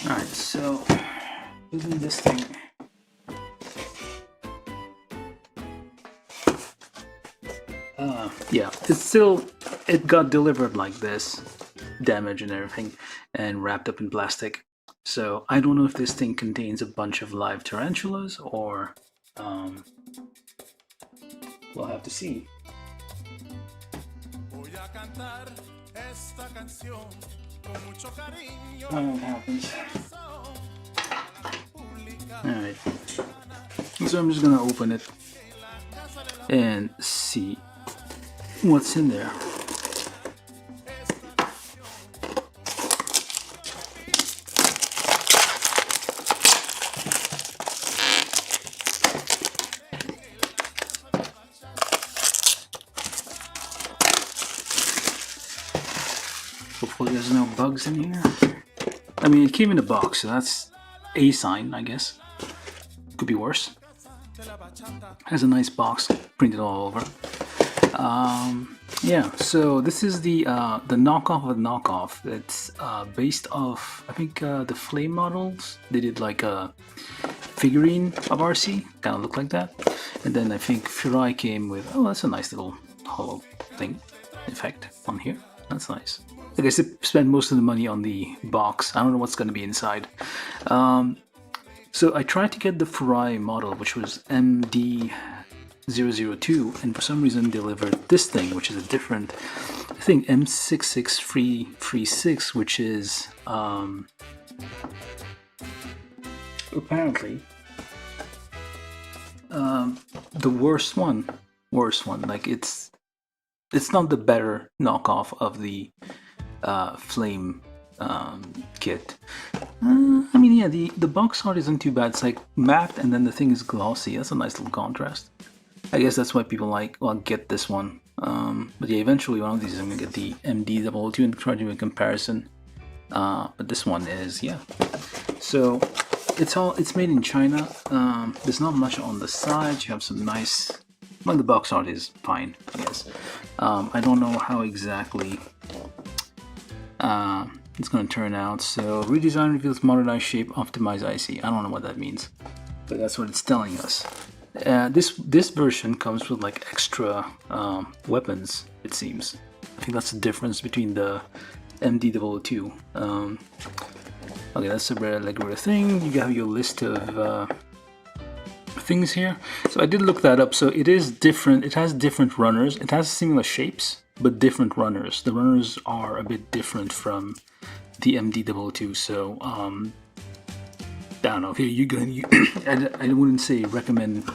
Alright, so using this thing. Yeah, it got delivered like this, damaged and everything, and wrapped up in plastic. So I don't know if this thing contains a bunch of live tarantulas or we'll have to see. What happens? Alright, so I'm just gonna open it and see what's in there. Hopefully there's no bugs in here. I mean, it came in a box, so that's a sign, I guess. Could be worse. Has a nice box printed all over. Yeah, so this is the knockoff of the knockoff. It's based off, I think, the Flame models. They did like a figurine of Arcee, kind of look like that. And then I think Furai came with, oh, that's a nice little hollow thing effect on here. That's nice. I guess they spent most of the money on the box. I don't know what's going to be inside. So I tried to get the Furai model, which was MD002, and for some reason delivered this thing, which is a different, I think M66336, which is apparently the worst one. Like it's not the better knockoff of the Flame kit. I mean, yeah, the box art isn't too bad. It's like matte and then the thing is glossy. That's a nice little contrast. I guess that's why people get this one. But yeah, eventually one of these I'm gonna get the MD002 and try to do a comparison. But this one is, yeah. So it's made in China. There's not much on the side. You have some nice, well, the box art is fine, I guess. I don't know how exactly it's going to turn out. So redesign reveals modernized shape, optimized AiCy. I don't know what that means, but that's what it's telling us. This version comes with like extra weapons, it seems. I think that's the difference between the MD002. Okay, that's a regular thing. You have your list of things here. So I did look that up. So it is different. It has different runners. It has similar shapes, but different runners. The runners are a bit different from the MD002. So I don't know. Here you're going. I wouldn't say recommend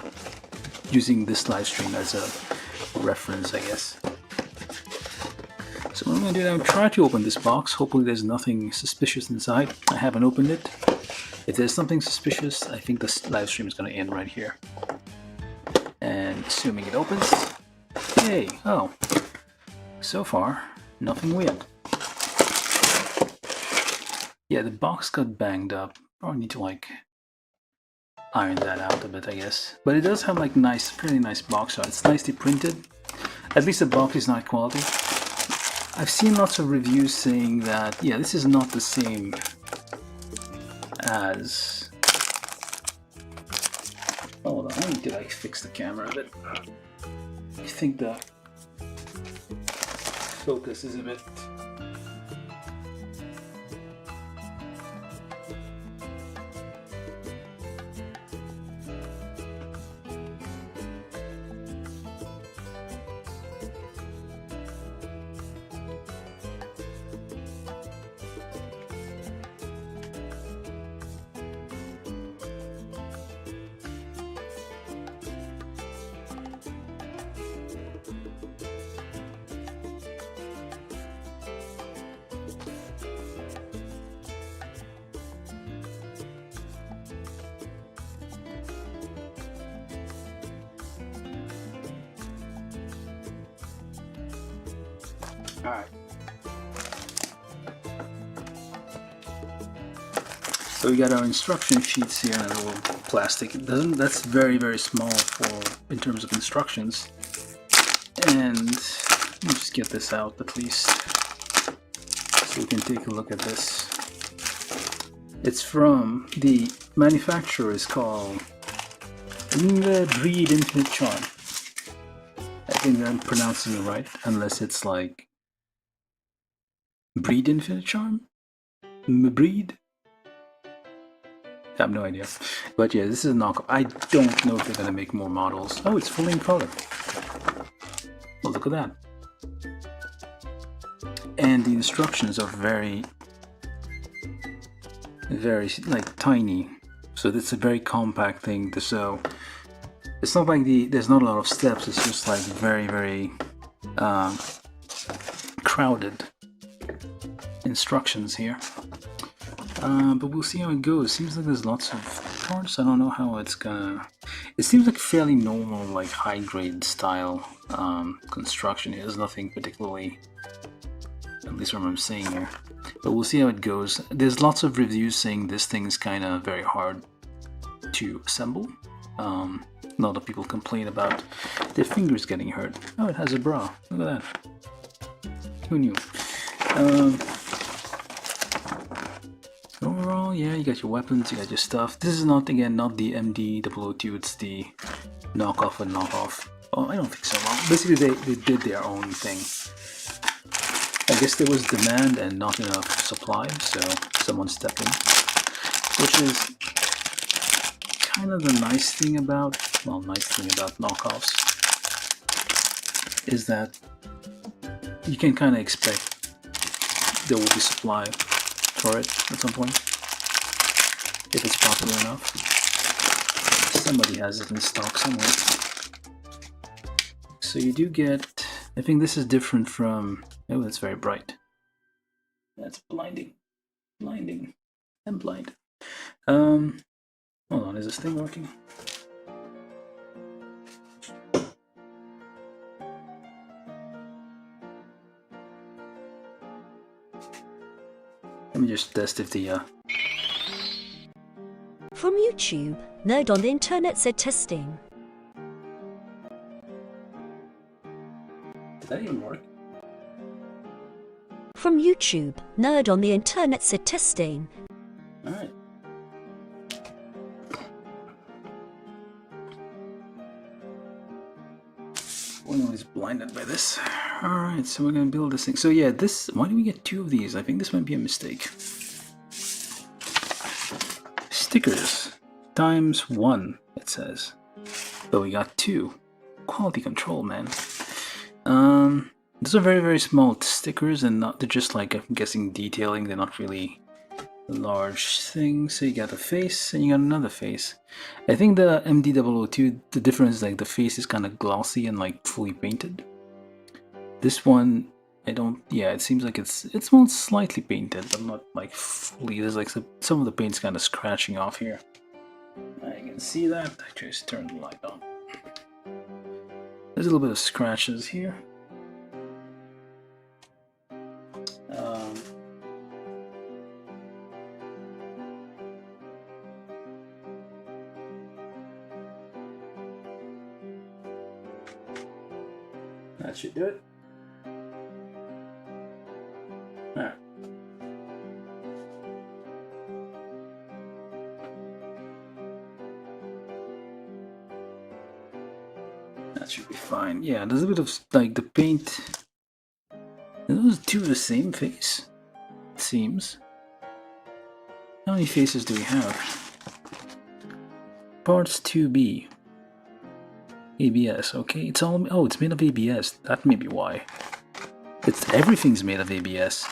using this live stream as a reference, I guess. So what I'm going to do now, try to open this box. Hopefully there's nothing suspicious inside. I haven't opened it. If there's something suspicious, I think this live stream is going to end right here. And assuming it opens, hey, oh, so far, nothing weird. Yeah, the box got banged up. Probably need to like iron that out a bit, I guess. But it does have like nice, pretty nice box art. It's nicely printed. At least the box is not quality. I've seen lots of reviews saying that, yeah, this is not the same as... Hold on, I need to like fix the camera a bit. I think the focus is a bit... Alright. So we got our instruction sheets here in a little plastic. That's very, very small in terms of instructions. And me just get this out at least, so we can take a look at this. It's from the manufacturer is called Livebuild Infinite Charm. I think I'm pronouncing it right, unless it's like Breed Infinite Charm? Breed? I have no idea. But yeah, this is a knockoff. I don't know if they're gonna make more models. Oh, it's fully in color. Well, look at that. And the instructions are very like tiny. So it's a very compact thing to sew. It's not like there's not a lot of steps, it's just like very crowded instructions here. But we'll see how it goes. Seems like there's lots of parts. I don't know how it's gonna... It seems like fairly normal, like high-grade style construction here. There's nothing particularly, at least from what I'm seeing here. But we'll see how it goes. There's lots of reviews saying this thing's kind of very hard to assemble. A lot of people complain about their fingers getting hurt. Oh, it has a bra. Look at that. Who knew? Overall, yeah, you got your weapons, you got your stuff. This is not, again, not the MD002, it's the knockoff and knockoff. Oh, I don't think so. Well, basically, they did their own thing. I guess there was demand and not enough supply, so someone stepped in. Which is kind of the nice thing about knockoffs, is that you can kind of expect there will be supply for it at some point, if it's popular enough. Somebody has it in stock somewhere. So you do get, I think this is different from, oh, that's very bright. That's blinding. Blinding. I'm blind. Hold on, is this thing working? Let me just test if the From YouTube, Nerd on the Internet said testing. Did that even work? From YouTube, Nerd on the Internet said testing. Alright. One always blinded by this. Alright, so we're gonna build this thing. So yeah, this, why do we get two of these? I think this might be a mistake. Stickers ×1, it says. But we got two. Quality control, man. These are very small stickers, and not, they're just like, I'm guessing, detailing. They're not really large things. So you got a face and you got another face. I think the MD002, the difference is like the face is kind of glossy and like fully painted. This one, I don't, yeah, it seems like it's well, slightly painted, but not like fully. There's like some of the paint's kind of scratching off here. I can see that. I just turned the light on. There's a little bit of scratches here. That should do it. Alright. That should be fine. Yeah, there's a bit of like the paint. Are those two the same face? It seems. How many faces do we have? Parts 2B. ABS, okay. It's all, oh, it's made of ABS. That may be why. Everything's made of ABS.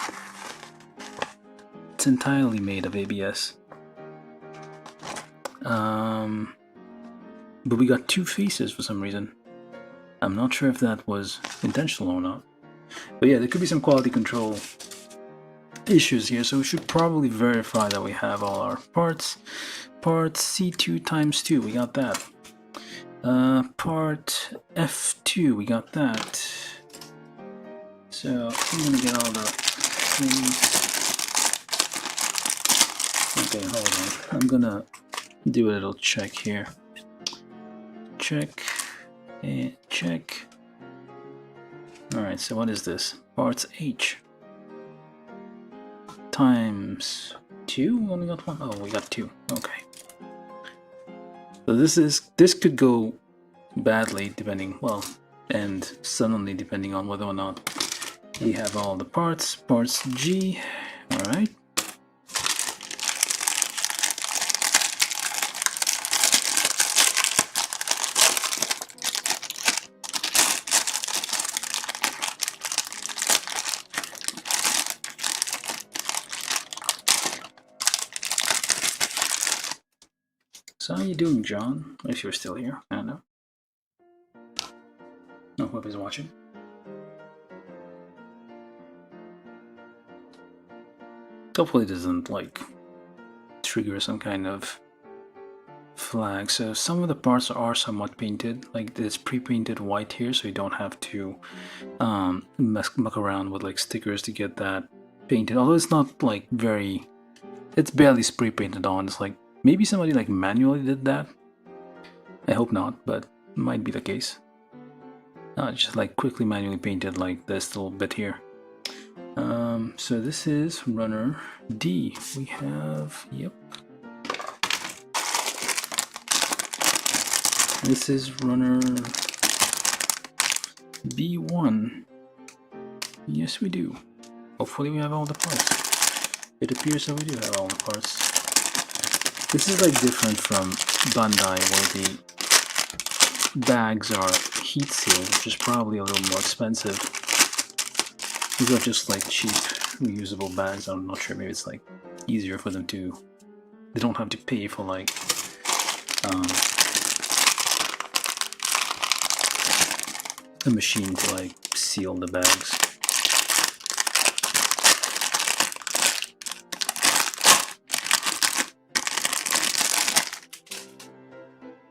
It's entirely made of ABS. But we got two faces for some reason. I'm not sure if that was intentional or not. But yeah, there could be some quality control issues here, so we should probably verify that we have all our parts. Parts C2 × 2, we got that. Part F2, we got that. So I'm gonna get all the things. Okay, hold on. I'm gonna do a little check here. Check and check. Alright, so what is this? Parts H times 2? We only got 1? Oh, we got 2. Okay. So this could go badly depending, well, and suddenly depending on whether or not we have all the parts. Parts G. Alright. So how you doing, John? If you're still here, I don't know. No, whoever's watching. Hopefully it doesn't like trigger some kind of flag. So some of the parts are somewhat painted, like it's pre-painted white here, so you don't have to muck around with like stickers to get that painted. Although it's not like very, it's barely spray painted on. It's like maybe somebody like manually did that. I hope not, but it might be the case. Just like quickly manually painted like this little bit here. So this is runner D. We have, yep. This is runner B1. Yes, we do. Hopefully we have all the parts. It appears that we do have all the parts. This is like different from Bandai, where the bags are heat sealed, which is probably a little more expensive. These are just like cheap reusable bags. I'm not sure, maybe it's like easier for them to, they don't have to pay for like a machine to like seal the bags.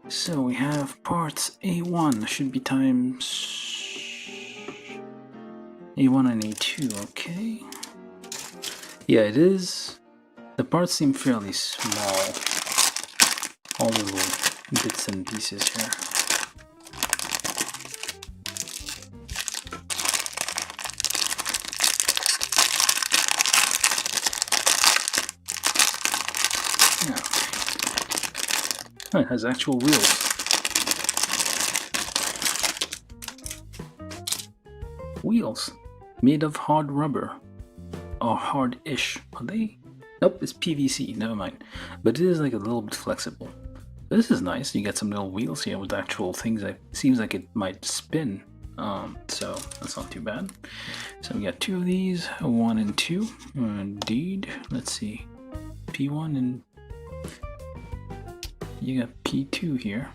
So we have parts A1 should be times A1 and A2, okay. Yeah, it is. The parts seem fairly small. All the little bits and pieces here. Oh, it has actual wheels. Wheels made of hard rubber. Or hard-ish. Are they? Nope, it's PVC. Never mind. But it is like a little bit flexible. This is nice. You get some little wheels here with actual things that seems like it might spin. So that's not too bad. So we got 2 of these, 1 and 2. Indeed. Let's see. P1 and you got P2 here,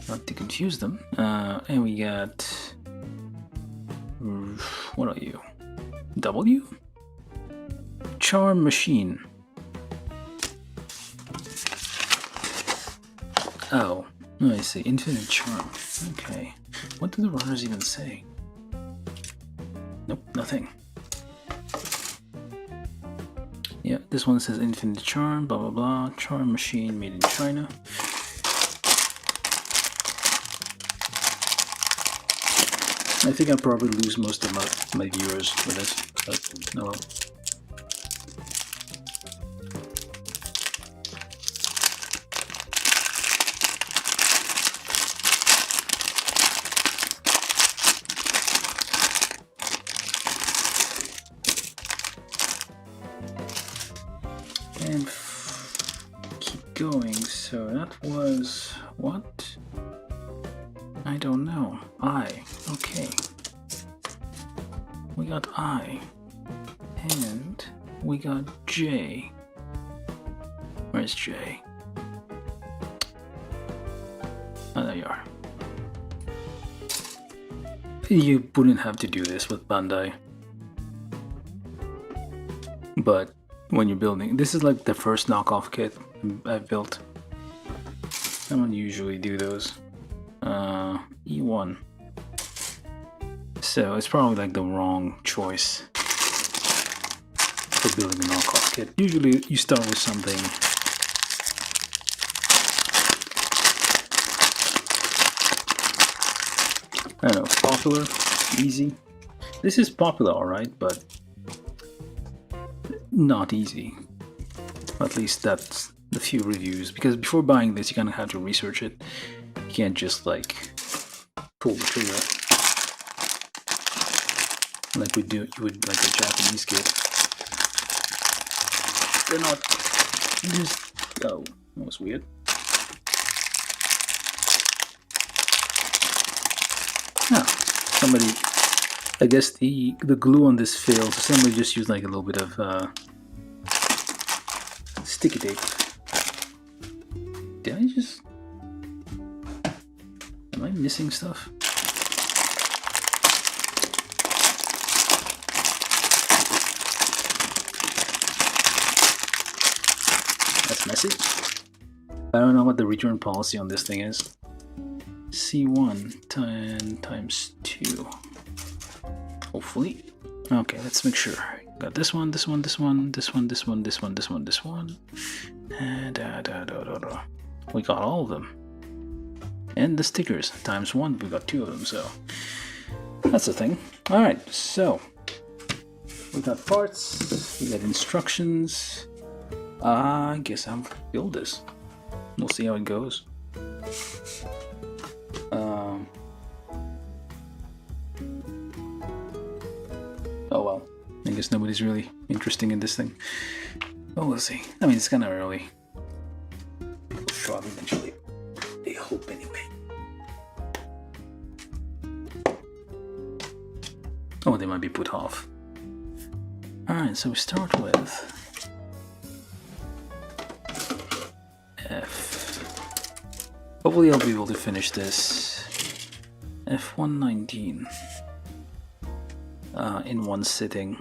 not to confuse them. And we got, what are you? W? Charm Machine. Oh, I see. Infinite Charm. Okay. What do the runners even say? Nope, nothing. Yeah, this one says Infinite Charm, blah blah blah, Charm Machine made in China. I think I'll probably lose most of my viewers for this, but no. And keep going. So that was what? I don't know. I. Okay. We got I. And we got J. Where's J? Oh, there you are. You wouldn't have to do this with Bandai. But when you're building, this is like the first knockoff kit I've built. I don't usually do those. E1. So it's probably like the wrong choice for building a knockoff kit. Usually you start with something I don't know, popular. easy. This is popular, alright, but not easy. At least that's the few reviews, because before buying this you kind of have to research it. You can't just like pull the trigger like you would like a Japanese kid. They're not just... oh, that was weird. Ah, somebody... I guess the glue on this failed, so somebody just used like a little bit of sticky tape. Did I just... am I missing stuff? That's messy. I don't know what the return policy on this thing is. C1 10 times 2. Hopefully. Okay, let's make sure. Got this one, this one, this one, this one, this one, this one, this one, this one. And we got all of them. And the stickers times 1, we got 2 of them, so that's the thing. Alright, so we got parts, we got instructions. I guess I'll build this. We'll see how it goes. Oh well, I guess nobody's really interested in this thing. Oh, we'll see. I mean, it's kind of early. We'll show up eventually. I hope anyway. Oh, they might be put off. Alright, so we start with F. Hopefully I'll be able to finish this F119 in one sitting.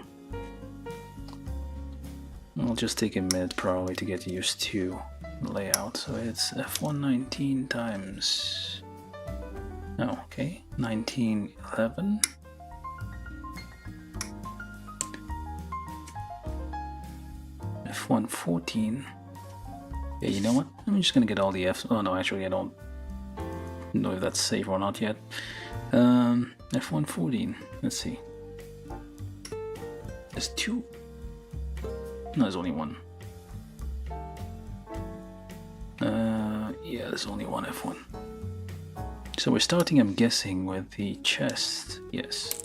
It'll just take a minute probably to get used to the layout. So it's F119 times... oh, okay, 1911. F114. Yeah, you know what? I'm just gonna get all the F's. Oh no, actually I don't know if that's safe or not yet. F114. Let's see. There's 2. No, there's only 1. Yeah, there's only 1 F1. So we're starting, I'm guessing, with the chest. Yes.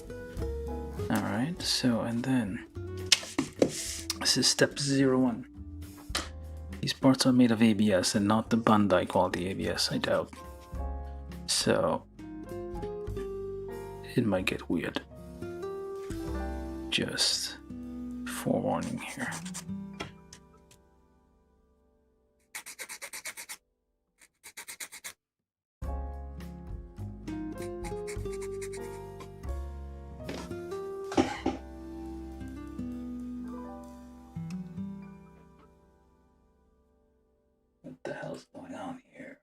Alright, so and then this is step 01. These parts are made of ABS and not the Bandai quality ABS, I doubt. So it might get weird. Just forewarning here. What the hell's going on here?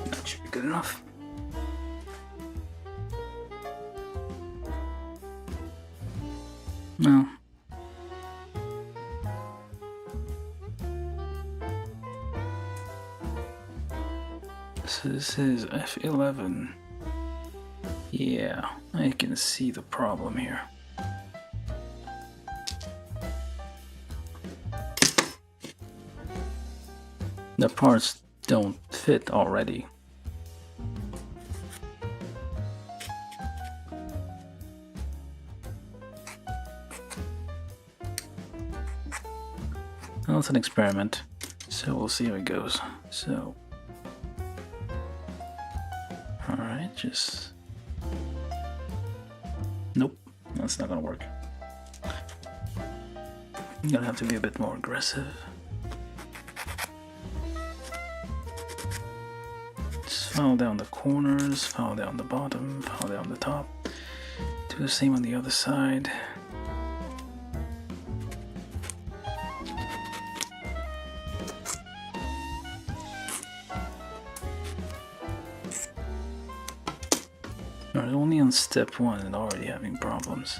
That should be good enough. No. So this is F11. Yeah, I can see the problem here. The parts don't fit already. Well, it's an experiment, so we'll see how it goes. So, alright, just... nope, that's not gonna work. I'm gonna have to be a bit more aggressive. Just file down the corners, file down the bottom, file down the top. Do the same on the other side. Alright, only on step 1 and already having problems.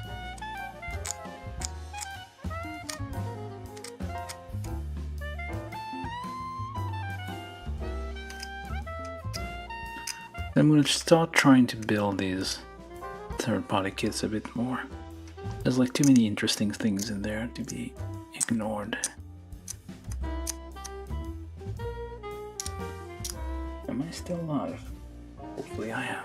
I'm going to start trying to build these third-party kits a bit more. There's like too many interesting things in there to be ignored. Am I still live? Hopefully I am.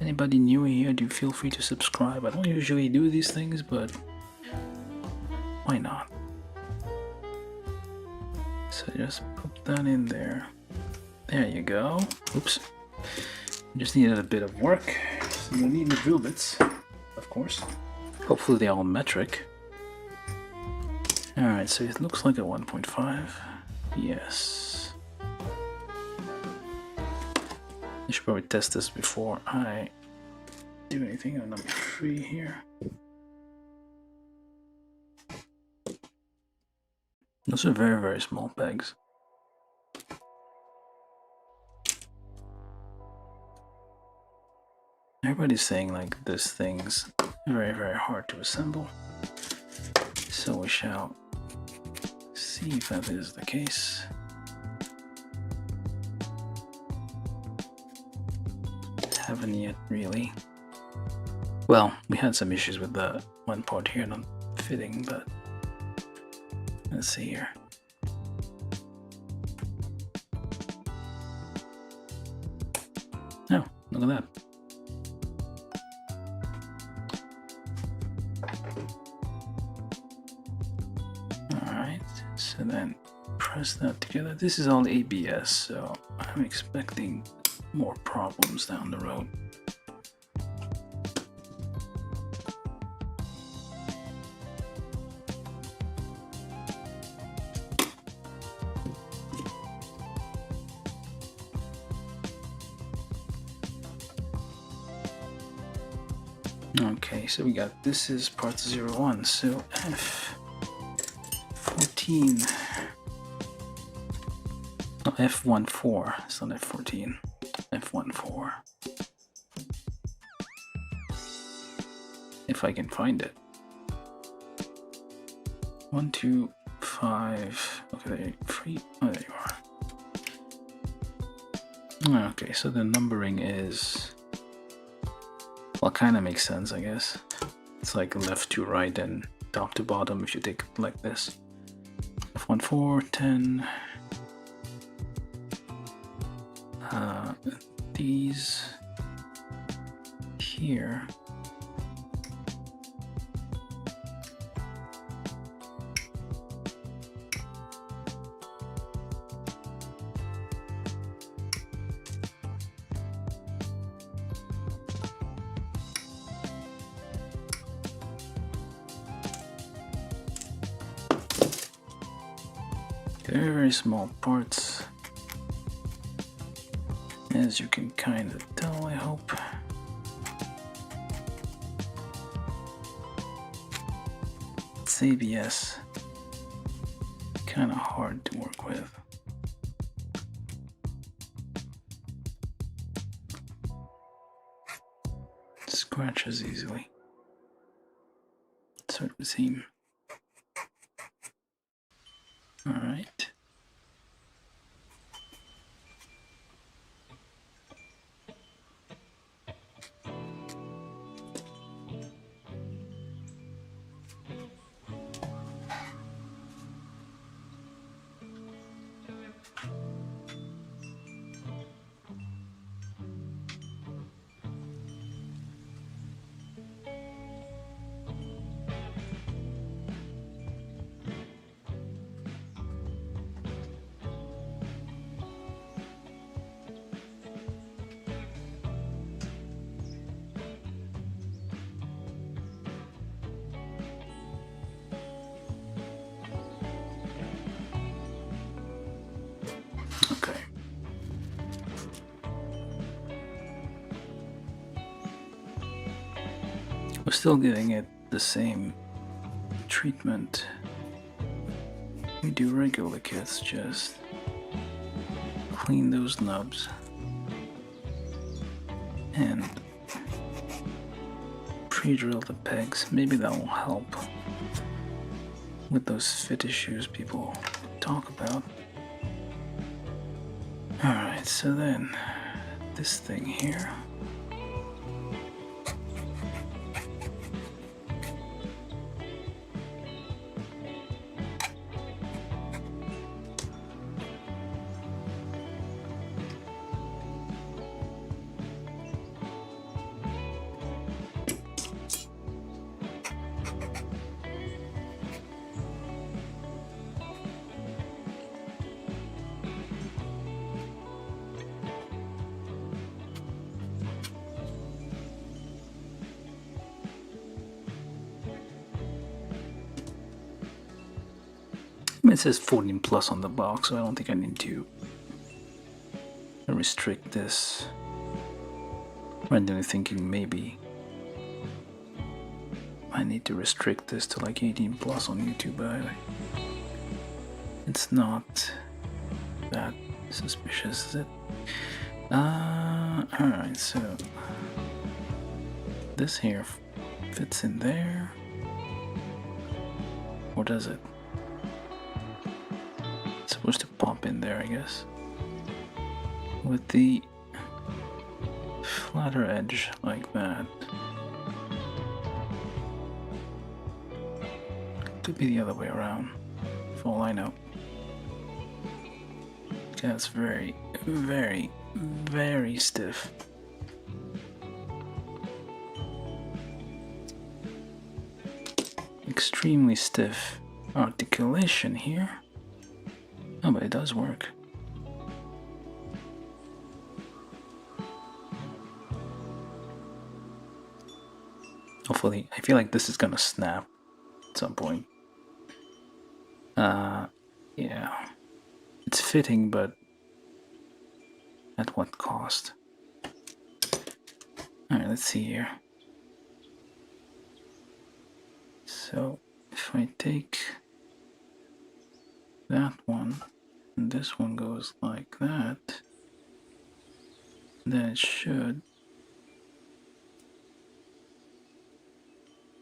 Anybody new here, do feel free to subscribe. I don't usually do these things, but why not? So just put that in there. There you go. Oops. Just needed a bit of work. So you'll need the drill bits, of course. Hopefully they're all metric. Alright, so it looks like a 1.5. Yes. I should probably test this before I do anything on number 3 here. Those are very, very small pegs. Everybody's saying like this thing's very, very hard to assemble. So we shall see if that is the case. Haven't yet really. Well, we had some issues with the one part here not fitting, but let's see here. Oh, look at that. Alright, so then press that together. This is all ABS, so I'm expecting more problems down the road. Okay, so we got this is part 01, so F14. Oh, F14, it's not F14. F14. If I can find it. 1, 2, 5. Okay, there you, 3. Oh, there you are. Okay, so the numbering is, well, kind of makes sense, I guess. It's like left to right and top to bottom if you take it like this. F14, 10. These here. Very, very small parts, as you can kind of tell, I hope. It's ABS, kind of hard to work with. Scratches easily, so it would seem. All right. still giving it the same treatment we do regular kits, just clean those nubs and pre-drill the pegs. Maybe that will help with those fit issues people talk about. Alright, so then this thing here. It says 14 plus on the box, so I don't think I need to restrict this. Randomly thinking maybe I need to restrict this to like 18 plus on YouTube, but it's not that suspicious, is it? Alright, so this here fits in there, or does it? Supposed to pop in there, I guess, with the flatter edge like that. Could be the other way around, for all I know. That's very, very, very stiff. Extremely stiff articulation here. Oh, but it does work. Hopefully, I feel like this is gonna snap at some point. Yeah. It's fitting, but at what cost? Alright, let's see here. So, if I take that one, and this one goes like that, then it should.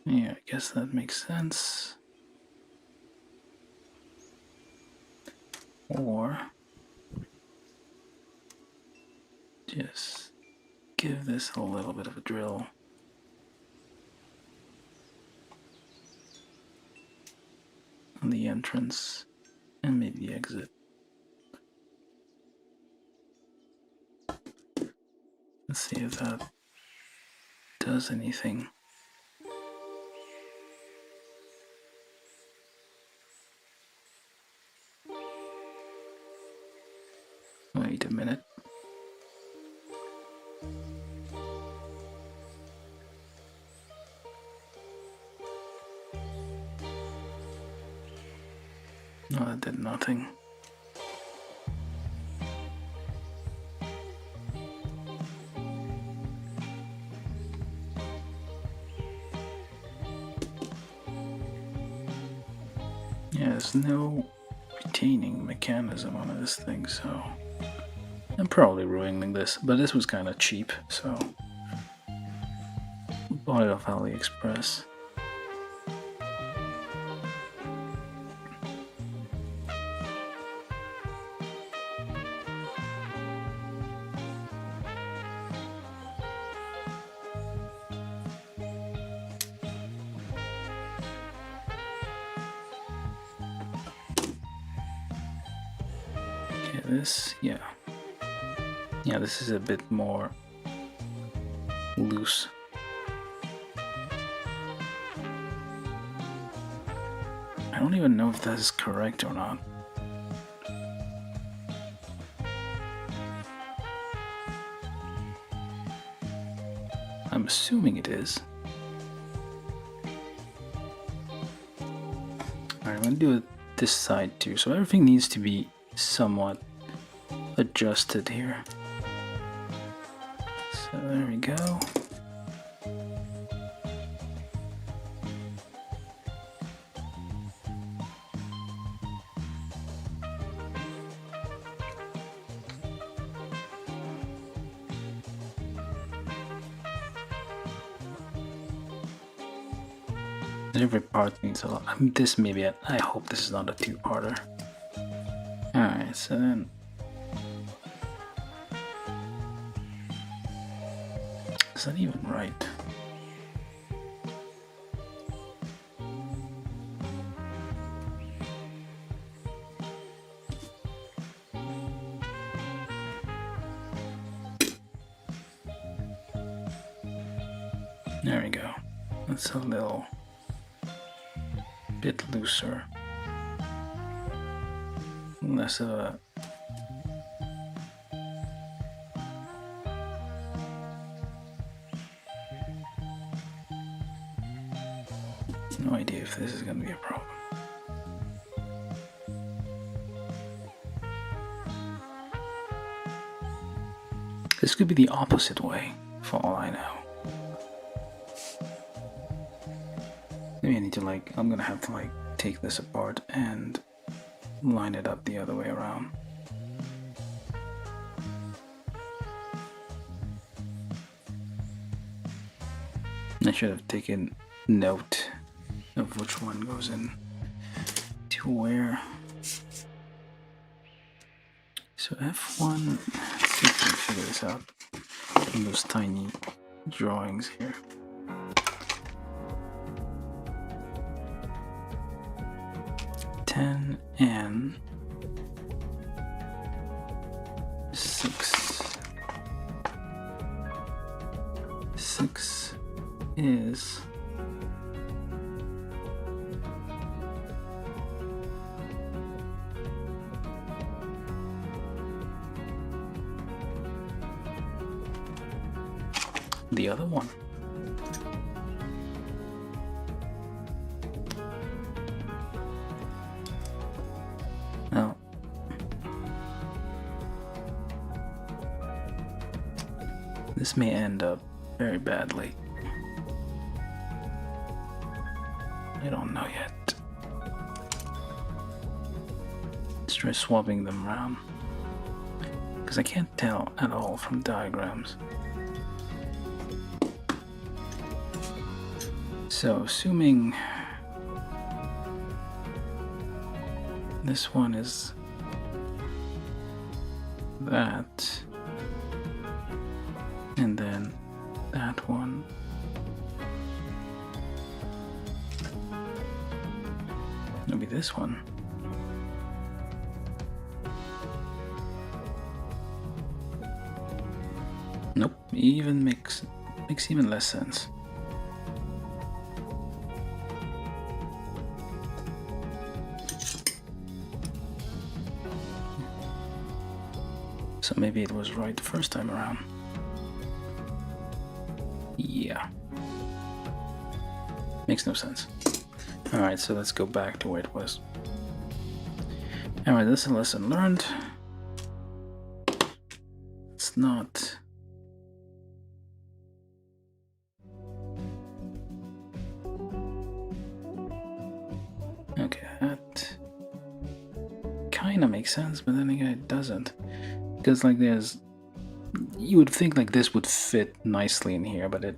Yeah, I guess that makes sense. Or just give this a little bit of a drill. On the entrance and maybe the exit. Let's see if that does anything. Wait a minute. No, that did nothing. Yeah, there's no retaining mechanism on this thing, so I'm probably ruining this, but this was kind of cheap, so bought it off AliExpress. This, yeah, this is a bit more loose. I don't even know if that is correct or not. I'm assuming it is. Alright, I'm gonna do it this side too, so everything needs to be somewhat adjusted here. So there we go. Every part needs a lot. I mean, this maybe, I hope this is not a two-parter. Alright, so then... Is that even right? There we go. That's a little bit looser. Less of a... No idea if this is going to be a problem. This could be the opposite way, for all I know. Maybe I need to I'm gonna have to take this apart and line it up the other way around. I should have taken note of which one goes in to where. So F1, let's see if we can figure this out in those tiny drawings here. And 6. 6 is the other one. Now, this may end up very badly. I don't know yet. Let's try swapping them around, because I can't tell at all from diagrams. So, assuming this one is that, and then that one. It'll be this one. Nope, even makes even less sense. So maybe it was right the first time around. Yeah. Makes no sense. Alright, so let's go back to where it was. Alright, this is a lesson learned. It's not... Okay, that kinda makes sense, but then again it doesn't. Because there's... You would think this would fit nicely in here, but it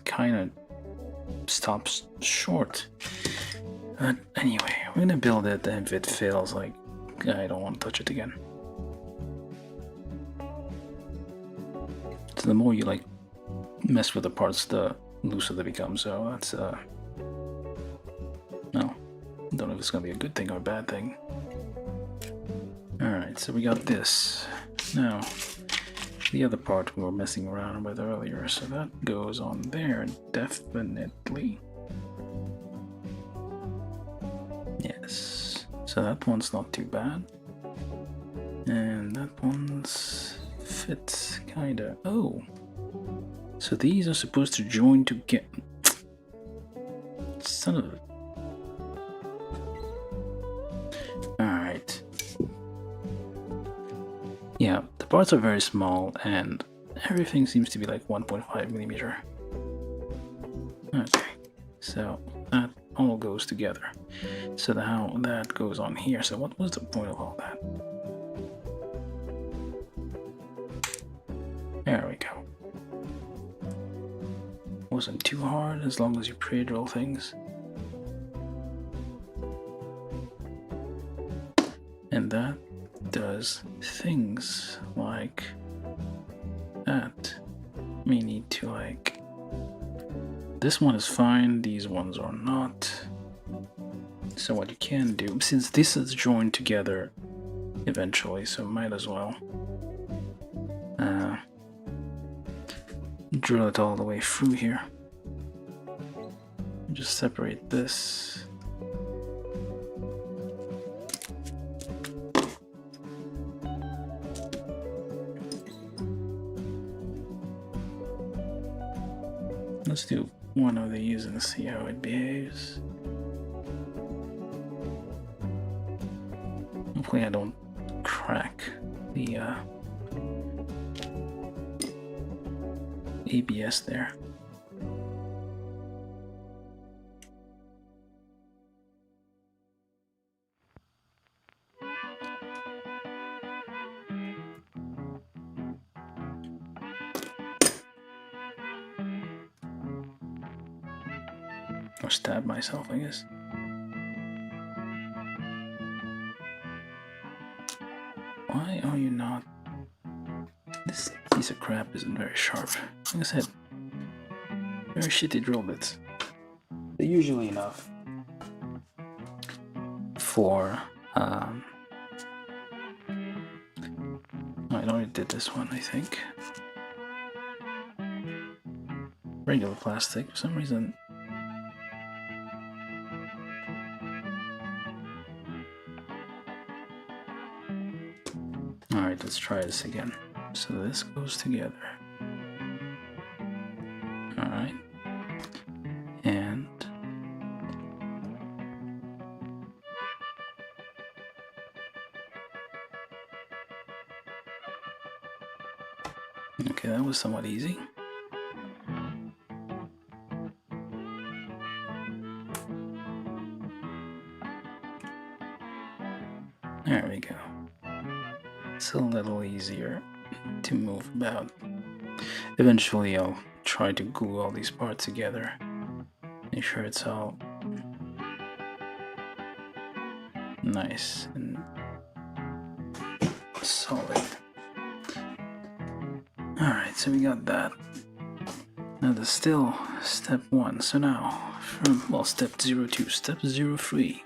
kinda stops short. But anyway, we're gonna build it, and if it fails, I don't want to touch it again. So the more you mess with the parts, the looser they become. So that's no, I don't know if it's gonna be a good thing or a bad thing. All right, so we got this. Now the other part we were messing around with earlier, so that goes on there definitely. Yes, so that one's not too bad, and that one's fits kinda. Oh, so these are supposed to join together. Son of a... Alright. Yeah, the parts are very small and everything seems to be 1.5 millimeter. Okay, so that all goes together. So how that goes on here. So what was the point of all that? There we go. wasn't too hard as long as you pre-drill things. And that does things like that. May need to like... This one is fine, these ones are not. So what you can do, since this is joined together eventually, so might as well drill it all the way through here. Just separate this. Let's do one of these and see how it behaves. Hopefully I don't crack the ABS there. Or stab myself, I guess. Why are you not? This piece of crap isn't very sharp. Like I said, very shitty drill bits. They're usually enough for. I already did this one, I think. Regular plastic, for some reason. Alright, let's try this again. So this goes together. Alright. And okay, that was somewhat easy. There we go. It's a little easier to move about. Eventually I'll try to glue all these parts together. Make sure it's all nice and solid. Alright, so we got that. Now there's still step 1. So now, from, well, step 02, step 03.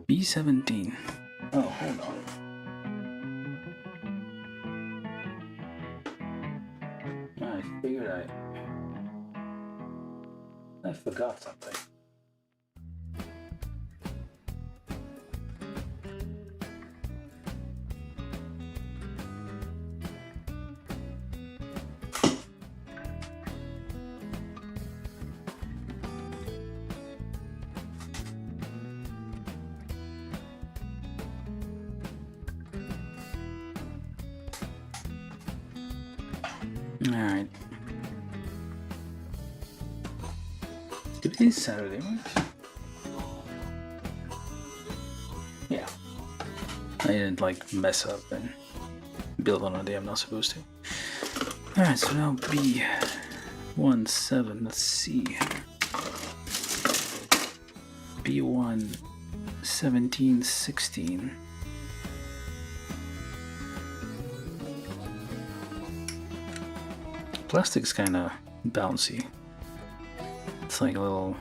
B17. Oh, hold on. I figured I forgot something. Alright. Today's Saturday, right? Yeah. I didn't like mess up and build on a day I'm not supposed to. Alright, so now B17, let's see. B1 1716. Plastic's kind of bouncy. It's like a little...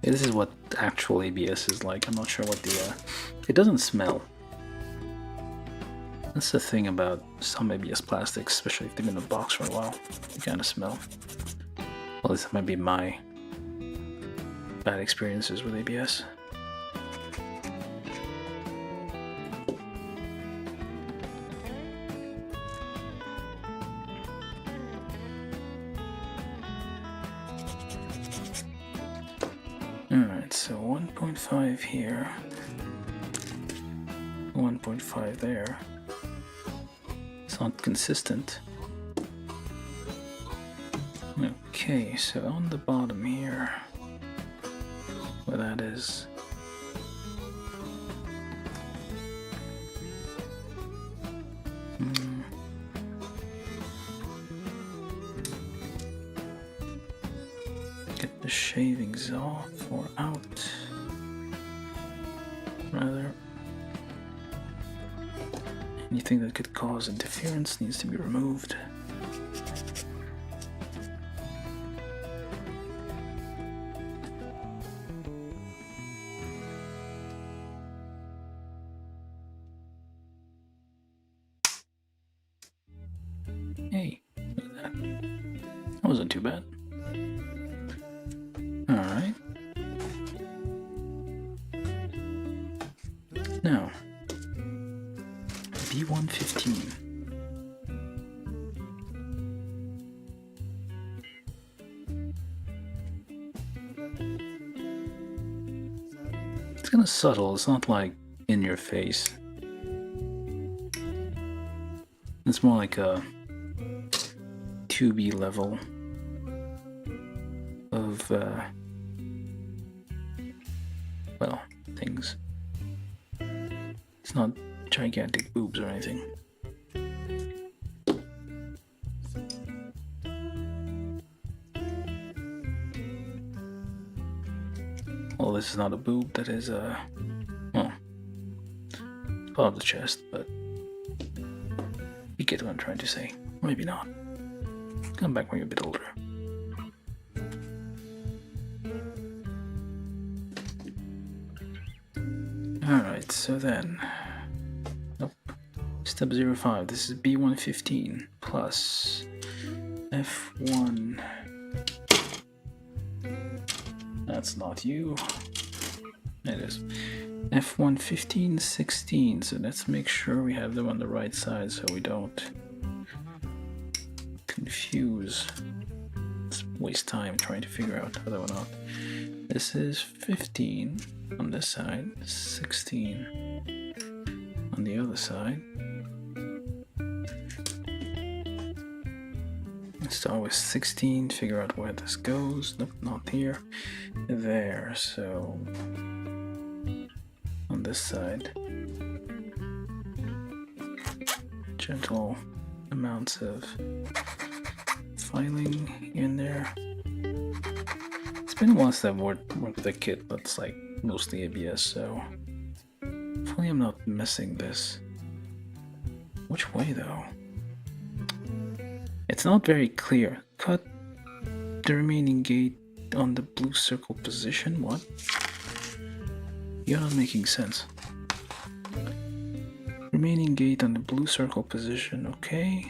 This is what actual ABS is like. I'm not sure what the... It doesn't smell. That's the thing about some ABS plastics, especially if they've been in a box for a while. They kind of smell. Well, this might be my bad experiences with ABS. Alright, so 1.5 here, 1.5 there. It's not consistent. Okay, so on the bottom here, where that is, shavings off or out. Rather, anything that could cause interference needs to be removed. Hey, look at that. That wasn't too bad. Alright. Now, B115. It's kind of subtle, it's not like in your face. It's more like a 2B level of, well, things. It's not gigantic boobs or anything. Well, this is not a boob, that is well, it's part of the chest, but you get what I'm trying to say. Or maybe not. Come back when you're a bit older. Alright, so then... Nope. Step 05. This is B115 plus F1... That's not you. It is. F115, 16. So let's make sure we have them on the right side so we don't confuse. Let's waste time trying to figure out whether or not. This is 15 on this side, 16 on the other side. Let's start with 16, figure out where this goes. Nope, not here. There, so on this side, gentle amounts of filing in there. It's been a while since I've worked with a kit that's like mostly ABS, so hopefully I'm not missing this. Which way though? It's not very clear. Cut the remaining gate on the blue circle position. What? You're not making sense. Remaining gate on the blue circle position, okay.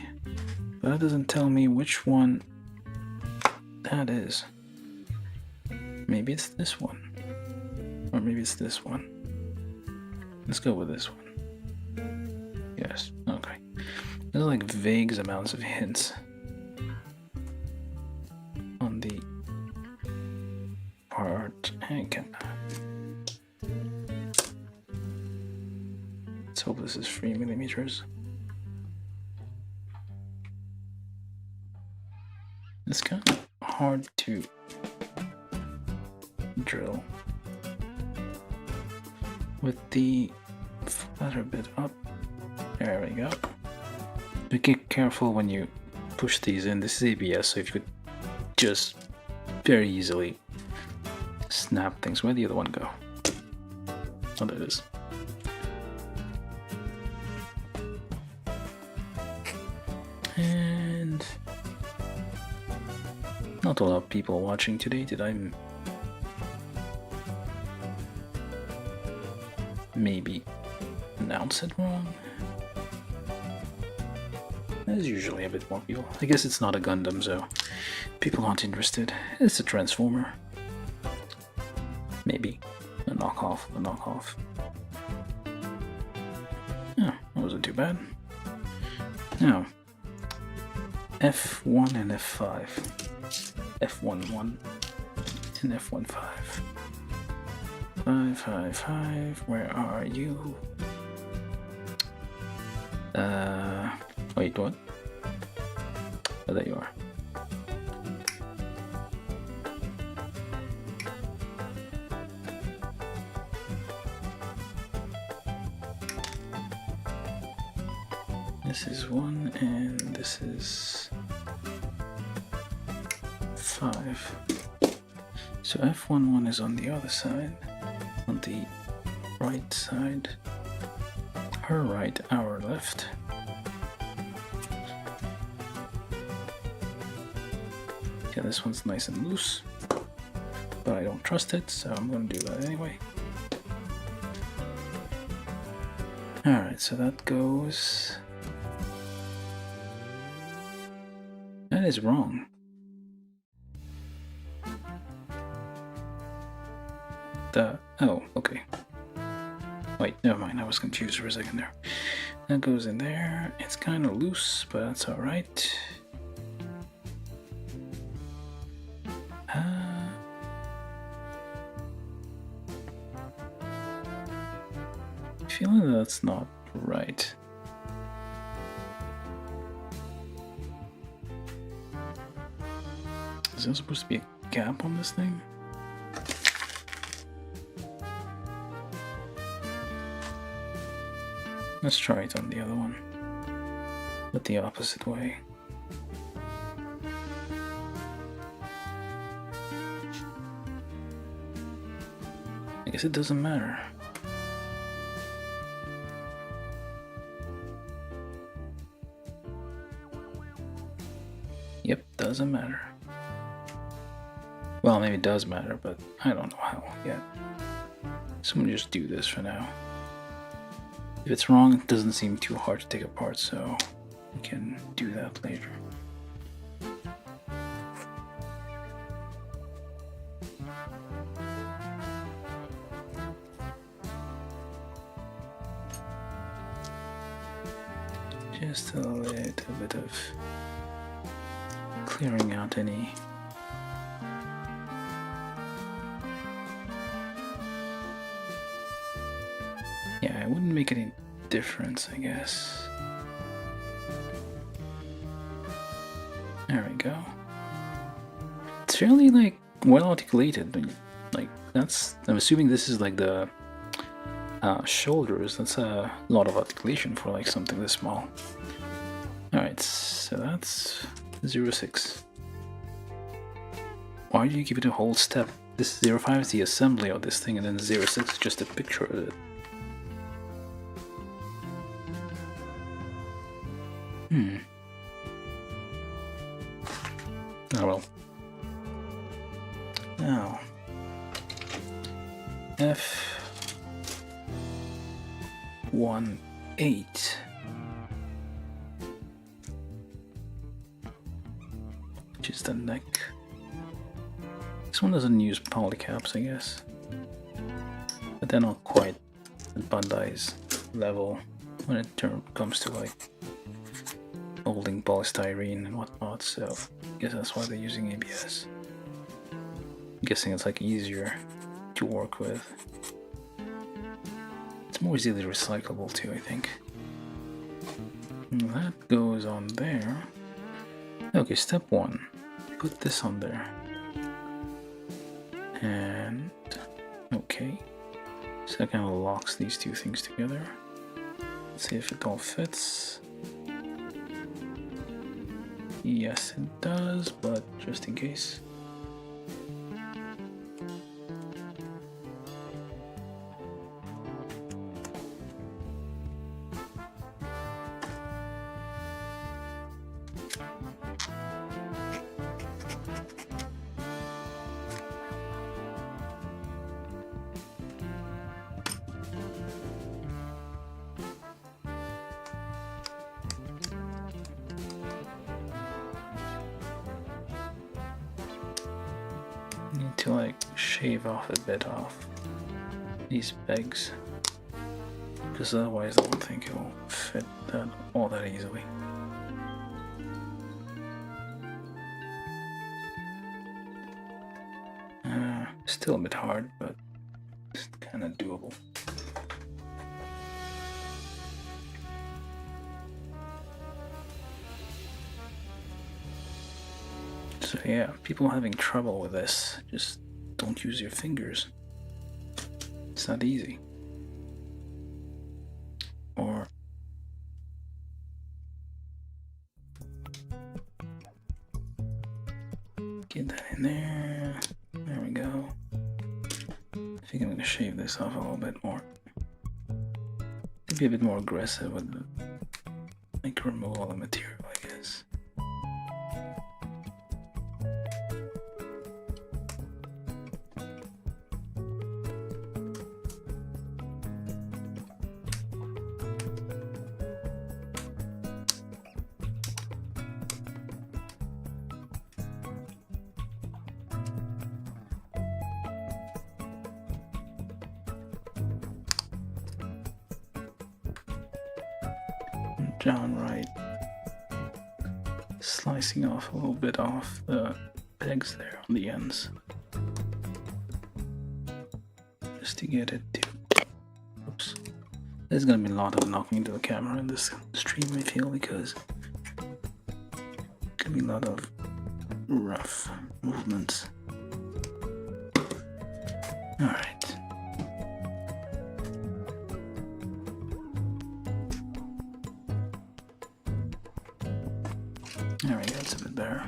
But that doesn't tell me which one that is. Maybe it's this one. Or maybe it's this one. Let's go with this one. Yes, okay. There's like vague amounts of hints on the part. Let's hope this is 3 millimeters. It's kind of hard to drill with the flatter bit up. There we go. Be careful when you push these in. This is ABS, so if you could just very easily snap things. Where'd the other one go? Oh, there it is. And not a lot of people watching today. Did I maybe announce it wrong? There's usually a bit more people. I guess it's not a Gundam, so people aren't interested. It's a Transformer. Maybe. A knockoff. Yeah, that wasn't too bad. Now, F1 and F5. F11 and F15. 555, where are you? Wait, what? Oh, there you are. This is 1 and this is 5. So F11 is on the other side, on the right side. Her right, our left. Yeah, this one's nice and loose, but I don't trust it, so I'm gonna do that anyway. Alright, so that goes... That is wrong. Oh, okay. Wait, never mind, I was confused for a second there. That goes in there. It's kind of loose, but that's alright. Feeling that's not right. Is there supposed to be a gap on this thing? Let's try it on the other one, but the opposite way. I guess it doesn't matter. Yep, doesn't matter. Well, maybe it does matter, but I don't know how yet. So I'm gonna just do this for now. If it's wrong, it doesn't seem too hard to take apart, so we can do that later. Just a little bit of clearing out any it wouldn't make any difference, I guess. There we go. It's fairly like well articulated. Like that's, I'm assuming this is like the shoulders. That's a lot of articulation for like something this small. Alright, so that's 06. Why do you give it a whole step? This 05 is the assembly of this thing, and then 06 is just a picture of it. Oh well. Now, F18. Which is the neck. This one doesn't use polycaps, I guess. But they're not quite at Bandai's level when it comes to like molding polystyrene and whatnot, so I guess that's why they're using ABS. I'm guessing it's like easier to work with. It's more easily recyclable too, I think. And that goes on there. Okay, step 1. Put this on there. And okay. So that kind of locks these two things together. Let's see if it all fits. Yes, it does, but just in case. Need to like shave off a bit off these pegs, because otherwise I don't think it will fit that all that easily. Still a bit hard, but it's kind of doable. So yeah, people having trouble with this, just don't use your fingers. It's not easy. Or get that in there. There we go. think I'm gonna shave this off a little bit more. Be a bit more aggressive with the, like, remove all the material, I guess. Downright slicing off a little bit off the pegs there on the ends, just to get it to. Oops. There's gonna be a lot of knocking into the camera in this stream, I feel, because gonna be a lot of rough movements. All right. There we go, it's a bit better.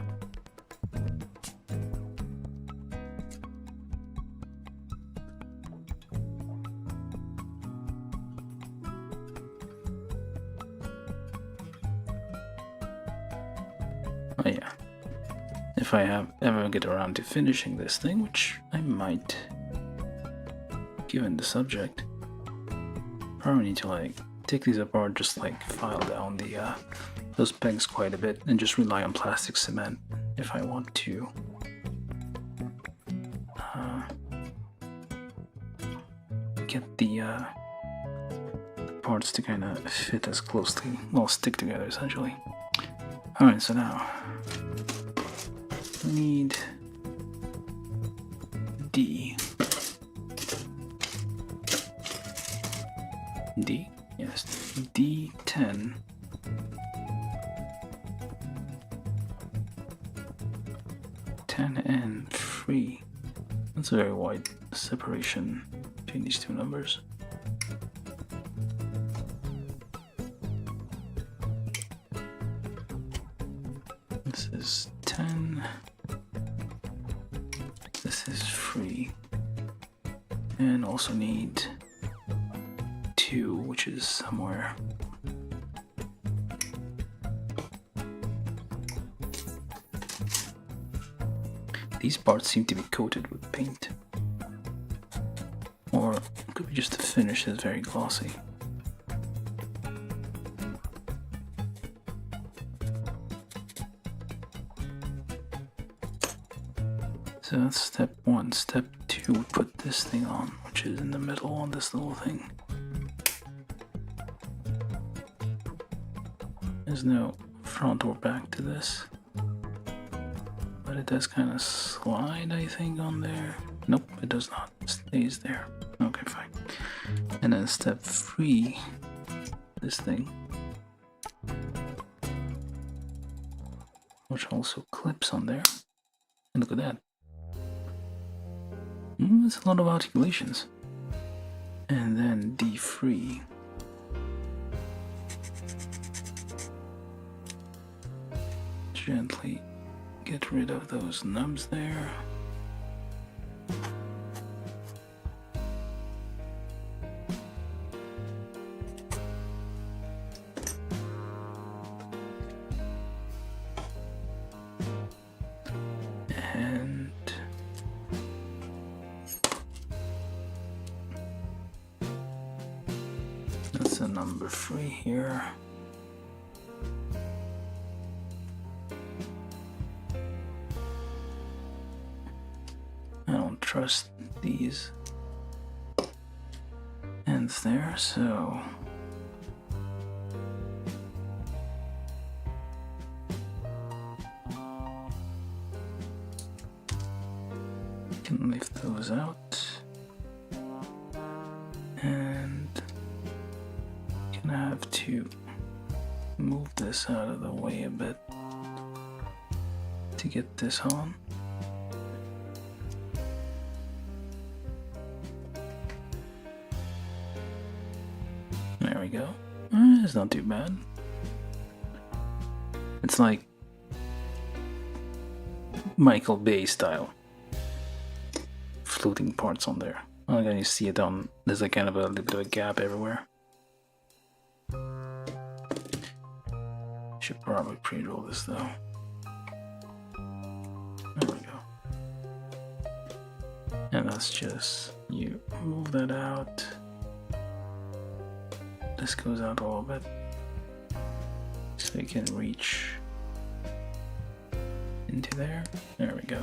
Oh yeah, if I ever get around to finishing this thing, which I might, given the subject, probably need to like take these apart, just like file down the those pegs quite a bit and just rely on plastic cement if I want to get the parts to kind of fit as closely, well, stick together essentially. Alright, so now we need D. Yes, D10. And 3. That's a very wide separation between these two numbers. This is 10. This is 3. And also need 2, which is somewhere. These parts seem to be coated with paint. Or it could be just the finish is very glossy. So that's step 1. Step 2, we put this thing on, which is in the middle on this little thing. There's no front or back to this. But it does kind of slide, I think, on there. Nope, it does not. It stays there. Okay, fine. And then step 3, this thing, which also clips on there. And look at that. That's a lot of articulations. And then D3. Gently get rid of those nubs there. And that's a number 3 here. Trust these ends there, so can lift those out and gonna have to move this out of the way a bit to get this on. There we go. It's not too bad. It's like Michael Bay style. Floating parts on there. Oh, again, you see it on. There's like kind of a little bit of a gap everywhere. Should probably pre-roll this though. There we go. And that's just, you move that out. This goes out a little bit. So you can reach into there. There we go.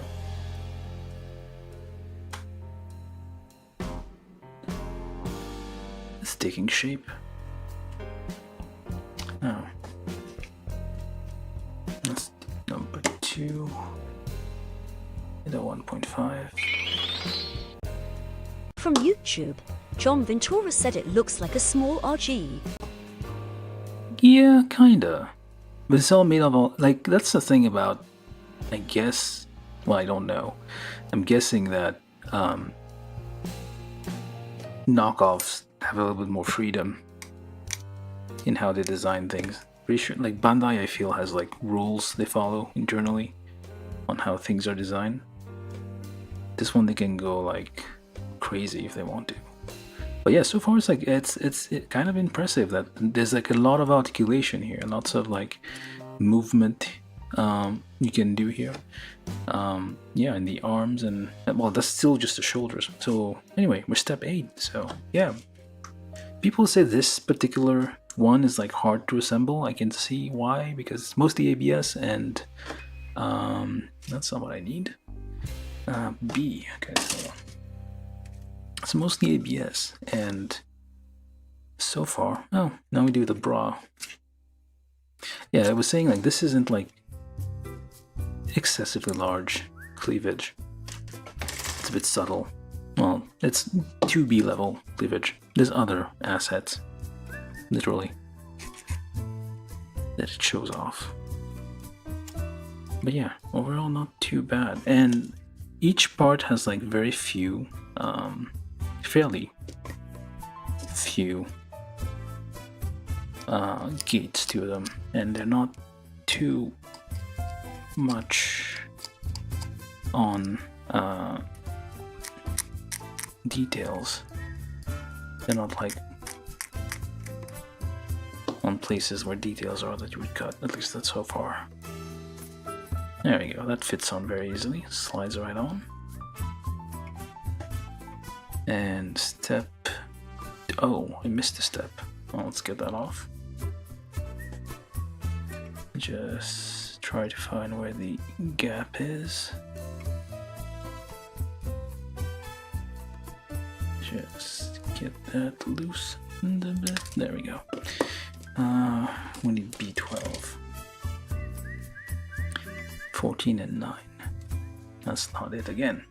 It's taking shape. Oh. That's number 2. The 1.5. From YouTube, John Ventura said it looks like a small Arcee. Yeah, kinda. But it's all made of all, like, that's the thing about, I guess, well, I don't know. I'm guessing that knockoffs have a little bit more freedom in how they design things. Pretty sure, like Bandai, I feel, has like rules they follow internally on how things are designed. This one they can go like crazy if they want to. But yeah, so far it's like it's kind of impressive that there's like a lot of articulation here, lots of like movement you can do here. Yeah, in the arms, and well, that's still just the shoulders. So anyway, we're step 8. So yeah, people say this particular one is like hard to assemble. I can see why, because it's mostly ABS, and that's not what I need. B. Okay, so it's mostly ABS, and so far, oh, now we do the bra. Yeah, I was saying like this isn't like excessively large cleavage. It's a bit subtle. Well, it's 2B level cleavage. There's other assets, literally, that it shows off. But yeah, overall not too bad. And each part has like very few, fairly few gates to them, and they're not too much on details. They're not like on places where details are that you would cut. At least that's so far. There we go, that fits on very easily, slides right on. And step, oh, I missed a step. Well, let's get that off. Just try to find where the gap is. Just get that loosened a bit. There we go. We need B12. 14 and 9. That's not it again.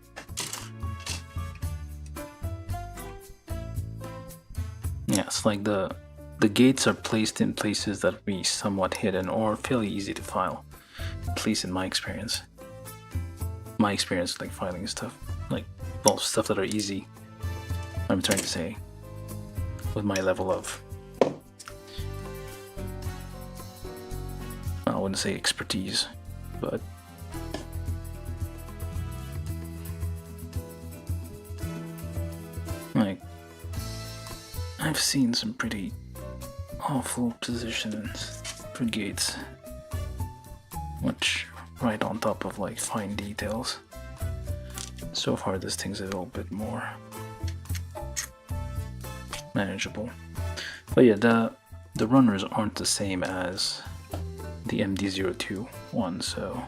Yeah, it's like the gates are placed in places that be somewhat hidden or fairly easy to file. At least in my experience. My experience like filing stuff. Like, well, stuff that are easy. I'm trying to say. With my level of, I wouldn't say expertise, but like, I've seen some pretty awful positions for gates, which right on top of like fine details. So far this thing's a little bit more manageable. But yeah, the runners aren't the same as the MD02 one, so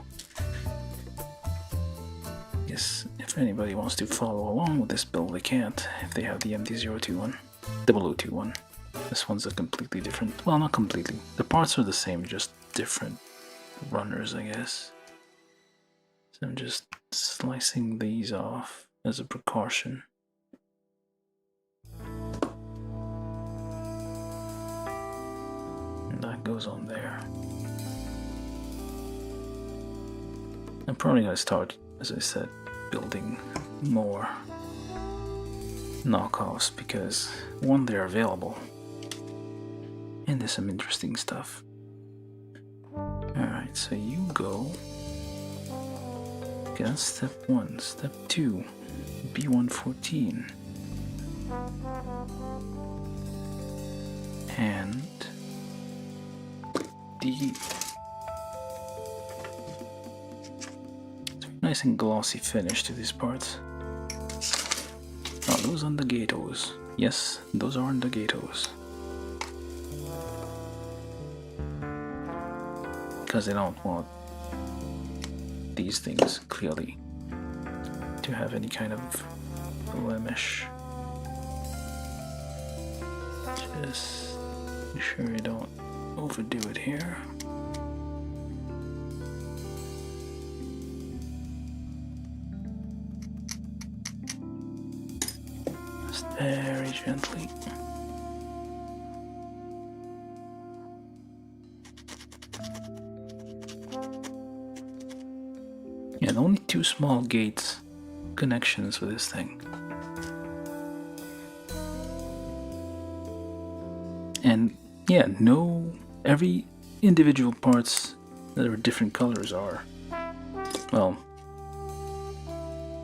I guess if anybody wants to follow along with this build, they can't if they have the MD02 one, 002 one. This one's a completely different, well, not completely. The parts are the same, just different runners, I guess. So I'm just slicing these off as a precaution. And that goes on there. I'm probably gonna start, as I said, building more knockoffs because, one, they're available, and there's some interesting stuff. Alright, so you go. Okay, that's step 1. Step 2, B114. And the nice and glossy finish to these parts. Oh, those are the gatos. Yes, those are the gatos. Because I don't want these things clearly to have any kind of blemish. Just make sure you don't overdo it here. Just very gently. And only 2 small gates connections for this thing. And yeah, every individual parts that are different colors are, well,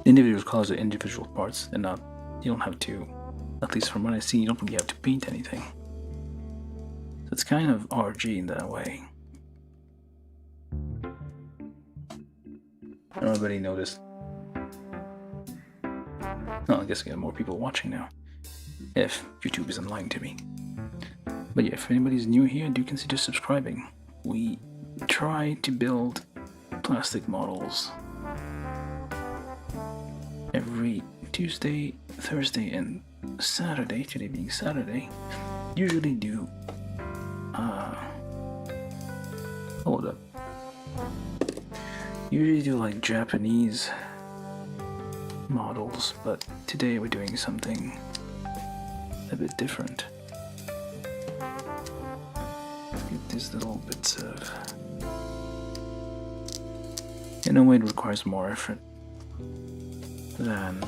individual colors are individual parts and not, you don't have to, at least from what I see, you don't really have to paint anything. So it's kind of RG in that way. Nobody noticed. Well, I guess we have more people watching now, if YouTube isn't lying to me. But yeah, if anybody's new here, do consider subscribing. We try to build plastic models every Tuesday, Thursday, and Saturday, today being Saturday. Usually do, hold up. Usually do like Japanese models, but today we're doing something a bit different. Get these little bits of... In a way it requires more effort than...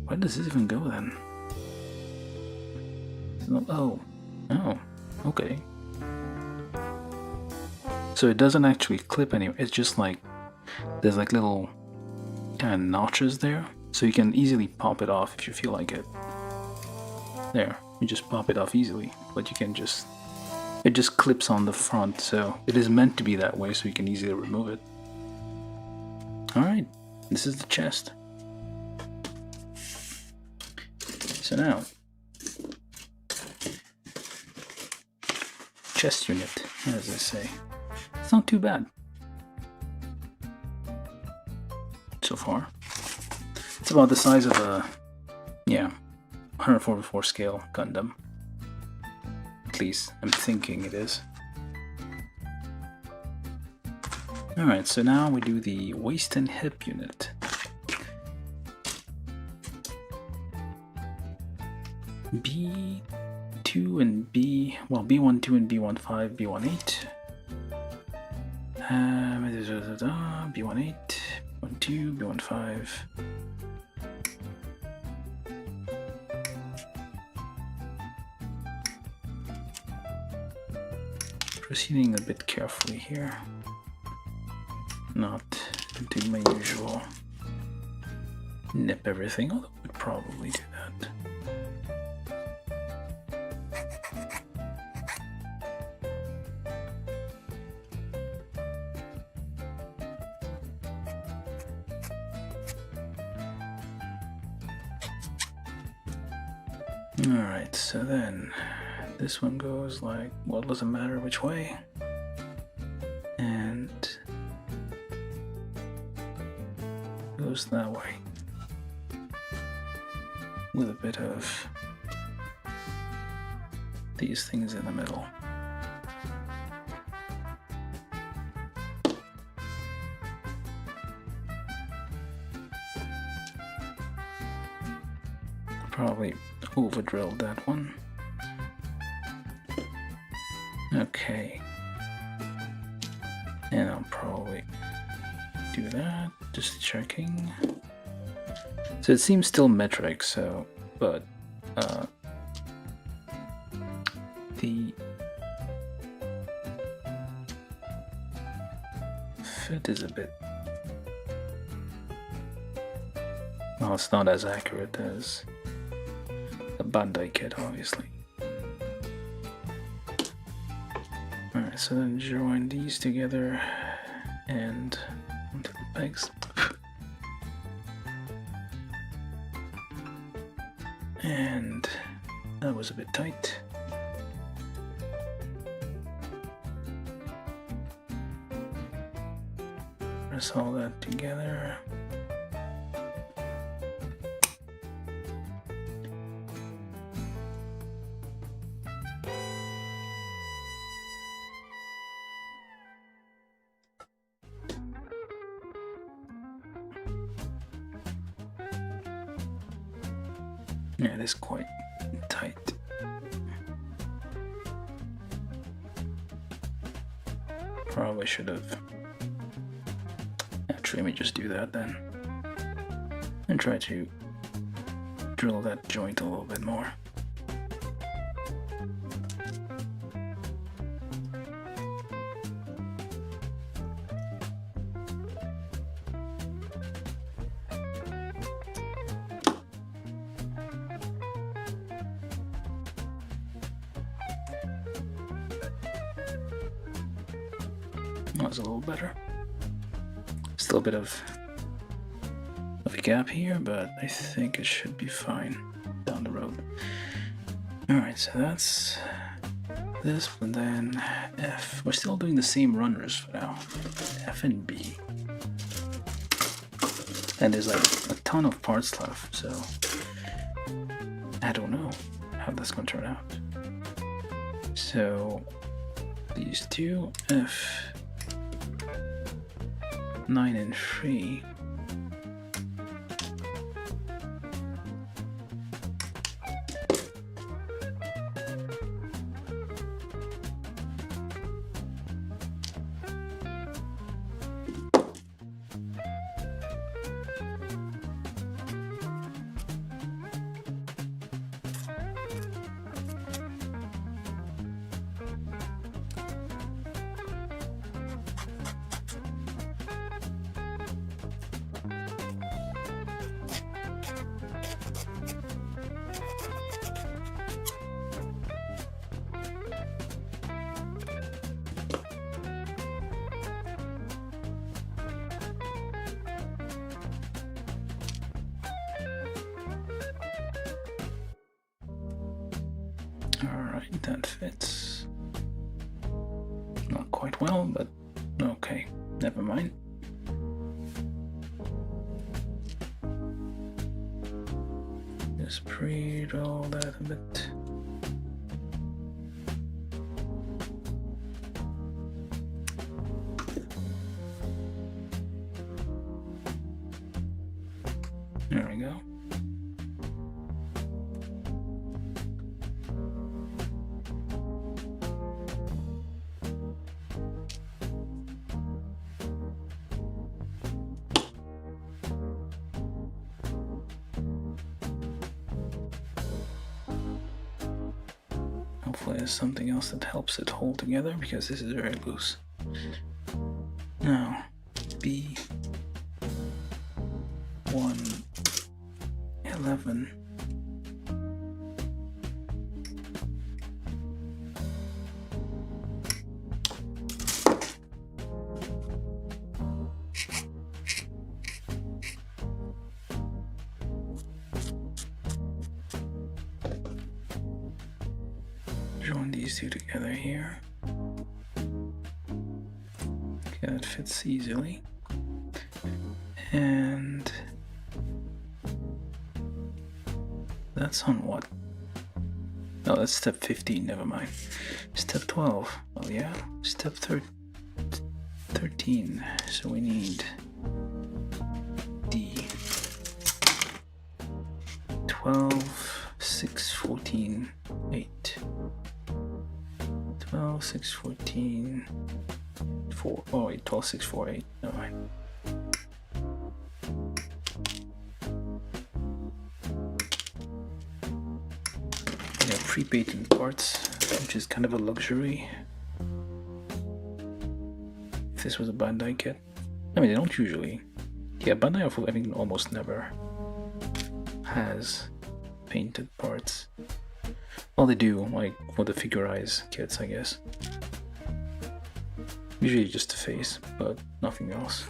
Where does this even go then? Oh, okay. So it doesn't actually clip anywhere, it's just like, there's like little kind of notches there, so you can easily pop it off if you feel like it. There, you just pop it off easily, but you can just, it just clips on the front, so it is meant to be that way so you can easily remove it. Alright, this is the chest. So now, chest unit, as I say. It's not too bad so far. It's about the size of a, 144 scale Gundam. At least I'm thinking it is. Alright, so now we do the waist and hip unit. B2 and B, well, B12 and B15, B18. B18, B12, B15. Proceeding a bit carefully here. Not do my usual nip everything, although I would probably do that. Alright, so then this one goes like, well, it doesn't matter which way. And goes that way. With a bit of these things in the middle. Probably over drilled that one. Okay. And I'll probably do that, just checking. So it seems still metric, so, but the fit is a bit Well, it's not as accurate as a Bandai kit, obviously. Alright, so then join these together and onto the pegs. And that was a bit tight. Press all that together. Yeah, it is quite tight. Probably should have. Actually, let me just do that then. And try to drill that joint a little bit more. That was a little better. Still a bit of a gap here, but I think it should be fine down the road. Alright, so that's this, and then F. We're still doing the same runners for now. F and B. And there's like a ton of parts left, so I don't know how that's going to turn out. So these two, F 9 and 3. Alright, that fits. Not quite well, but okay, never mind. Just pre-roll that a bit. There we go. Hopefully there's something else that helps it hold together, because this is very loose. Now, B 111. Join these two together here. Okay, that fits easily. And that's on what? Oh, that's step 15, never mind. Step 12. Oh yeah, step 13. So we need D. 12, 6, 14, 8. 12, 6, 14, 4. Oh wait, 12, 6, 4, 8. Never mind. Yeah, pre-painted parts, which is kind of a luxury. If this was a Bandai kit, I mean, they don't usually. Yeah, Bandai I think almost never has painted parts. Well, they do, like for the figure eyes kits, I guess. Usually just the face, but nothing else.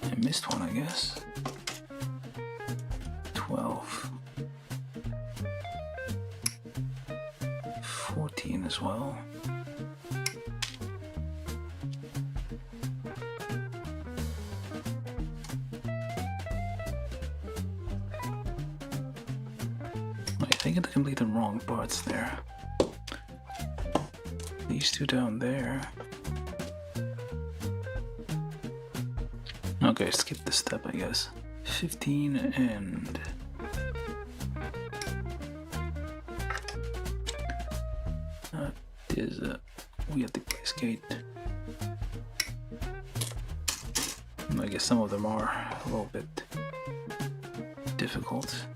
I missed one, I guess. 12. 14 as well. I think I completed the wrong parts there. These two down there. Okay, skip this step, I guess. 15 and... there's a... we have the cascade. I guess some of them are a little bit difficult.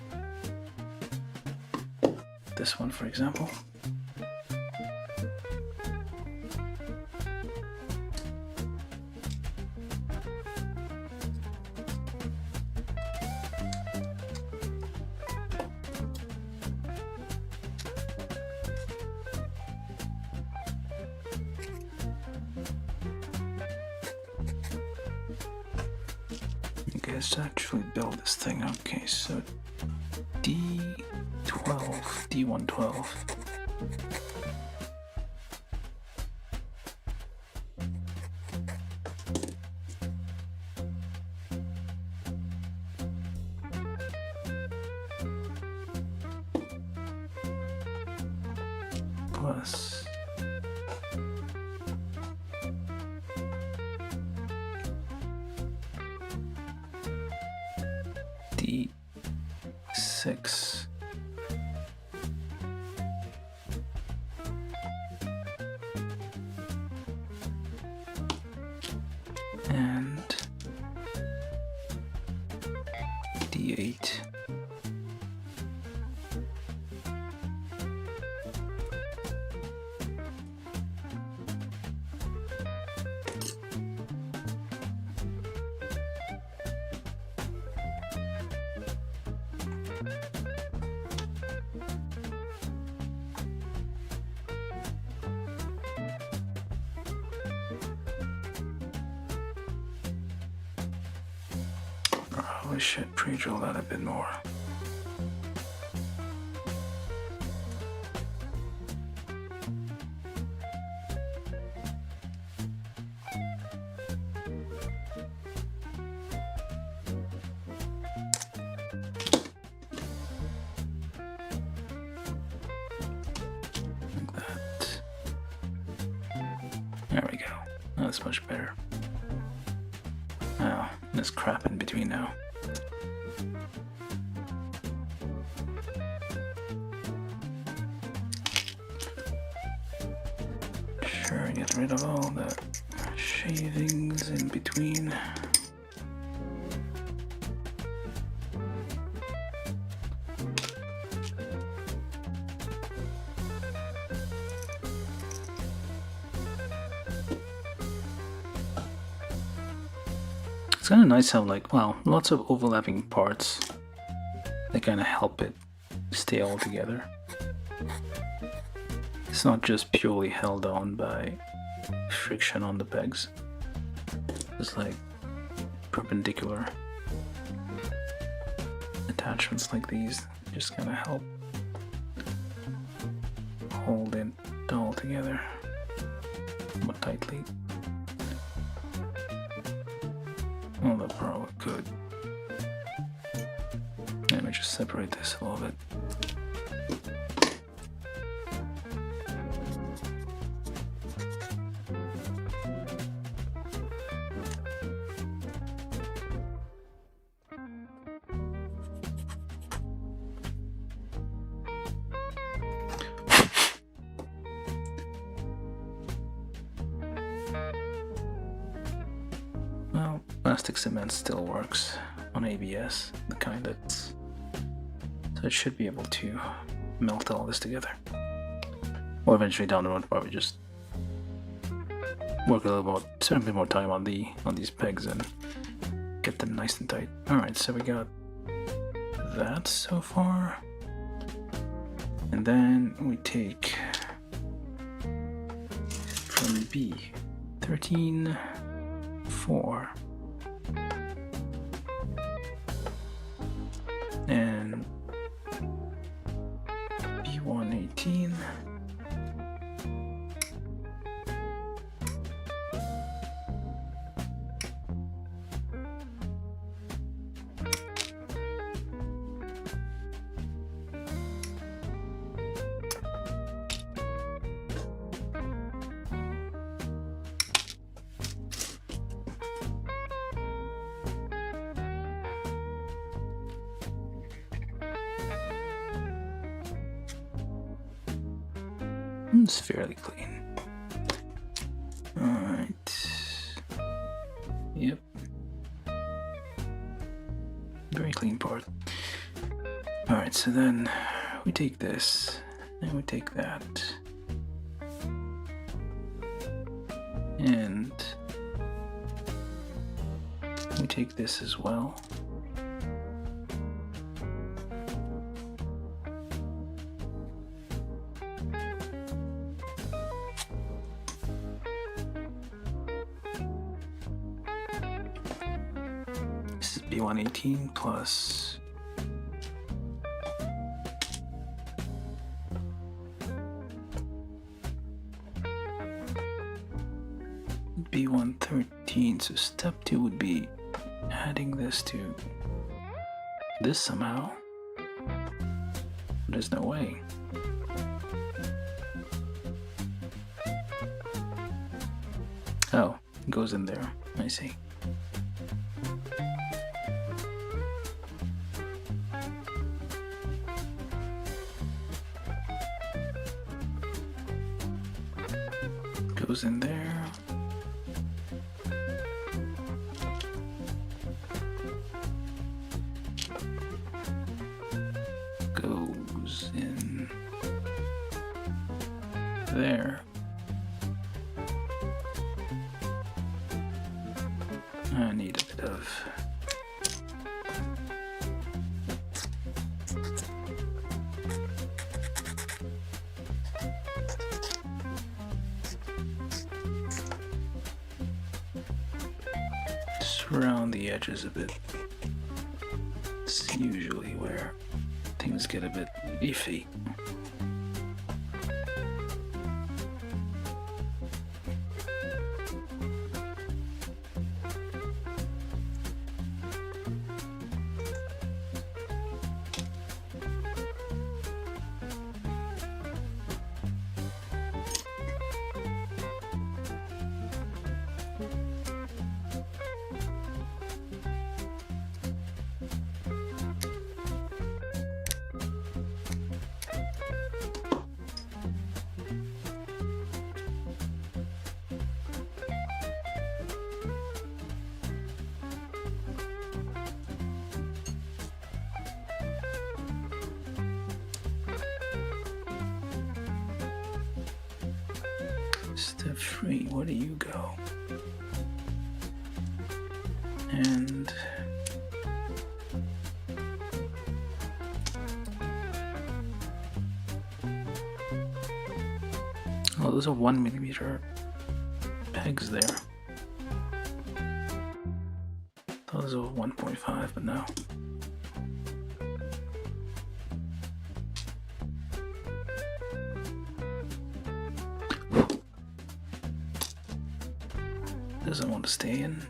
This one, for example. Okay, let's actually build this thing. Okay, so D12, D112. Plus D6 and D8. I should pre-drill that a bit more. Like that. There we go. That's much better. Oh, there's crap in between now. Sure, get rid of all the shavings in between. It's kind of nice how, like, wow, lots of overlapping parts that kind of help it stay all together. It's not just purely held on by friction on the pegs. It's like perpendicular attachments like these just kind of help hold it all together more tightly. Well, that probably could. And me just separate this a little bit. Well, plastic cement still works on ABS, the kind that's... So it should be able to melt all this together. Or eventually down the road, probably just work a little more, spend a bit more time on these pegs and get them nice and tight. Alright, so we got that so far. And then we take from B 13, 4 and B1 18 It's fairly clean. Alright. Yep. Very clean part. Alright, so then we take this, and we take that. And we take this as well. B118 plus B113. So step 2 would be adding this to this somehow. There's no way. Oh, it goes in there. I see. Goes in there. Goes in there. I need a bit of around the edges a bit. It's usually where things get a bit iffy. Step 3, where do you go? And oh, those are 1mm pegs there. Those are 1.5, but no. Doesn't want to stay in.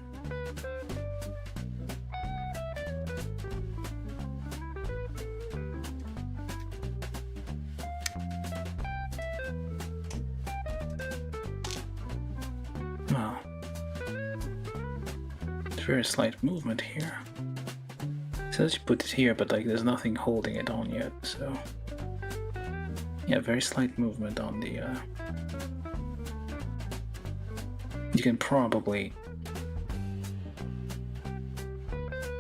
very slight movement here. It says you put it here, but like there's nothing holding it on yet, so yeah, very slight movement on the you can probably,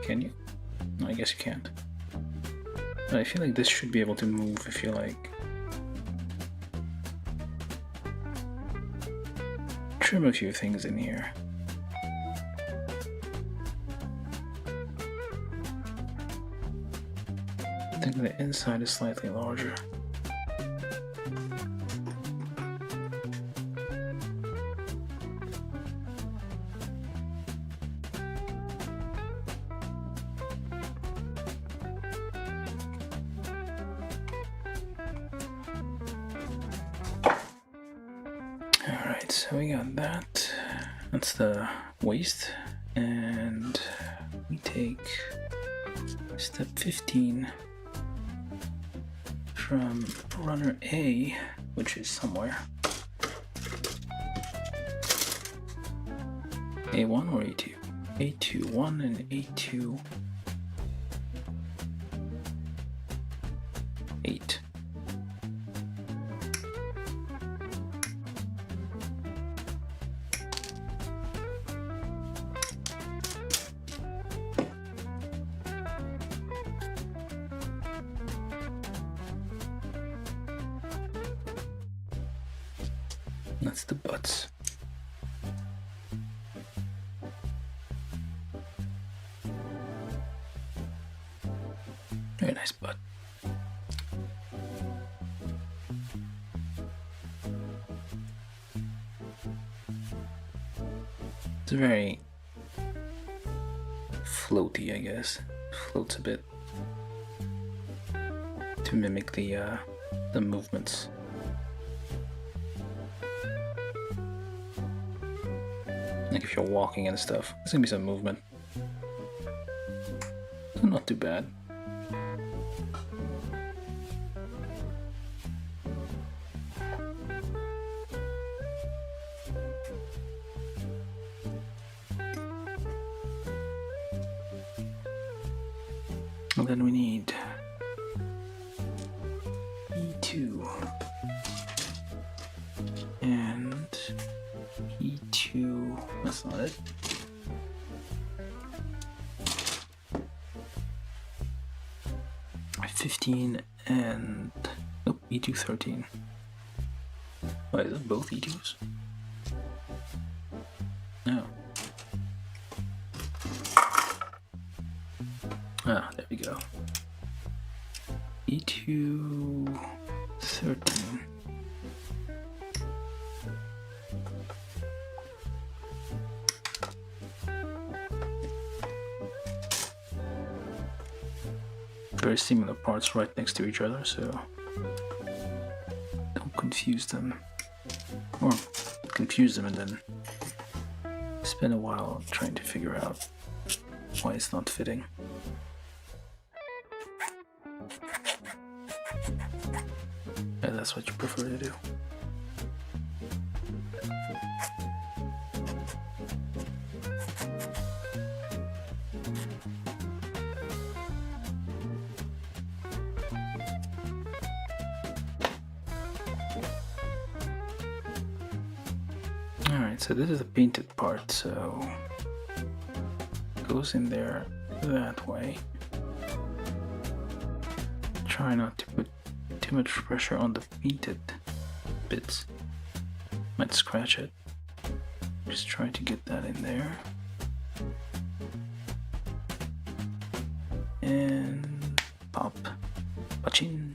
can you? No, I guess you can't. But I feel like this should be able to move if you like trim a few things in here. I think the inside is slightly larger. Alright, so we got that. That's the waist. And we take step 15 from runner A, which is somewhere. A1 or A2? A2 1 and A2 8. That's the butts. Very nice butt. It's very floaty, I guess. Floats a bit to mimic the movements. Like if you're walking and stuff, there's gonna be some movement. So not too bad. And then we need E2 and E2. That's not it. $15 and nope, E2 13. Why is it both E2s? No. Ah, there we go. E2 13. Very similar parts right next to each other, so don't confuse them. Or confuse them and then spend a while trying to figure out why it's not fitting. Yeah, that's what you prefer to do. Alright, so this is the painted part, so it goes in there that way. Try not to put too much pressure on the painted bits. Might scratch it. Just try to get that in there. And pop. Pachin.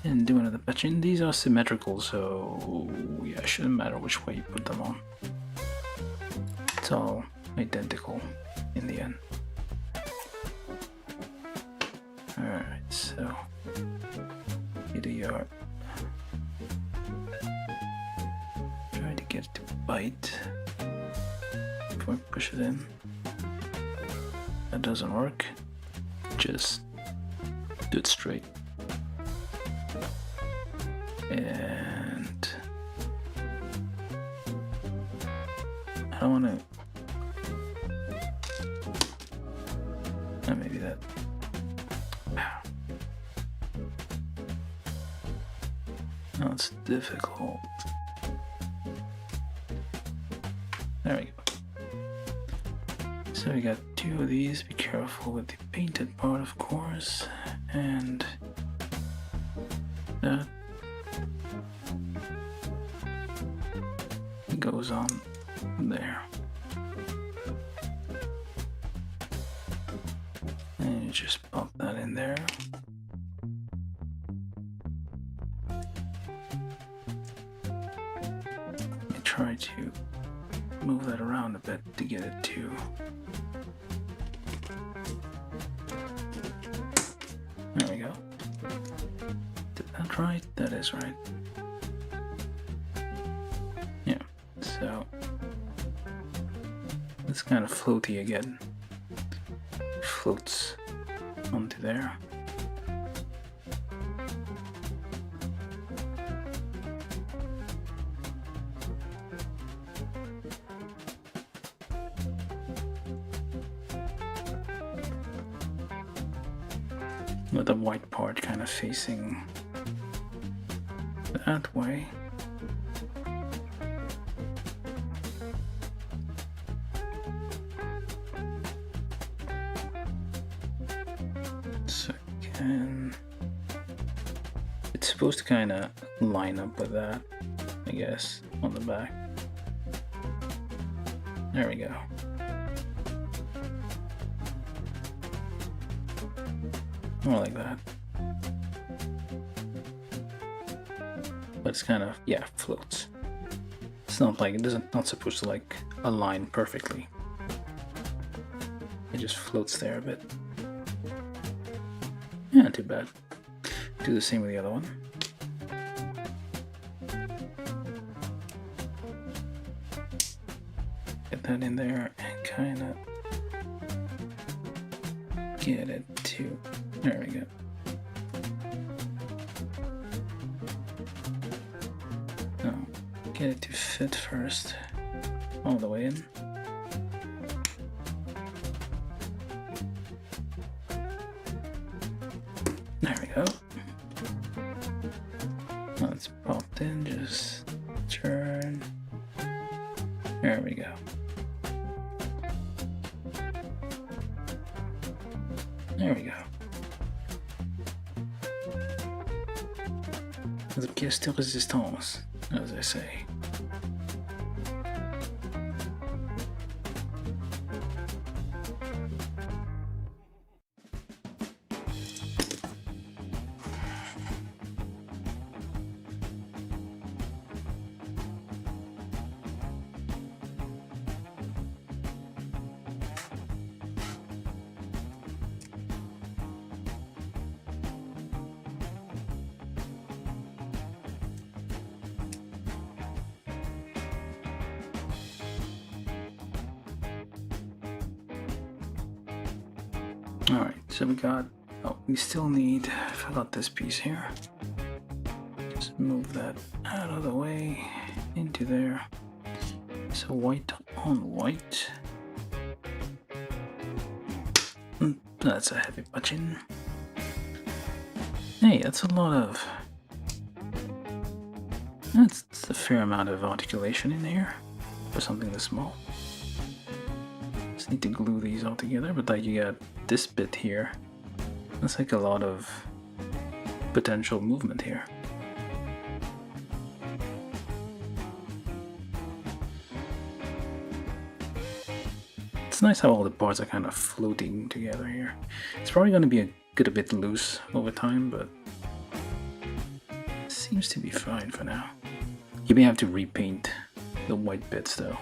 And do another pachin. These are symmetrical, so yeah, it shouldn't matter which way you put them on. It's all identical in the end. Alright, so you do your try to get it to bite before you push it in. That doesn't work. Just do it straight. And I don't want to Now it's difficult. There we go. So we got 2 of these. Be careful with the painted part, of course. And that goes on there. And you just pop that in there. And try to move that around a bit to get it to there we go. Did that right? That is right. Yeah, so it's kind of floaty again. Floats onto there. With the white part kind of facing that way. So it's supposed to kind of line up with that, I guess, on the back. There we go. More like that. But it's kind of, yeah, floats. It's not like, not supposed to like align perfectly. It just floats there a bit. Yeah, not too bad. Do the same with the other one. Get that in there and kind of get it to, there we go. Now, get it to fit first, all the way in. There we go. Now it's popped in, just turn. There we go. There we go. The pièce de résistance, as I say. Alright, so we got, oh, we still need, I forgot this piece here. Just move that out of the way, into there. So white on white. That's a heavy punch-in. Hey, that's a lot of, that's a fair amount of articulation in here for something this small. Just need to glue these all together, but like you got this bit here. That's like a lot of potential movement here. It's nice how all the parts are kind of floating together here. It's probably going to be a bit loose over time, but it seems to be fine for now. You may have to repaint the white bits though.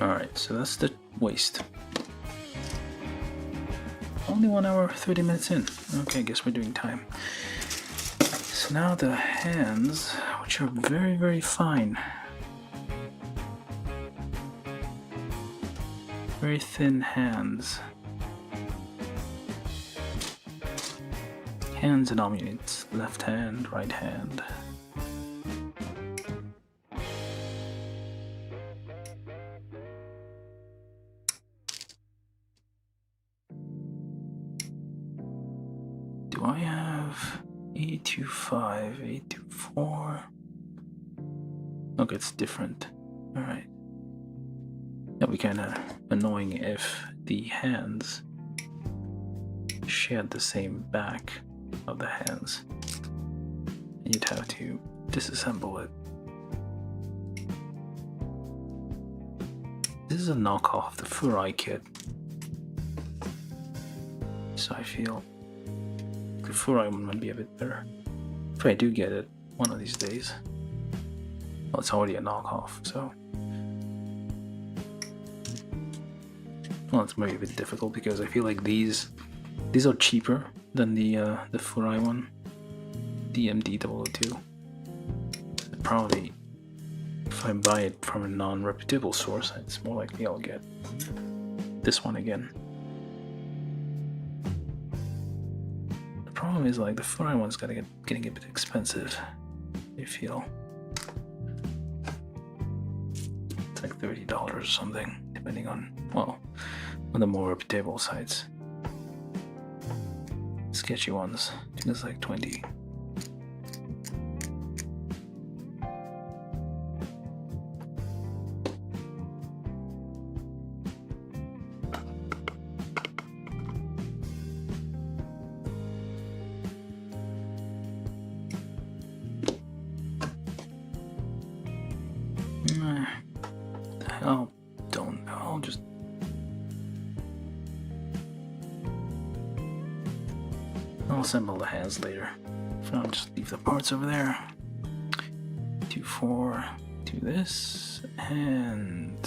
Alright, so that's the waist. Only 1 hour, 30 minutes in. Okay, I guess we're doing time. So now the hands, which are very, very fine. Very thin hands. Hands and all units. Left hand, right hand. have 825, 824. Okay, it's different. Alright. That'd be kind of annoying if the hands shared the same back of the hands. And you'd have to disassemble it. This is a knockoff of the Furai kit. So I feel the Furai one might be a bit better. If I do get it one of these days. Well, it's already a knockoff, so. Well, it's maybe a bit difficult because I feel like these are cheaper than the Furai one, the MD002. Probably, if I buy it from a non-reputable source, it's more likely I'll get this one again. The problem is like the Furai one's getting a bit expensive. I feel it's like $30 or something, depending on on the more reputable sites. Sketchy ones, I think it's like 20. I don't know. I'll assemble the hands later. For now, just leave the parts over there. 2.4, do this, and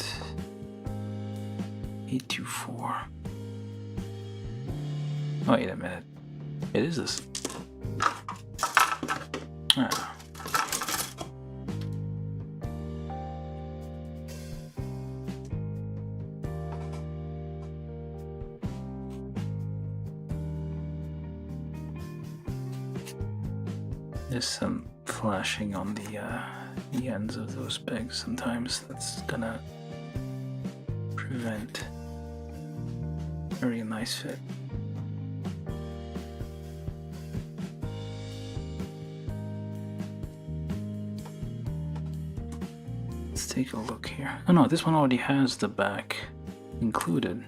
8.24. Wait a minute. It is this. Ah. There's some flashing on the ends of those pegs sometimes. That's gonna prevent a very nice fit. Let's take a look here. Oh no, this one already has the back included.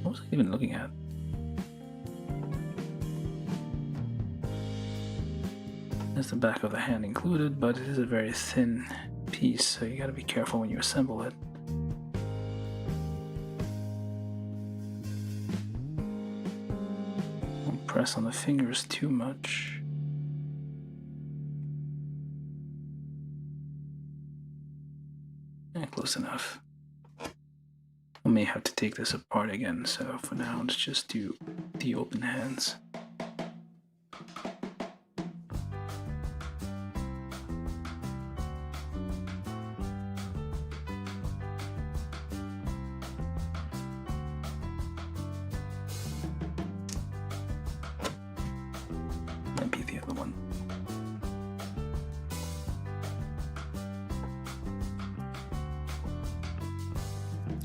What was I even looking at? There's the back of the hand included, but it is a very thin piece, so you gotta be careful when you assemble it. Don't press on the fingers too much. Close enough. I may have to take this apart again, so for now let's just do the open hands.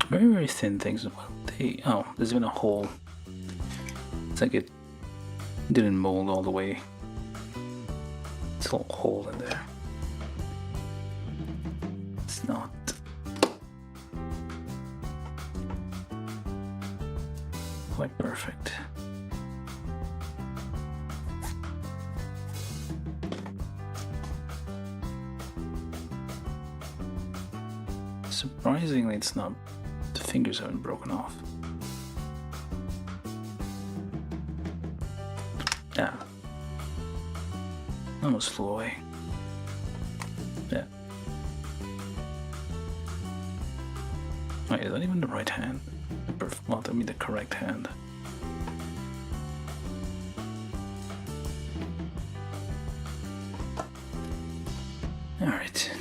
Very, very thin things. Oh, there's even a hole. It's like it didn't mold all the way. It's a little hole in there. It's not quite perfect. Surprisingly, it's not. The fingers haven't broken off. Yeah. Almost flew away. Yeah. Wait, is that even the right hand? Well, I mean the correct hand. Alright.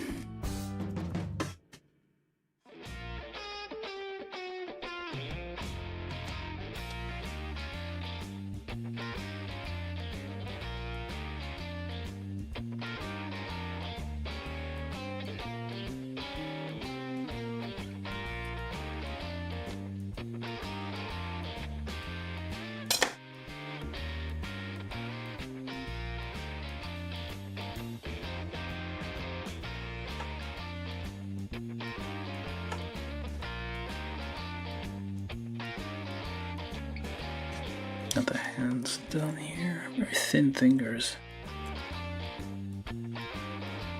Got the hands down here. Very thin fingers.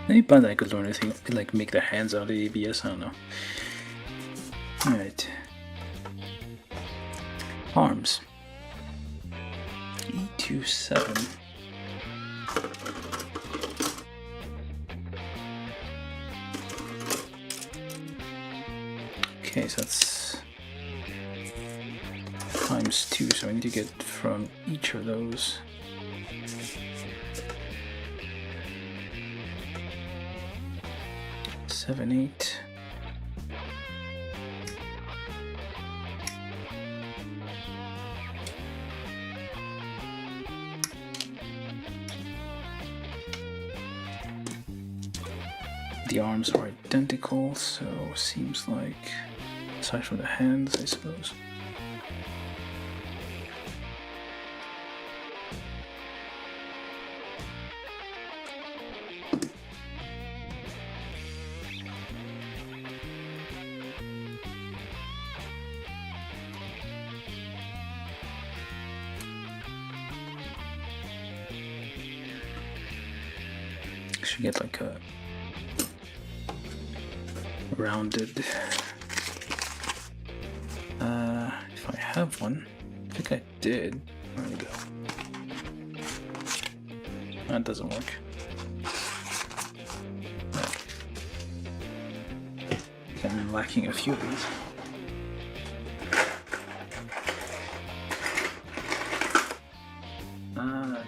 Maybe by that I could learn anything, like make the hands out of ABS, I don't know. Alright. Arms. E27. Okay, so that's times 2, so I need to get from each of those. Seven, 8. The arms are identical, so seems like, aside from the hands, I suppose. Should get like a rounded, if I have one, I think I did. There we go. That doesn't work. I'm lacking a few of these. Nope.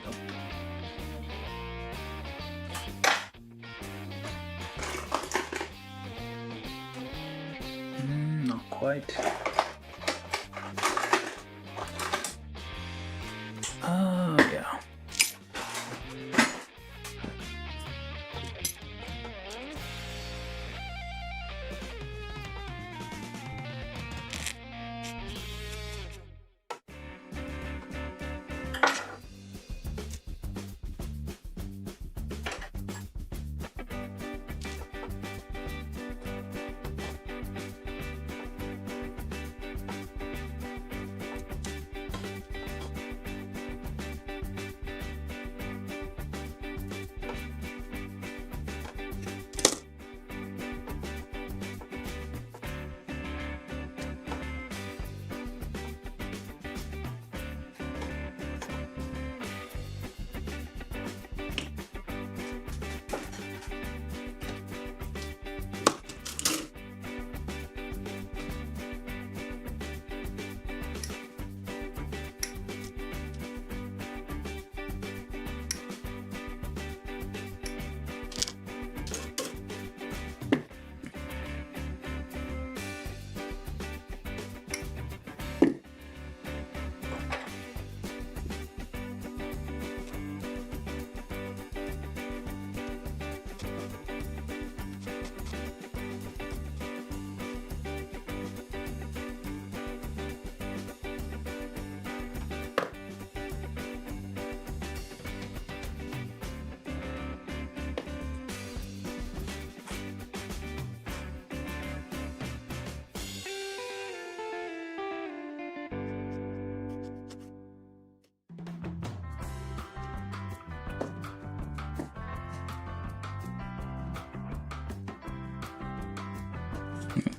Not quite. Yeah.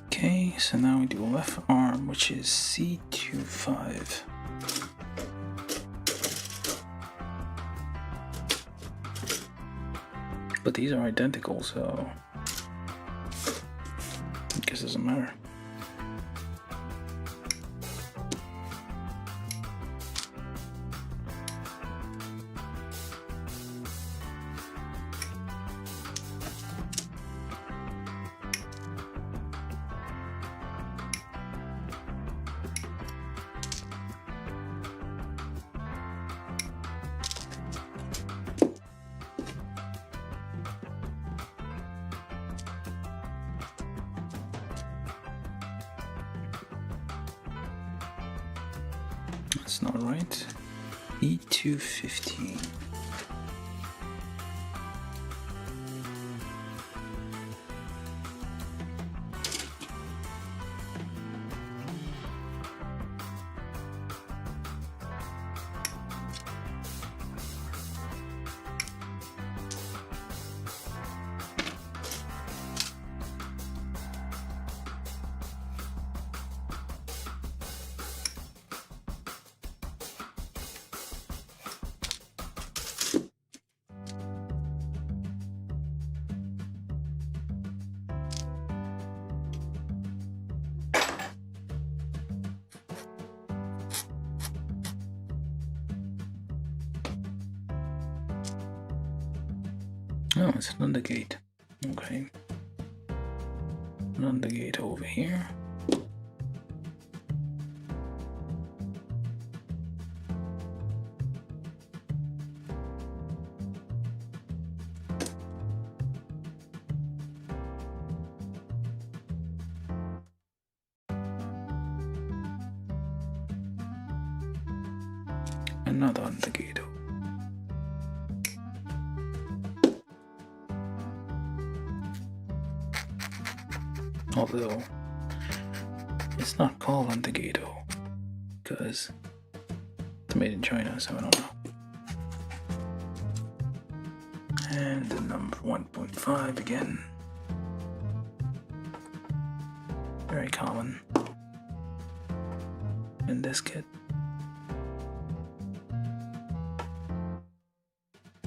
Okay, so now we do left arm, which is C25. But these are identical, so I guess it doesn't matter. That's not right. E215. Oh, it's another gate. Okay. Another gate over here. Another indicator. Although it's not called indicator because it's made in China, so I don't know. And the number 1.5 again. Very common in this kit.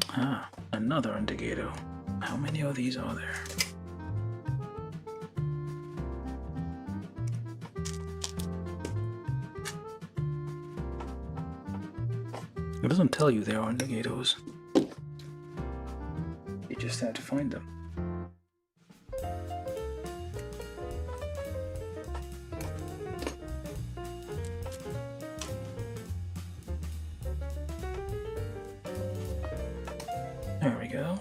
Ah, another indicator. How many of these are there? It doesn't tell you there are indicators. You just have to find them. There we go.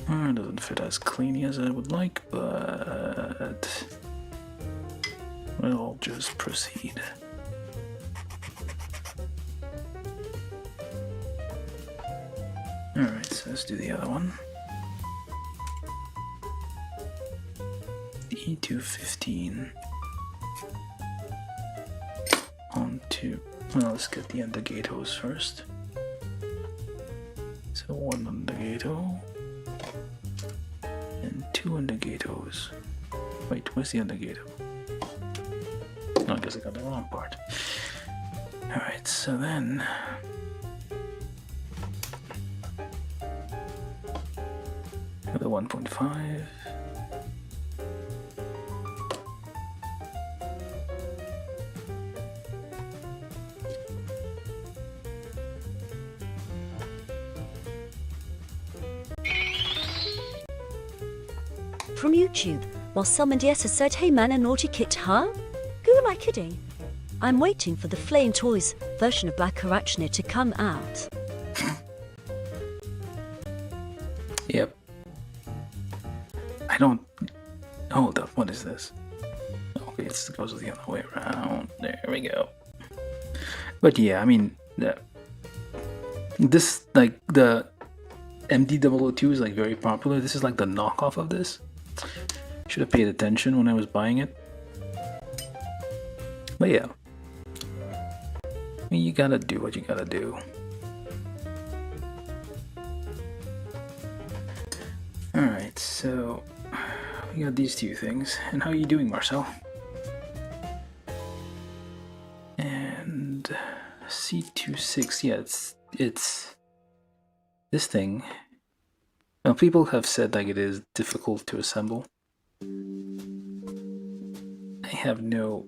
It doesn't fit as cleanly as I would like, but we'll just proceed. Alright, so let's do the other one. E215 onto, well, let's get the indicators first. So one indicator and two indicators. Wait, where's the indicator? No, I guess I got the wrong part. Alright, so then the 1.5. From YouTube, while someone DS has said, "Hey man, a naughty kit, huh? Who am I kidding? I'm waiting for the Flame Toys version of Black Arachne to come out." Yep. I don't... Hold up, what is this? Okay, it goes the other way around. There we go. But yeah, I mean, this, like, the MD002 is like very popular. This is like the knockoff of this. Should have paid attention when I was buying it. But yeah, I mean, you gotta do what you gotta do. Alright, so we got these two things. And how are you doing, Marcel? And C26, yeah, it's this thing. Now, people have said like it is difficult to assemble. I have no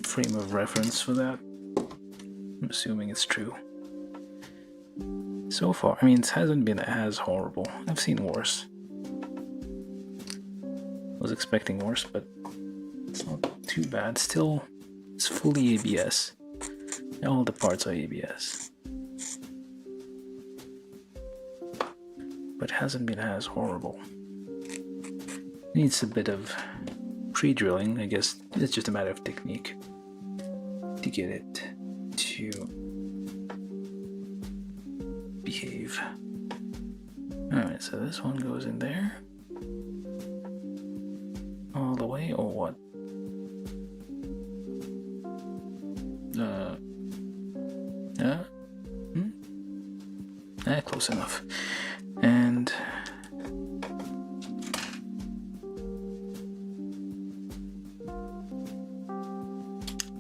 frame of reference for that. I'm assuming it's true. So far, I mean, it hasn't been as horrible. I've seen worse. I was expecting worse, but it's not too bad. Still, it's fully ABS. All the parts are ABS. But it hasn't been as horrible. Needs a bit of pre-drilling. I guess it's just a matter of technique to get it to behave. Alright, so this one goes in there. All the way, or what? Close enough. And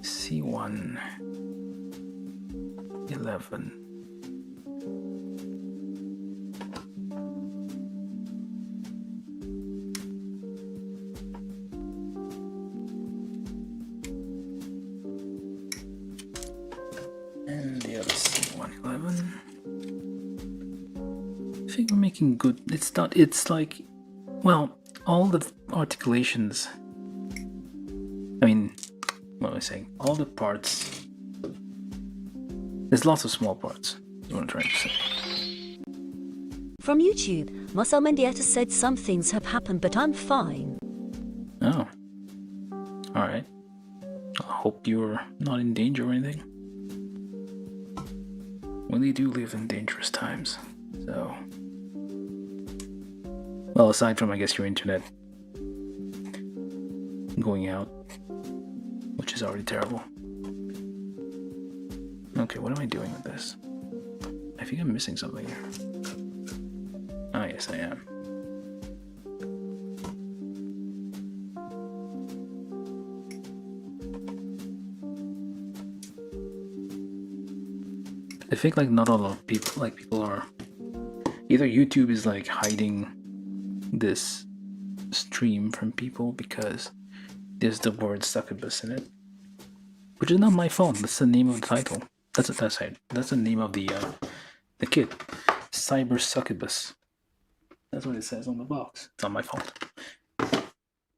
C1 11. And the other C111. think we're making good. It's not. It's like, well, all the articulations. I mean, what am I saying? All the parts. There's lots of small parts. Is what I'm trying to say. From YouTube, Marcel Mendieta said some things have happened, but I'm fine. Oh. Alright. I hope you're not in danger or anything. We do live in dangerous times, so... Well, aside from, I guess, your internet going out, which is already terrible. Okay, what am I doing with this? I think I'm missing something here. Ah, yes, I am. I think like not a lot of people, like people are, either YouTube is like hiding this stream from people because there's the word Succubus in it, which is not my fault. That's the name of the title. That's the name of the kit, Cyber Succubus. That's what it says on the box. It's not my fault.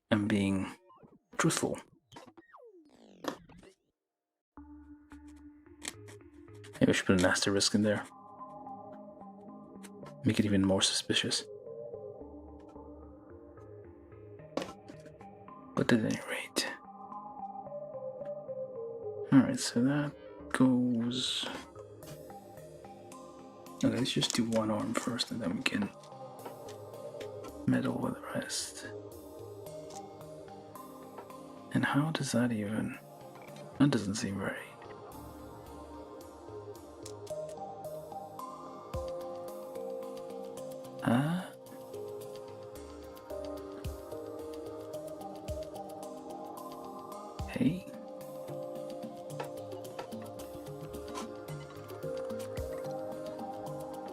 I'm being truthful. Maybe I should put an asterisk in there. Make it even more suspicious. But at any rate. Alright, so that goes... Okay, let's just do one arm first and then we can meddle with the rest. And how does that even... That doesn't seem very... Hey.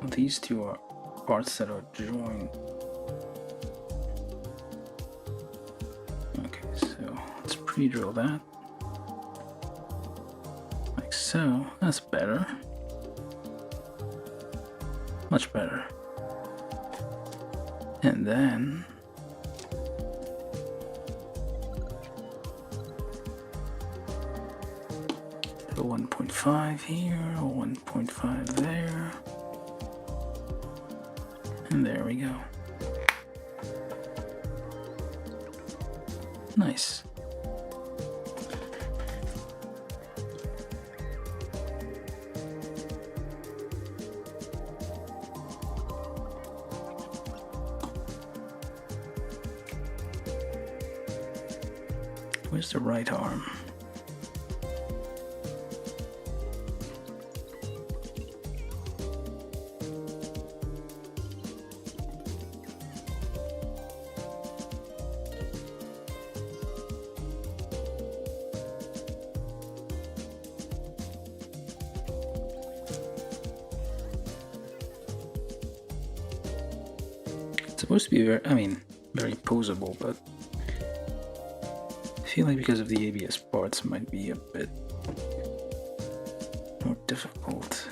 These two are parts that are joined. Okay, so let's pre-drill that. Like so. That's better. Much better. And then a 1.5 here, a 1.5 there, and there we go. Nice. Where's the right arm? It's supposed to be very posable, but I feel like because of the ABS parts might be a bit more difficult.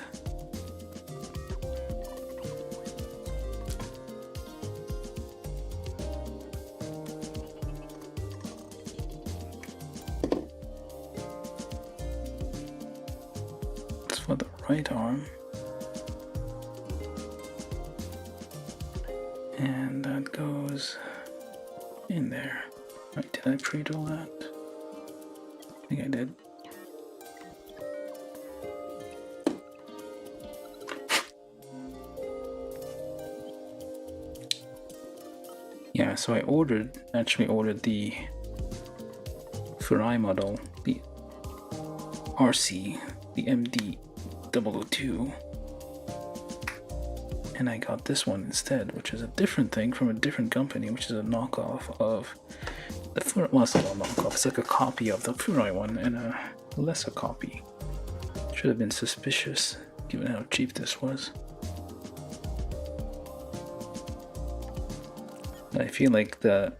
That's for the right arm. And that goes in there. Right, did I pre-drill that? I think I did. Yeah, so I actually ordered the Furai model, the Arcee, the MD002. And I got this one instead, which is a different thing from a different company, which is a knockoff of the Furai. Well, it's not a knockoff, it's like a copy of the Furai one and a lesser copy. Should have been suspicious, given how cheap this was. I feel like the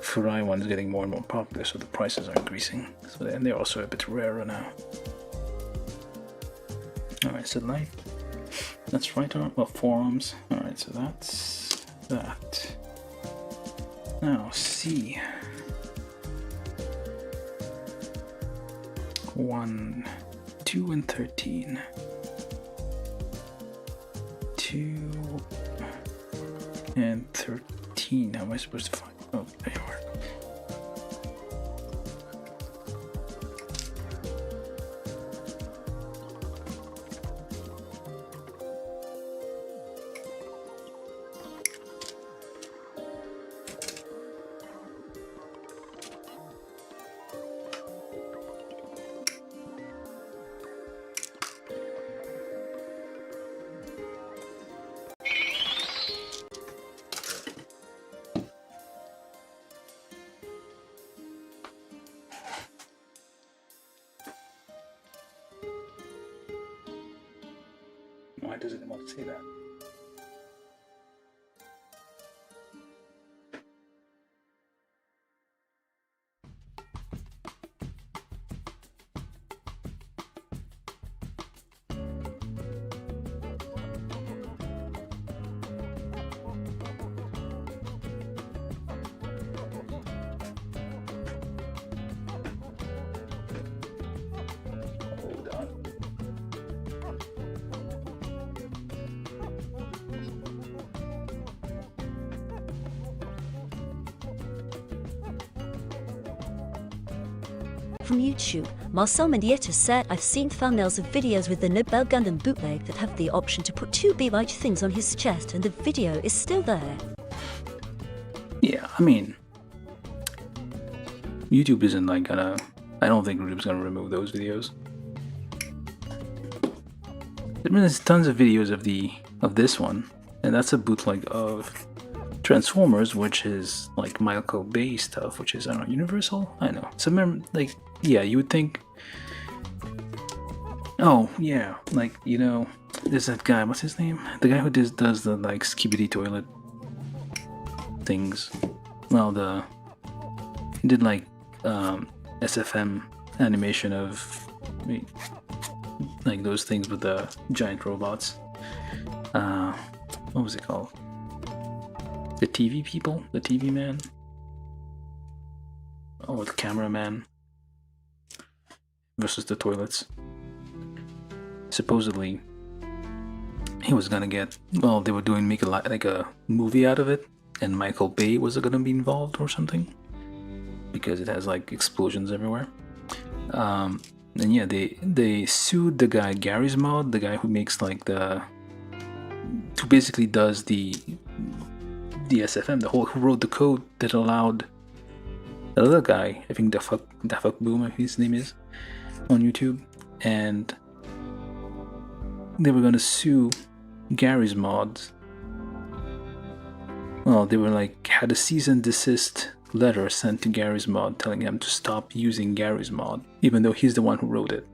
Furai one is getting more and more popular, so the prices are increasing. So, and they're also a bit rarer now. Alright, so That's right arm, well, forearms. Alright, so that's that. Now C. 1, 2, and 13. 2 and 13. How am I supposed to find? Oh, there you are. Why does it not say that? Hold on. From YouTube, Marcel Mendieta said, I've seen thumbnails of videos with the Nobel Gundam bootleg that have the option to put two be-right things on his chest, and the video is still there. Yeah, I mean, YouTube isn't like gonna. I don't think YouTube's gonna remove those videos. There's tons of videos of this one, and that's a bootleg of Transformers, which is like Michael Bay stuff, which is, I don't know, Universal. I know. So like, yeah, you would think. Oh yeah, like, you know, there's that guy. What's his name? The guy who does the like skibidi toilet things. Well, he did like SFM animation of like those things with the giant robots. What was it called? The TV people? The TV man? Oh, the cameraman versus the toilets. Supposedly, he was gonna get, well, they were doing make a movie out of it, and Michael Bay was gonna be involved or something, because it has like explosions everywhere. And yeah, they sued the guy Gary's Mod, the guy who makes like who basically does the SFM, who wrote the code that allowed the other guy, I think Da Fuck Boom, I think his name is, on YouTube, and they were gonna sue Gary's Mods. Well, they were like, had a cease and desist letter sent to Gary's Mod telling him to stop using Gary's Mod, even though he's the one who wrote it.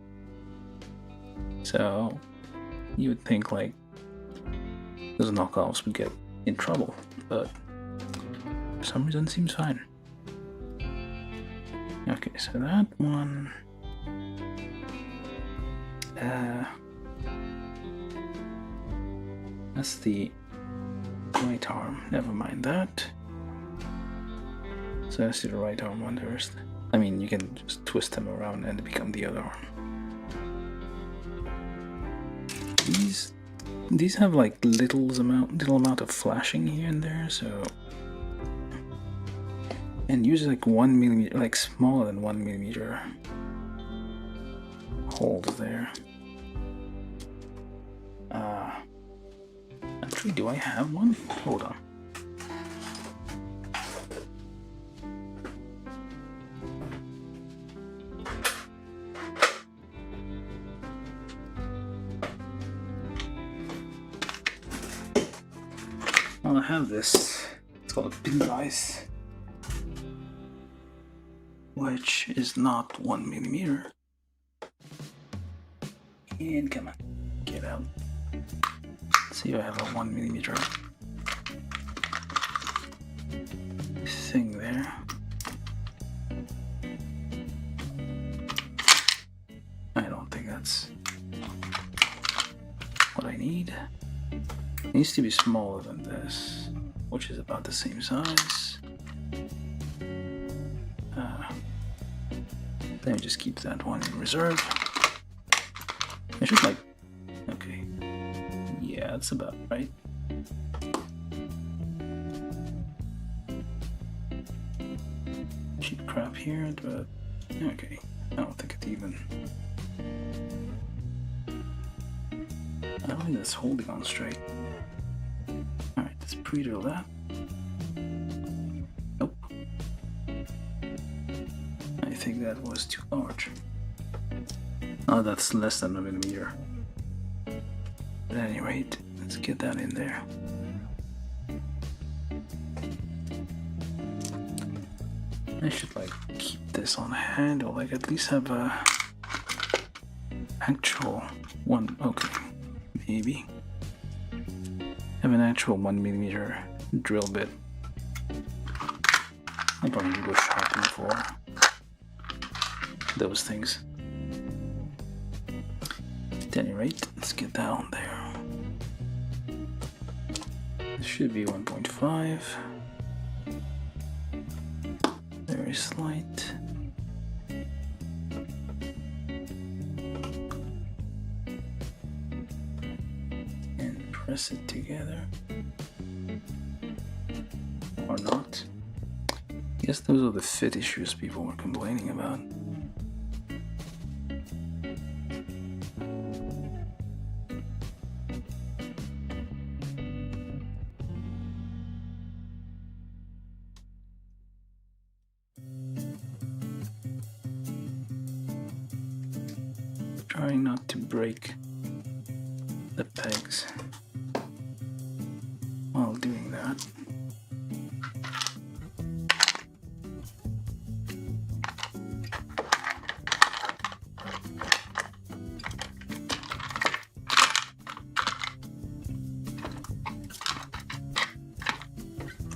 So you would think like those knockoffs would get in trouble, but for some reason it seems fine. Okay, so that one, that's the right arm. Never mind that. So let's do the right arm one first. I mean, you can just twist them around and become the other arm. These have like little amount of flashing here and there, so, and usually like 1 millimeter, like smaller than 1 millimeter holes there. Actually, do I have one? Hold on. Well, I have this. It's called a pin vise, which is not 1 millimeter. And come on, get out. See, I have a 1 millimeter thing there. I don't think that's what I need. It needs to be smaller than this, which is about the same size. Then just keep that one in reserve. I should like, okay, yeah, that's about right. Cheap crap here, but okay, I don't think it even. I don't think that's holding on straight. Alright, let's pre-drill that. Nope. I think that was too large. Oh, that's less than a millimeter. At any rate, let's get that in there. I should like keep this on hand, or like at least have a actual one. Okay, maybe have an actual 1mm drill bit. I'll probably go shopping for those things. At any rate, let's get that on there. This should be 1.5. Very slight. And press it together. Or not. I guess those are the fit issues people were complaining about. Trying not to break the pegs while doing that.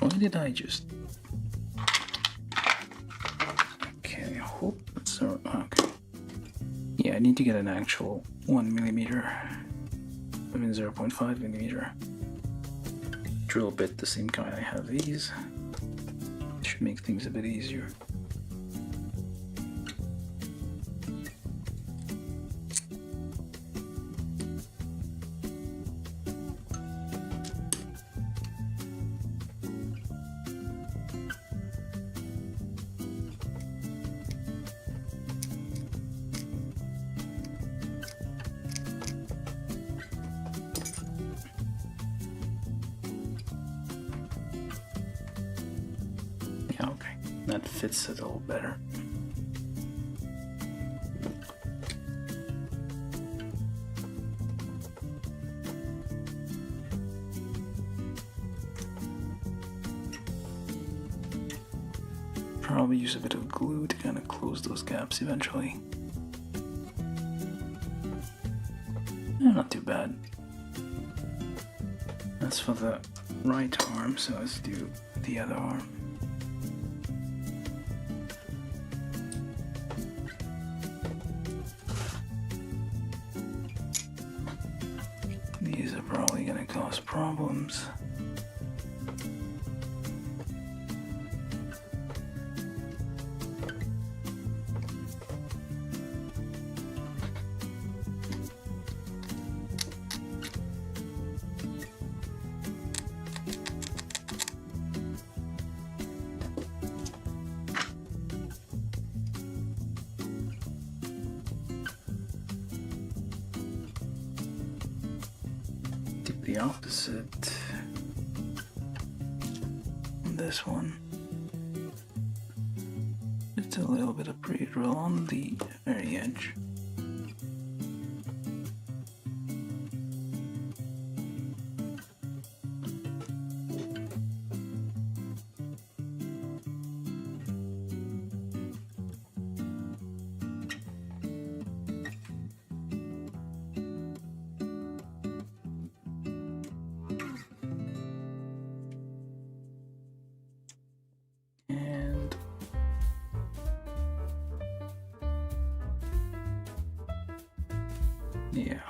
Why did I just... Okay, I hope it's... Okay. Yeah, I need to get an actual 1mm, even 0.5mm drill bit, the same kind I have these. Should make things a bit easier. Okay, that fits it a little better. Probably use a bit of glue to kind of close those gaps eventually. Not too bad. That's for the right arm, so let's do the other arm. These are probably going to cause problems. The opposite on this one. Just a little bit of pre-drill on the very edge. Yeah,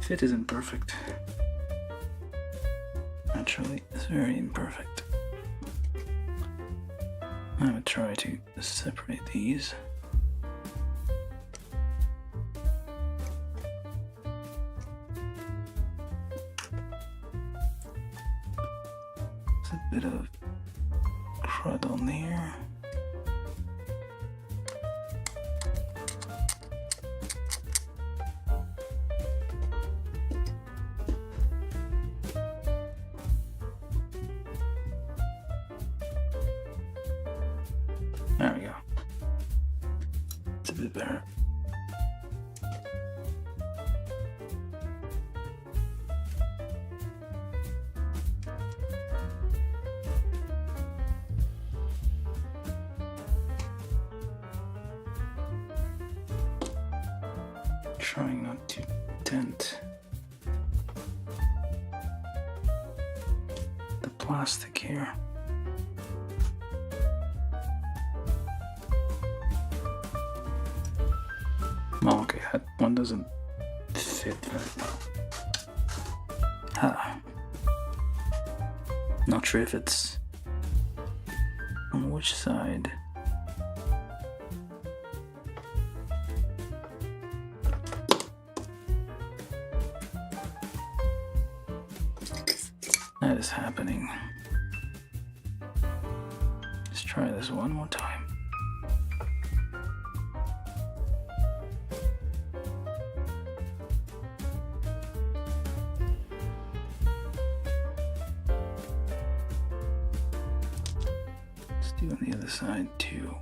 I fit isn't perfect. Actually, it's very imperfect. I'm gonna try to separate these. There's a bit of crud on there. There we go. It's a bit better. Trying not to dent the plastic here. Oh, okay, that one doesn't fit very well. Not sure if it's on which side. That is happening. Let's try this one more time. Let's do on the other side too.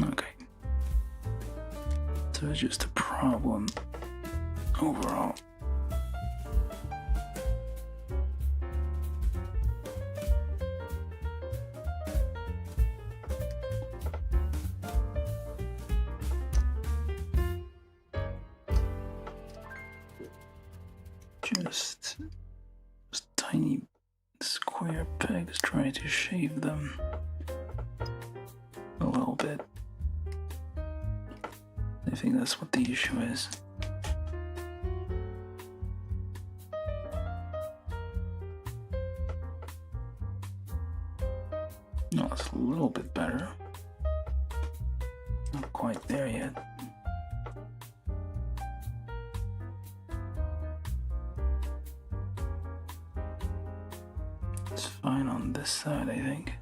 Okay. So it's just a problem overall. Just tiny square pegs, trying to shave them a little bit. I think that's what the issue is. No, it's a little bit better. Not quite there yet. It's fine on this side, I think.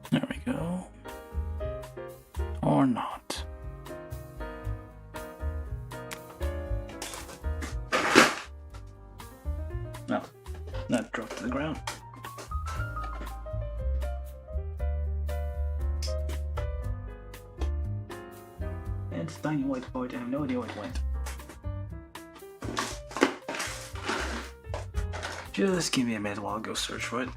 There we go. Or not. No, that dropped to the ground. It's a tiny white board, I have no idea where it went. Just give me a minute while I go search for it.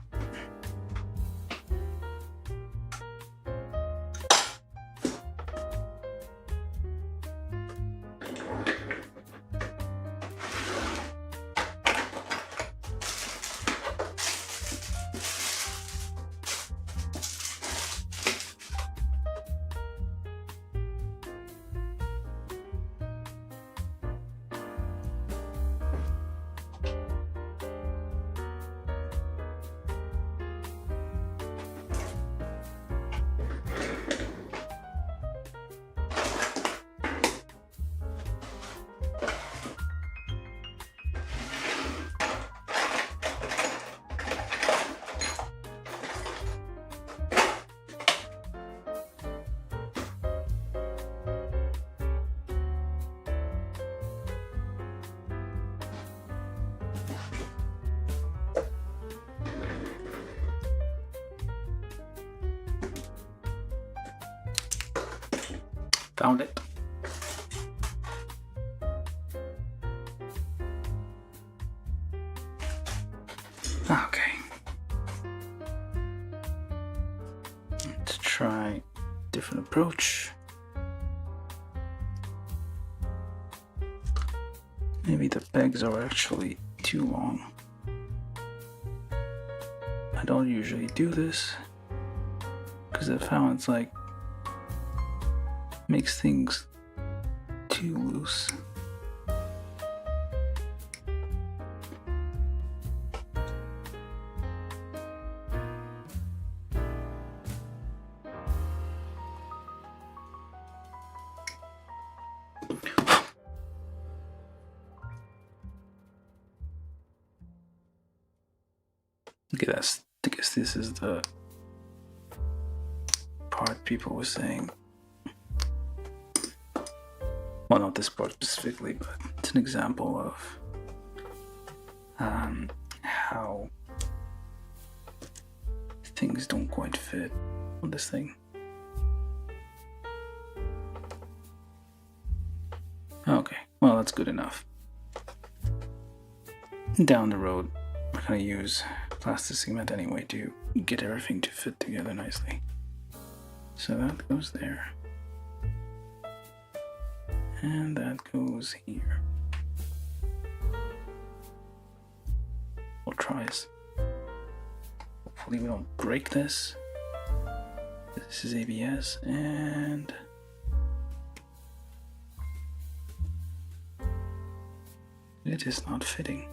Found it. Okay. Let's try a different approach. Maybe the pegs are actually too long. I don't usually do this because I found it's like makes things too loose. Okay, I guess this is the part people were saying. Well, not this part specifically, but it's an example of how things don't quite fit on this thing. Okay, well, that's good enough. Down the road, we're gonna use plastic cement anyway to get everything to fit together nicely. So that goes there. And that goes here. We'll try this. Hopefully we don't break this. This is ABS and it is not fitting.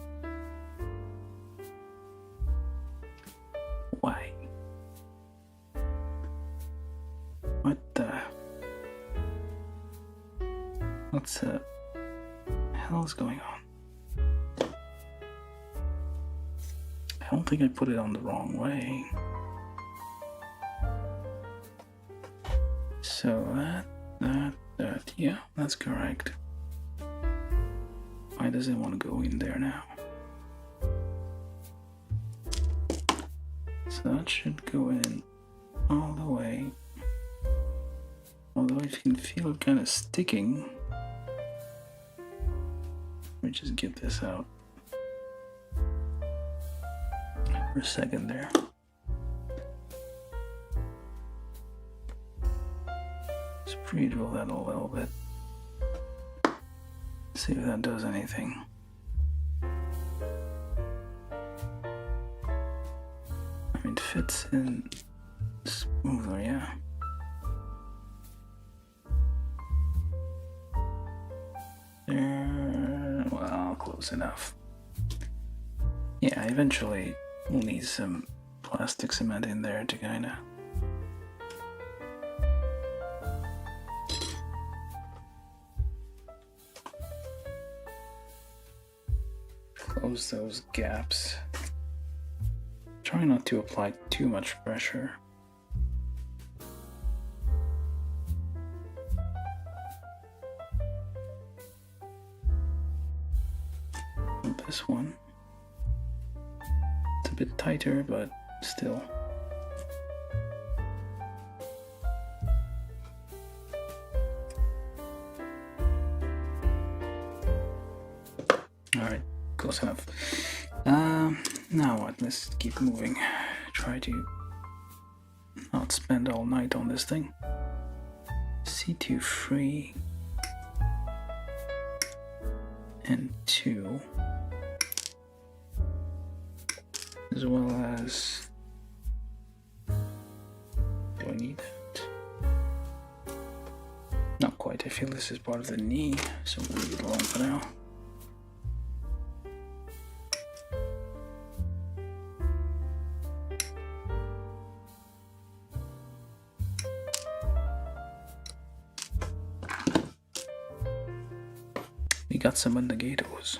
Why? What the hell is going on? I don't think I put it on the wrong way. So that, yeah, that's correct. Why does it want to go in there now? So that should go in all the way. Although I can feel it kind of sticking. Let me just get this out for a second there. Let's pre-drill that a little bit. See if that does anything. I mean, it fits in smoother, yeah. There, well, close enough. Yeah, eventually we'll need some plastic cement in there to kinda close those gaps. Try not to apply too much pressure. And this one, it's a bit tighter, but still. All right. Close enough. Now what? Let's keep moving. Try to not spend all night on this thing. C2 free and 2, as well as. Do I need that? Not quite. I feel this is part of the knee, so we'll leave it alone for now. We got some indicators.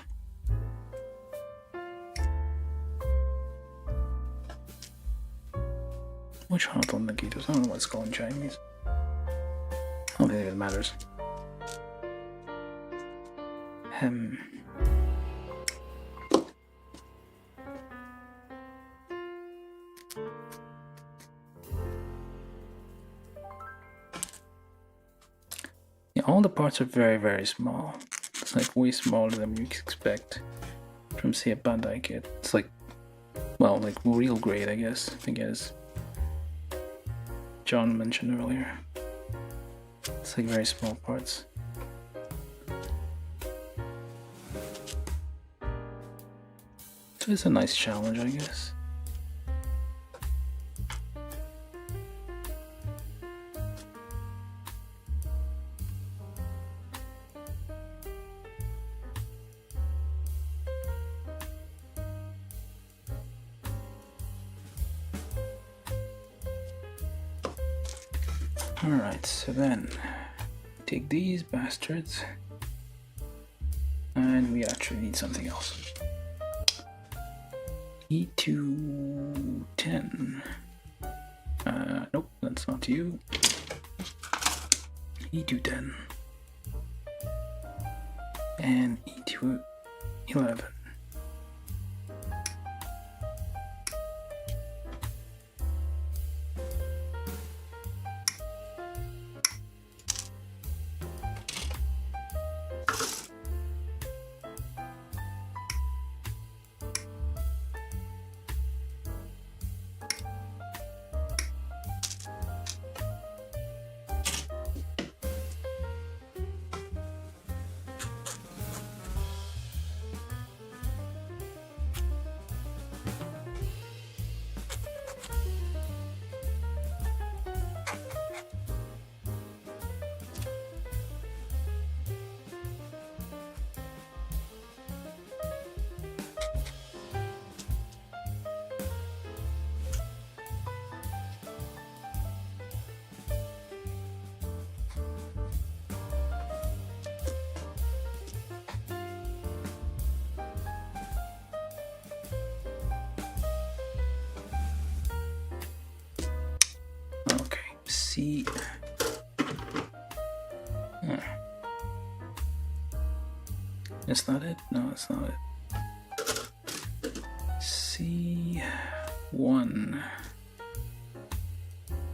Which are indicators? I don't know what it's called in Chinese. I don't think it matters. all the parts are very, very small. It's like way smaller than you expect from, say, a Bandai kit. It's like, well, like real grade, I guess, as John mentioned earlier. It's like very small parts. So it's a nice challenge, I guess. Alright, so then take these bastards and we actually need something else. E210. Nope, that's not you. E210 and E211. C. That's not it? No, that's not it. C1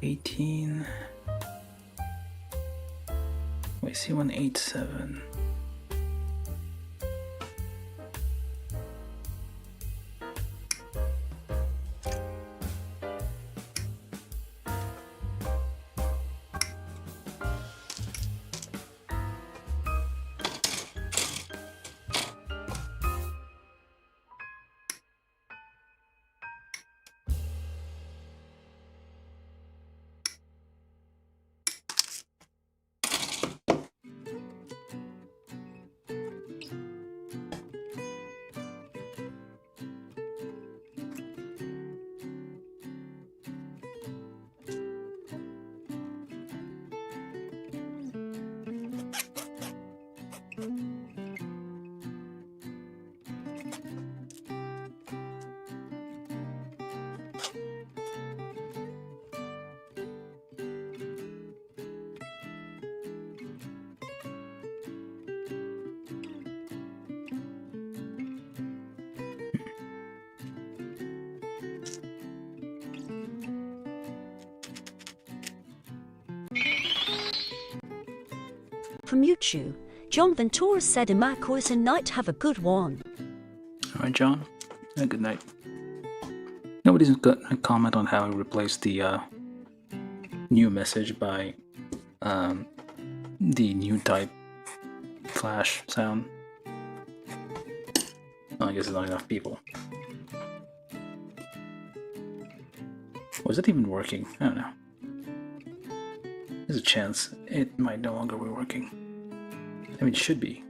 18. Wait, C187. From YouTube, John Ventura said Imacois and Knight have a good one. Alright, John. Good night. Nobody's got a comment on how I replaced the new message by the new type flash sound. Oh, I guess there's not enough people. Was it even working? I don't know. There's a chance it might no longer be working. I mean, it should be.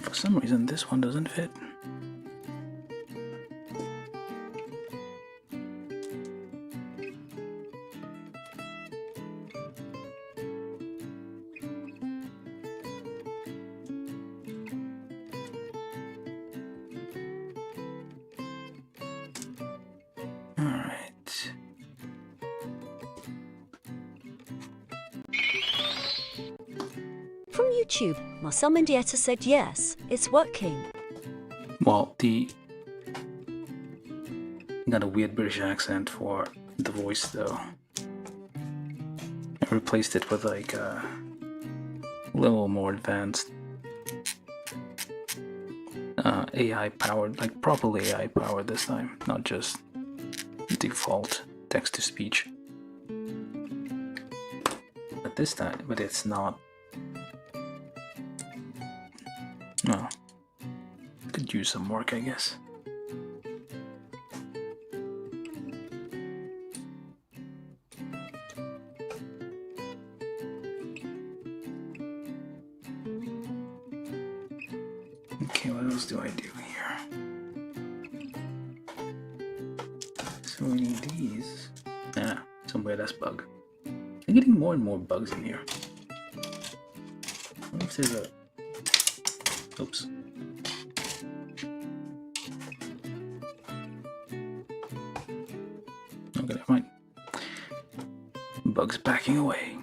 For some reason, this one doesn't fit. Alright. tube while someone Dieta said yes, it's working. Well, got a weird British accent for the voice though. I replaced it with like a little more advanced AI powered, like properly AI powered this time, not just default text to speech. But this time, but it's not. Well, could use some work, I guess. Okay, what else do I do here? So we need these. Ah, some weird ass bug. I'm getting more and more bugs in here. What if there's a... Oops. Okay, never mind. Bugs backing away.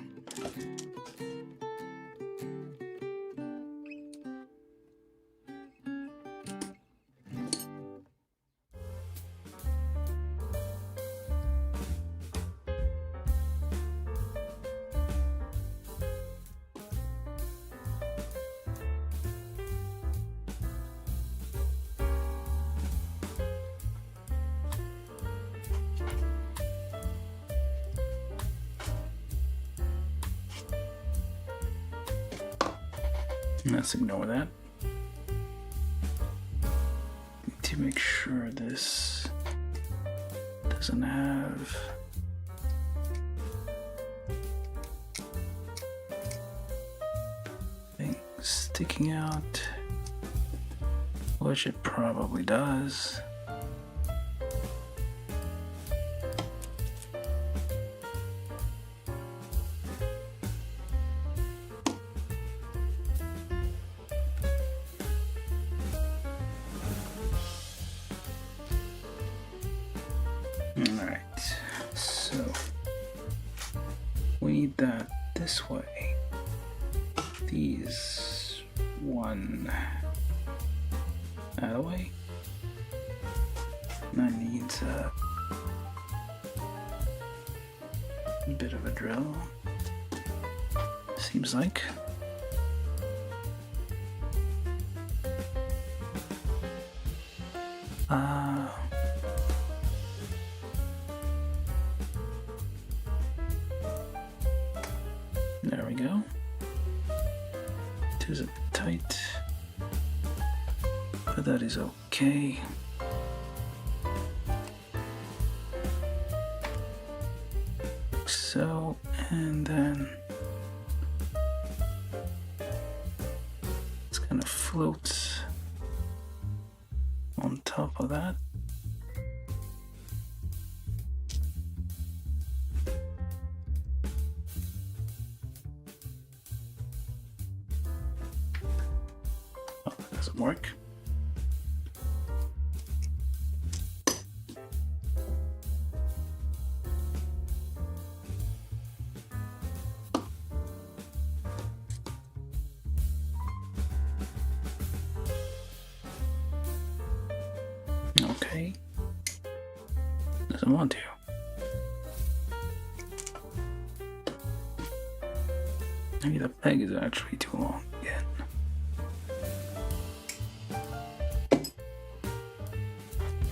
Let's ignore that. Need to make sure this doesn't have things sticking out, which it probably does. Alright, so we need that this way. These one that way. And I need a bit of a drill, seems like. There we go. It is a bit tight, but that is okay. Like so, and then it's gonna float on top of that. Work. Okay. Doesn't want to. Maybe the peg is actually too long again.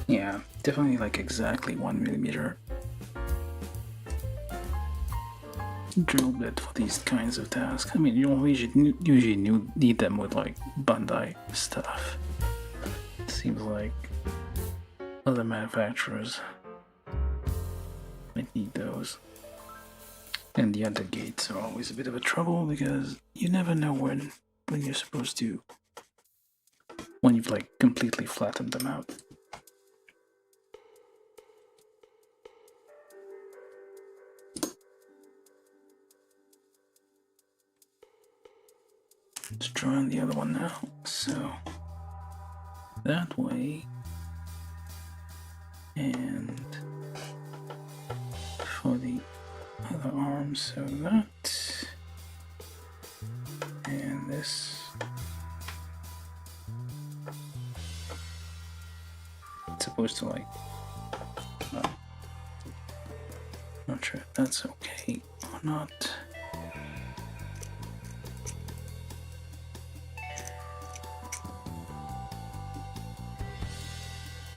Yeah, definitely like exactly 1 millimeter drill bit for these kinds of tasks. I mean, you don't usually need them with like Bandai stuff. It seems like other manufacturers might need those. And the under gates are always a bit of a trouble because you never know when you're supposed to, when you've like completely flattened them out. Let's draw on the other one now. So that way, and for the other arm, so that, and this Not sure if that's okay or not.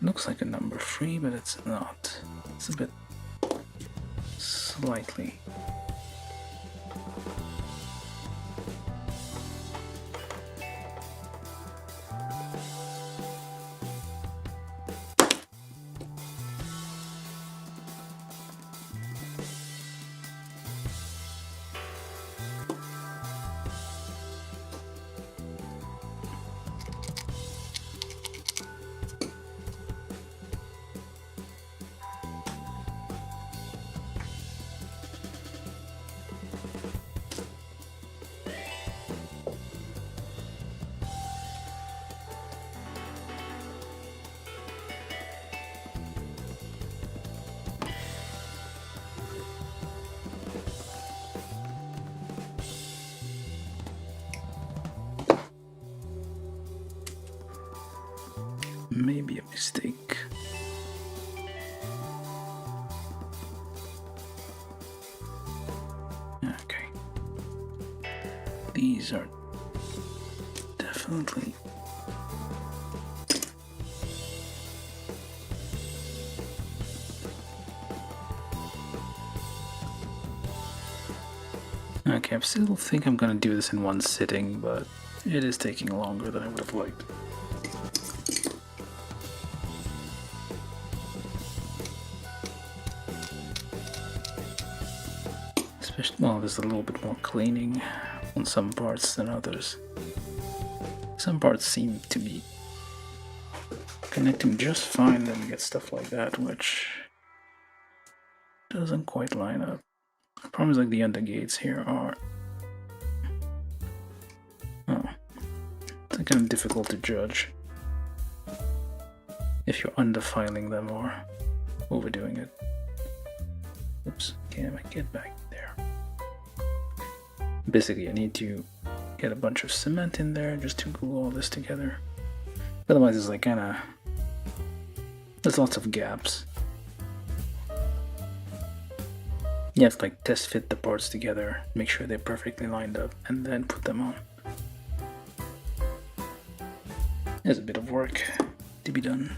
Looks like a number 3, but it's not. It's a bit slightly. Maybe a mistake. Okay. These are definitely okay. I still think I'm gonna do this in one sitting, but it is taking longer than I would have liked. Well, there's a little bit more cleaning on some parts than others. Some parts seem to be connecting just fine, then you get stuff like that, which doesn't quite line up. The problem is like the undergates here are... oh, it's kind of difficult to judge if you're underfiling them or overdoing it. Oops, okay, I might get back there. Basically, I need to get a bunch of cement in there just to glue all this together. Otherwise, it's like kind of... there's lots of gaps. You have to like test fit the parts together, make sure they're perfectly lined up, and then put them on. There's a bit of work to be done.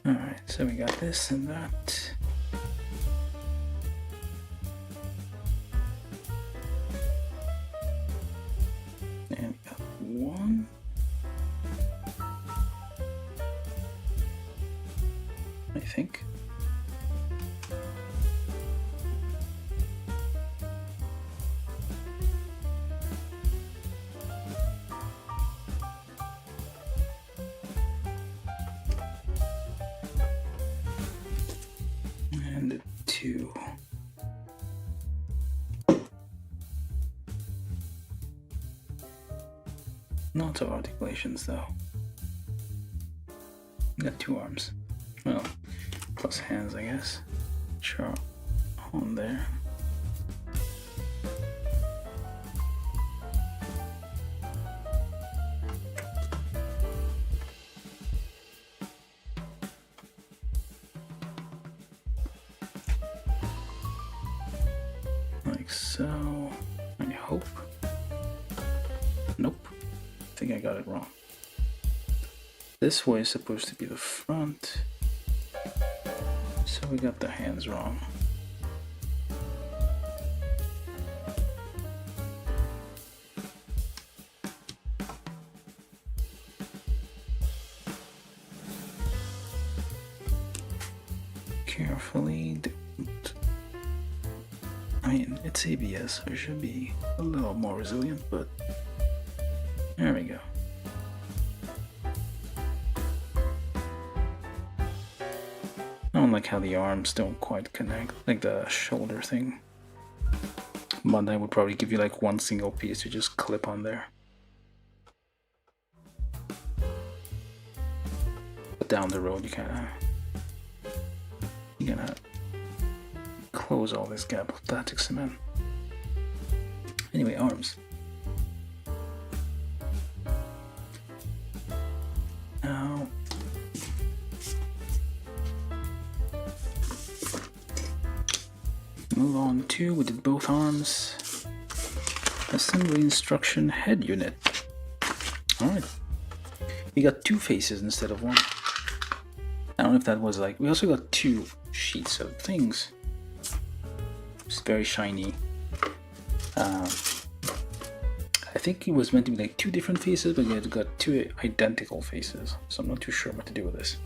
Alright, so we got this and that. And we got one. I think. And 2. Lots of articulations though. Got 2 arms. Well, plus hands, I guess. Sure, on there. Like so. I hope. Nope. I think I got it wrong. This way is supposed to be the front. So we got the hands wrong. Carefully don't. I mean, it's ABS, so it should be a little more resilient, but there we go. I don't like how the arms don't quite connect, like the shoulder thing. But I would probably give you like one single piece to just clip on there. But down the road, you're gonna close all this gap of plastic cement. Anyway, arms. Move on to, we did both arms. Assembly instruction head unit. Alright. We got 2 faces instead of 1. I don't know if that was like, we also got 2 sheets of things. It's very shiny. I think it was meant to be like 2 different faces, but it got 2 identical faces. So I'm not too sure what to do with this.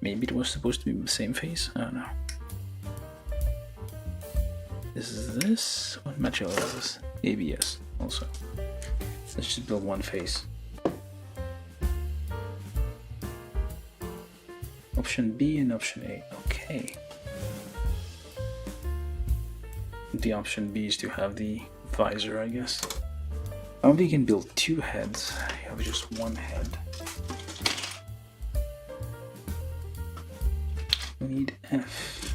Maybe it was supposed to be the same face? I don't know. Is this? What material is this? ABS also. Let's just build 1 face. Option B and option A. Okay. The option B is to have the visor, I guess. I don't think you can build 2 heads. You have just 1 head. We need F.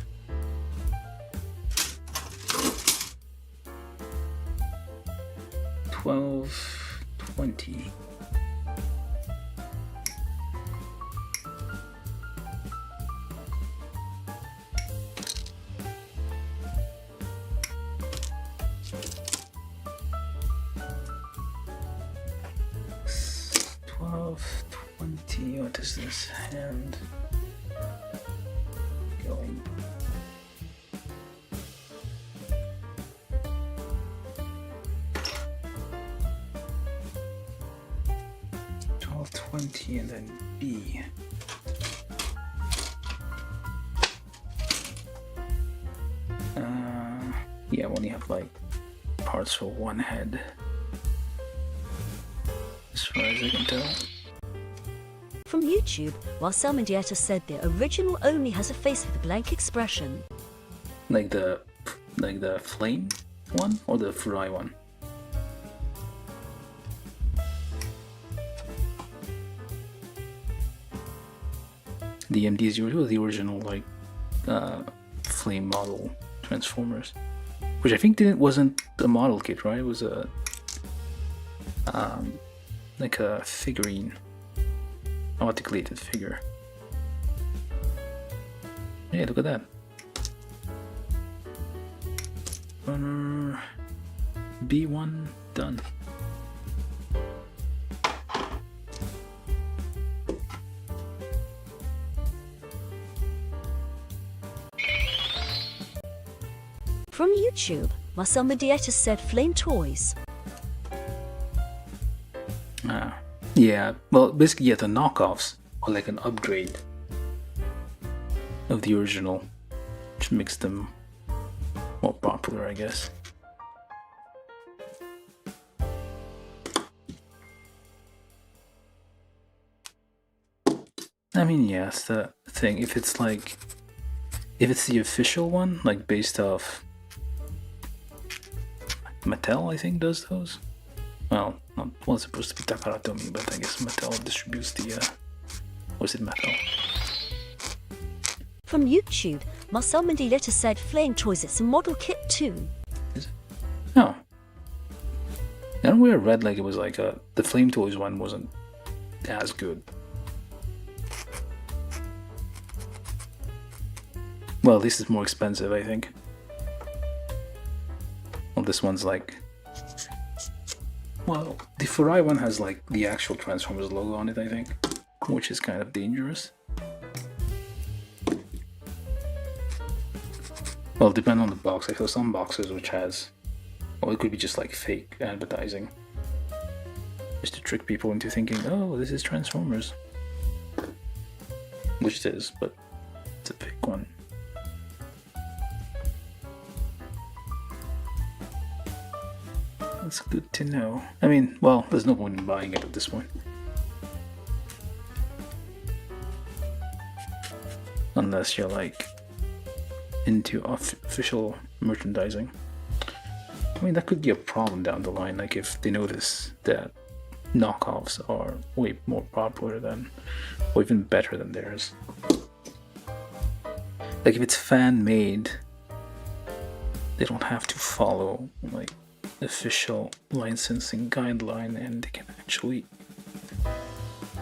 $12.20. What is this? Hand going. $12.20 and then B. Yeah, we only have like parts for 1 head, as far as I can tell. From YouTube, while Salmondietta said the original only has a face with a blank expression. Like the flame one or the fry one? The MD is the original like flame model Transformers, which I think wasn't a model kit, right? It was a like a figurine. Articulated figure. Hey, look at that. Runner B1 done. From YouTube, Marcel Mediatus said Flame Toys. Yeah, well, basically, yeah, the knockoffs are like an upgrade of the original, which makes them more popular, I guess. I mean, yeah, it's the thing. If it's the official one, like based off Mattel, I think does those. Well, not well, it's supposed to be Takaratomi, but I guess Mattel distributes the, was it Mattel? From YouTube, Marcel Mendieta said Flame Toys, it's a model kit too. Is it? No. I don't know where I read like it was like the Flame Toys one wasn't as good. Well, at least it's more expensive, I think. Well, this one's like... Well, the Furai one has like the actual Transformers logo on it, I think, which is kind of dangerous. Well, depending on the box. I saw some boxes which has, well, it could be just like fake advertising, just to trick people into thinking, oh, this is Transformers, which it is, but it's a fake one. That's good to know. I mean, well, there's no point in buying it at this point. Unless you're like into official merchandising. I mean, that could be a problem down the line, like if they notice that knockoffs are way more popular than, or even better than theirs. Like if it's fan-made, they don't have to follow like official licensing guideline, and they can actually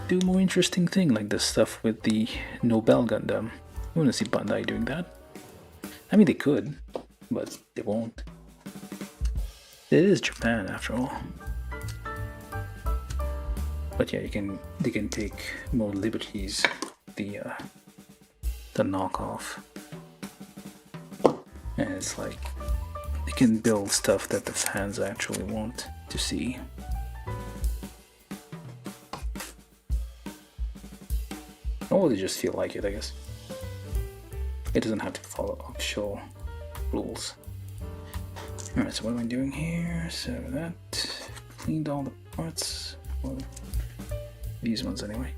do more interesting thing like this stuff with the Nobel Gundam. I want to see Bandai doing that. I mean, they could, but they won't. It is Japan after all. But yeah, they can take more liberties. The knockoff, and it's like they can build stuff that the fans actually want to see. Or they just feel like it, I guess. It doesn't have to follow official rules. Alright, so what am I doing here? So that cleaned all the parts. Well, these ones anyway.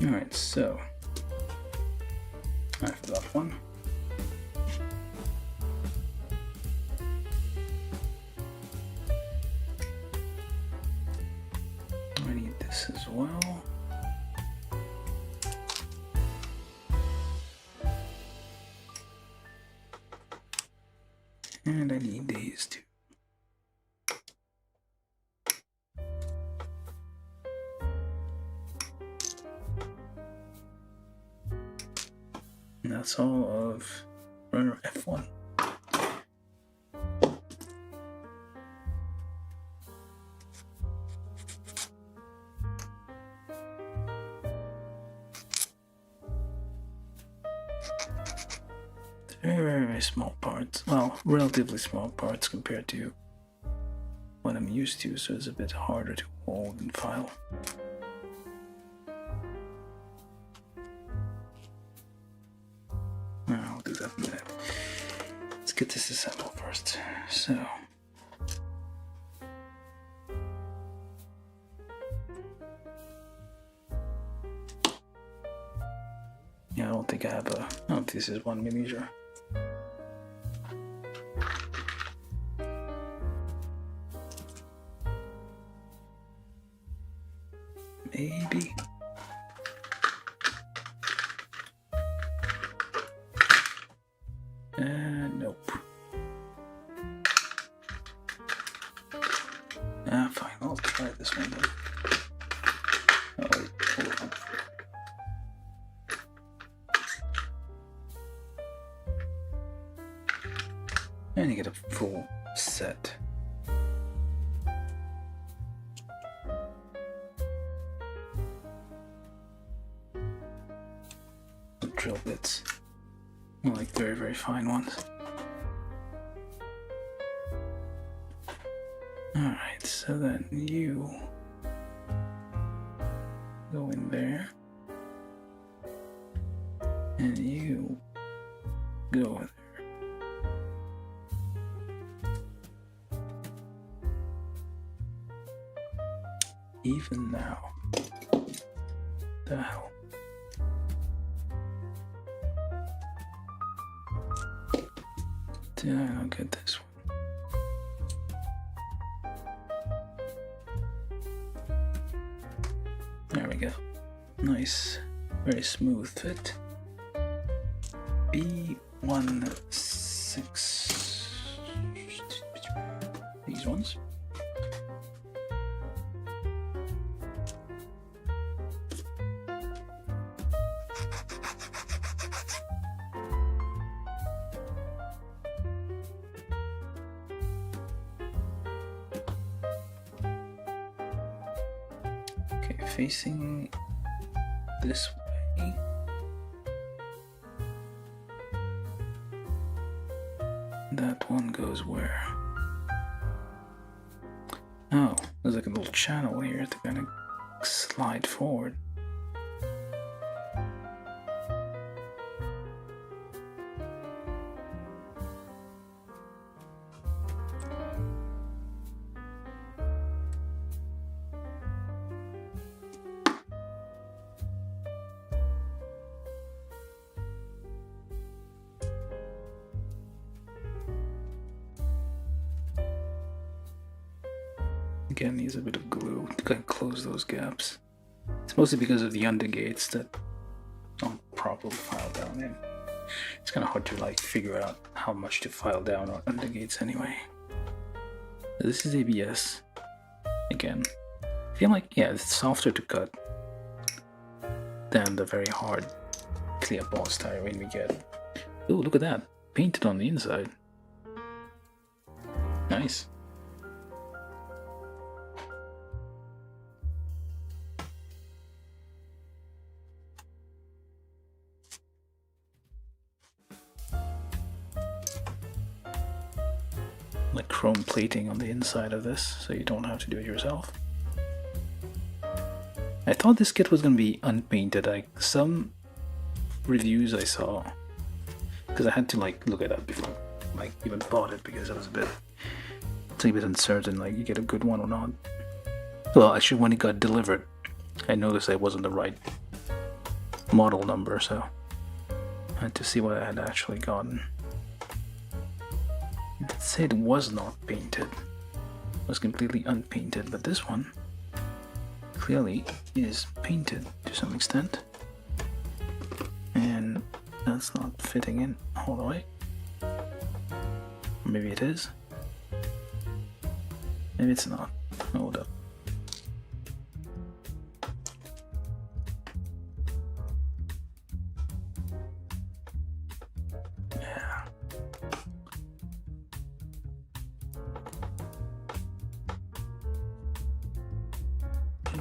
Alright, so I forgot one. I need this as well. And I need these too. And that's all of runner F1. Very small parts. Well, relatively small parts compared to what I'm used to, so it's a bit harder to hold and file. I'll do that in a minute. Let's get this assembled first. So yeah, I don't think I have a. Oh, this is 1mm. Maybe. Nope. Fine, I'll try this one then. Oh, wait, hold on. And you get a full set. Drill bits, like very fine ones. Alright, so then you go in there, and you go there. Even now, the hell. Did I not get this one? There we go. Nice, very smooth fit. B16. These ones. Facing this way. That one goes where? Oh, there's like a little channel here to kind of slide forward. Again, needs a bit of glue to kind of close those gaps. It's mostly because of the undergates that don't properly file down in. It's kind of hard to like figure out how much to file down on undergates anyway. This is ABS. Again, I feel like, yeah, it's softer to cut than the very hard clear polystyrene we get. Ooh, look at that. Painted on the inside. Nice. Like chrome plating on the inside of this, so you don't have to do it yourself. I thought this kit was gonna be unpainted. Like some reviews I saw, because I had to like look it up before like even bought it, because I was a bit uncertain like you get a good one or not. Well, actually, when it got delivered, I noticed it wasn't the right model number, so I had to see what I had actually gotten. It did say it was not painted. It was completely unpainted, but this one clearly is painted to some extent. And that's not fitting in all the way. Maybe it is. Maybe it's not. Hold up.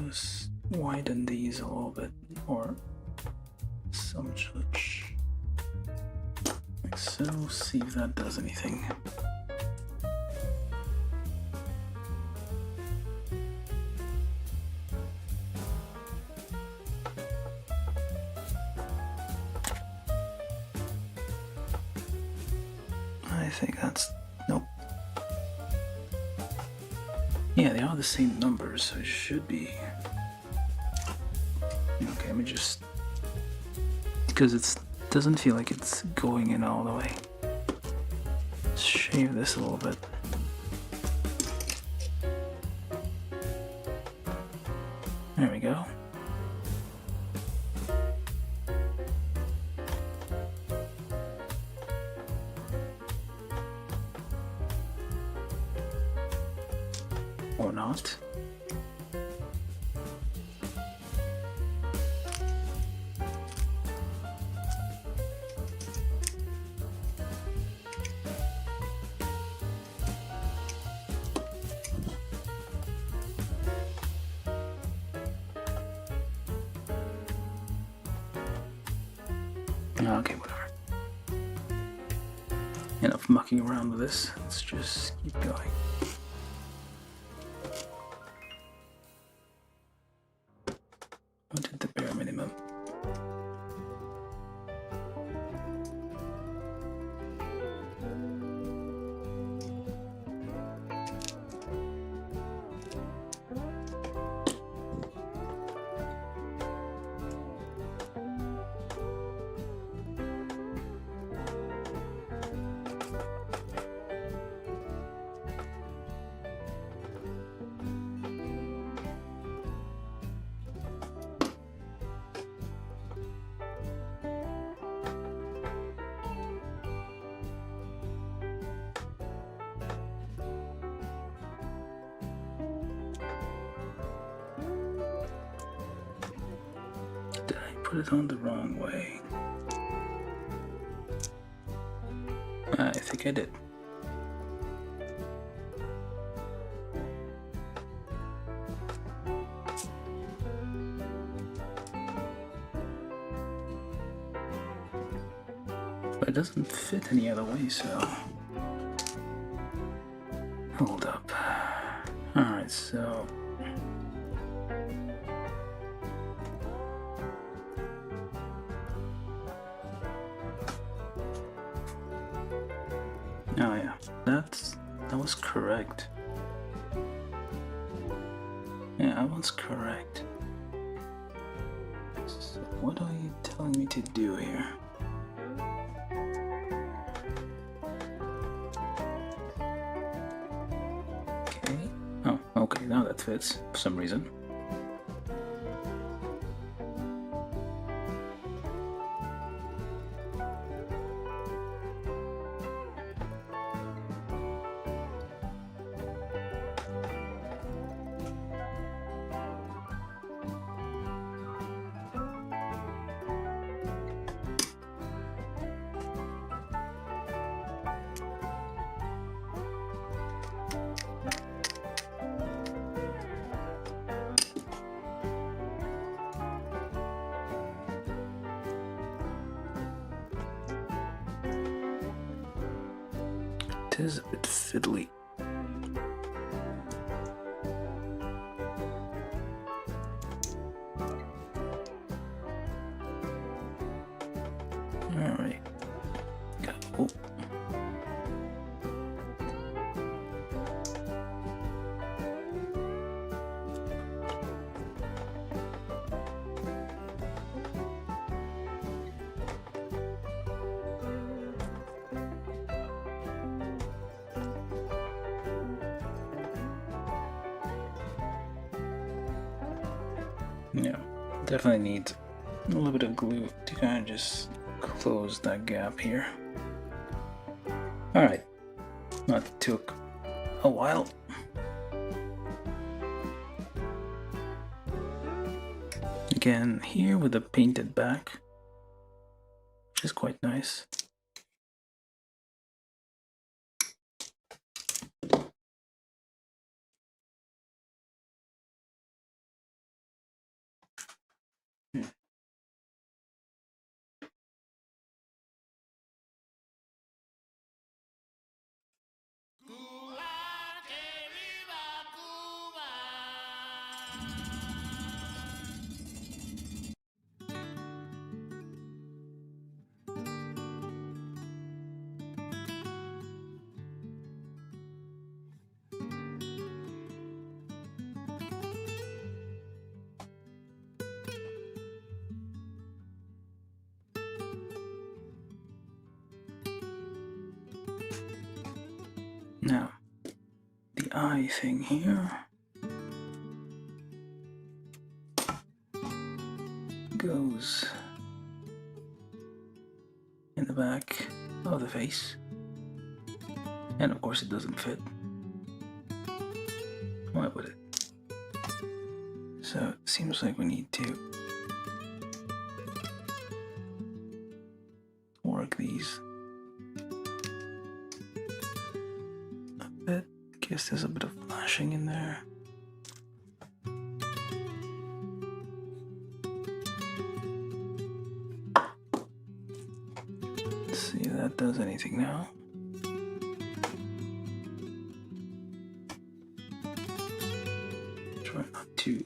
Just widen these a little bit, or some such, like so. See if that does anything. I think that's nope. Yeah, they are the same numbers, so it should be. Okay, let me just, because it doesn't feel like it's going in all the way. Let's shave this a little bit. There we go. Or not. Okay, whatever. Enough mucking around with this. Let's just keep going. What did the bare minimum? Did I put it on the wrong way? I think I did. But it doesn't fit any other way, so... Hold up. Alright, so... Oh yeah, that was correct. Yeah, that was correct. So what are you telling me to do here? Okay. Oh, okay, now that fits for some reason. It is a bit fiddly. Alright. Go. Yeah, definitely needs a little bit of glue to kind of just close that gap here. Alright, that took a while. Again, here with the painted back, which is quite nice. Now, the eye thing here goes in the back of the face, and of course it doesn't fit. Why would it? So it seems like we need to work these a bit. Guess there's a bit of flashing in there. Let's see if that does anything now. Try not to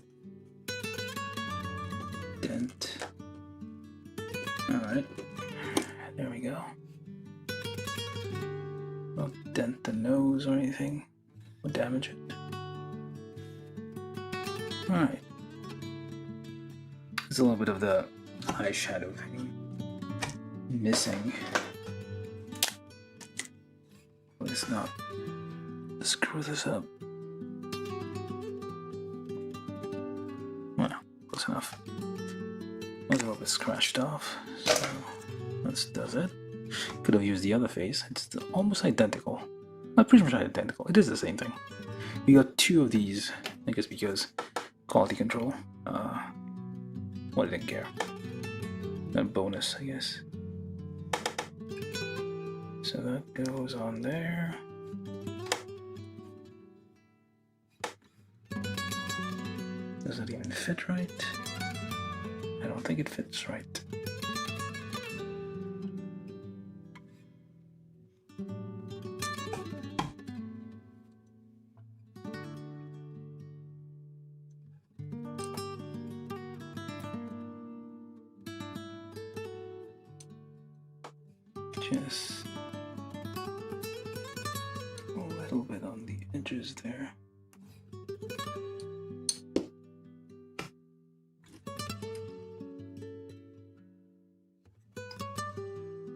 dent. Alright, there we go. Don't dent the nose or anything, or damage it. Alright. There's a little bit of the eyeshadow thing missing. Let's not screw this up. Well, close enough. It's a little bit scratched off, so that does it. Could have used the other face. It's almost identical. Not pretty much identical. It is the same thing. We got two of these, I guess because quality control. Well, I didn't care. A bonus, I guess. So that goes on there. Does it even fit right? I don't think it fits right. Just a little bit on the edges there.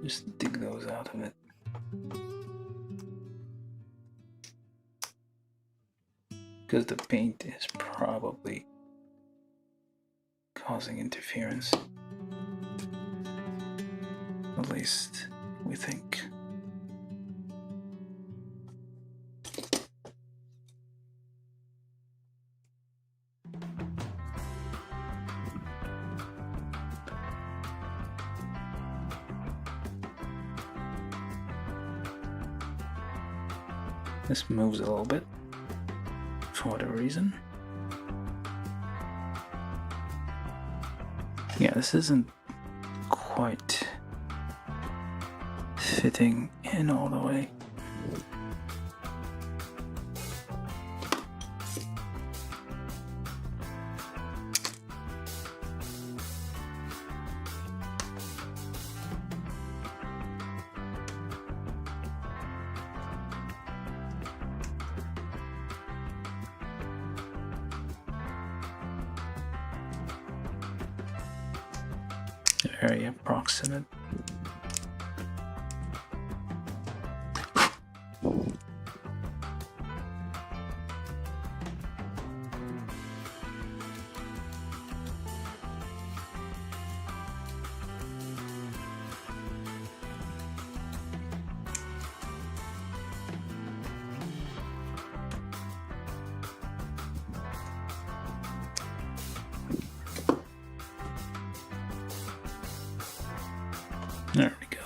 Just dig those out of it. Because the paint is probably causing interference. At least we think. This moves a little bit for whatever reason. Yeah, this isn't quite fitting in all the way. very approximate. There we go.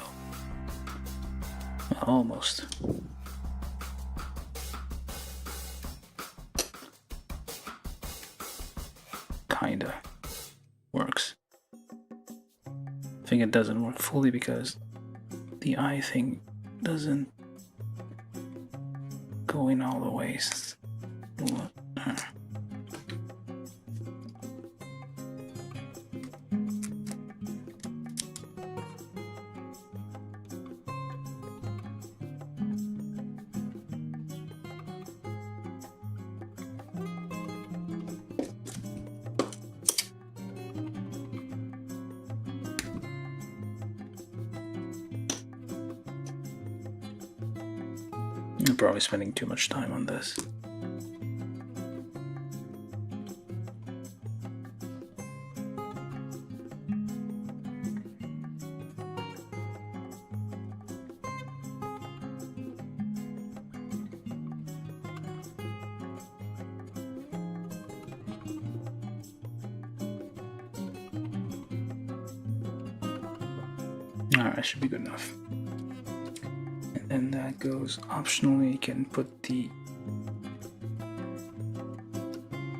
Almost. Kinda works. I think it doesn't work fully because the eye thing doesn't go in all the ways. I'm probably spending too much time on this. Alright, should be good enough. And that goes optionally. You can put the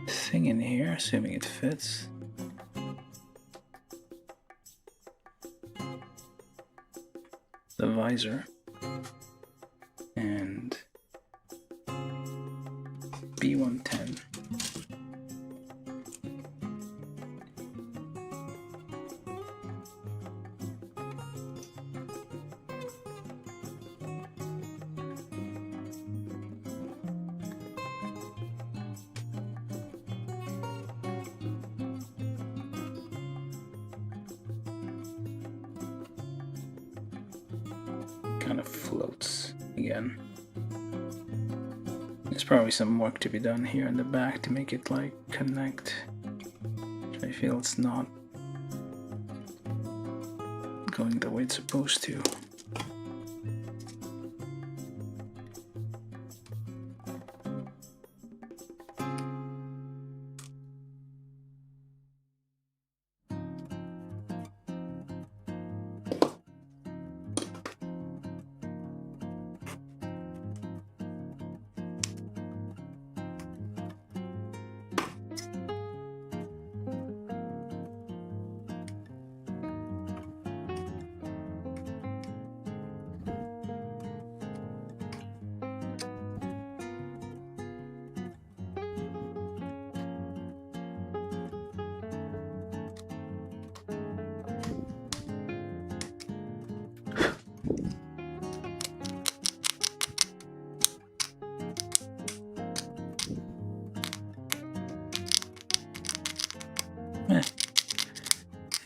thing in here, assuming it fits. The visor and B110. Kind of floats again. There's probably some work to be done here in the back to make it like connect. I feel it's not going the way it's supposed to.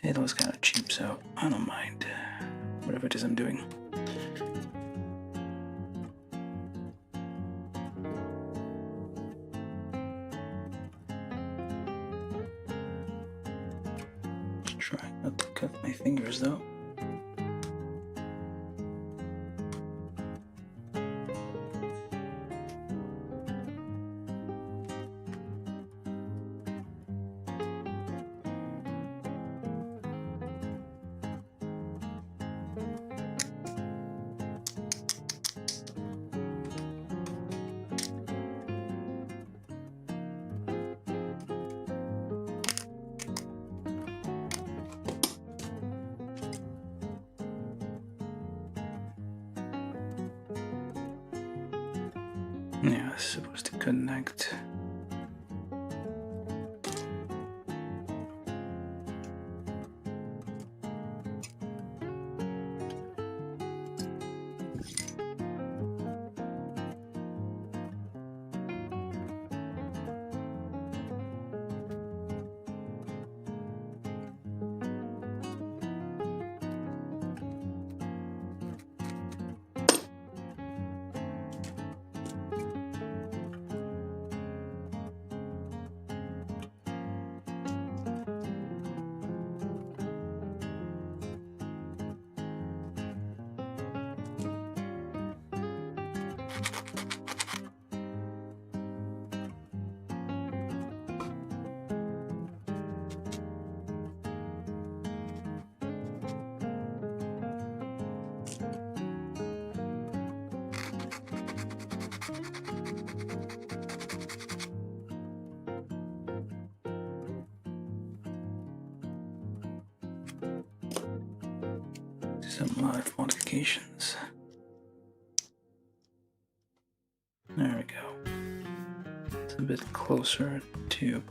It was kind of cheap, so I don't mind whatever it is I'm doing. Try not to cut my fingers though. Yeah, it's supposed to connect. some live modifications. There we go. It's a bit closer to,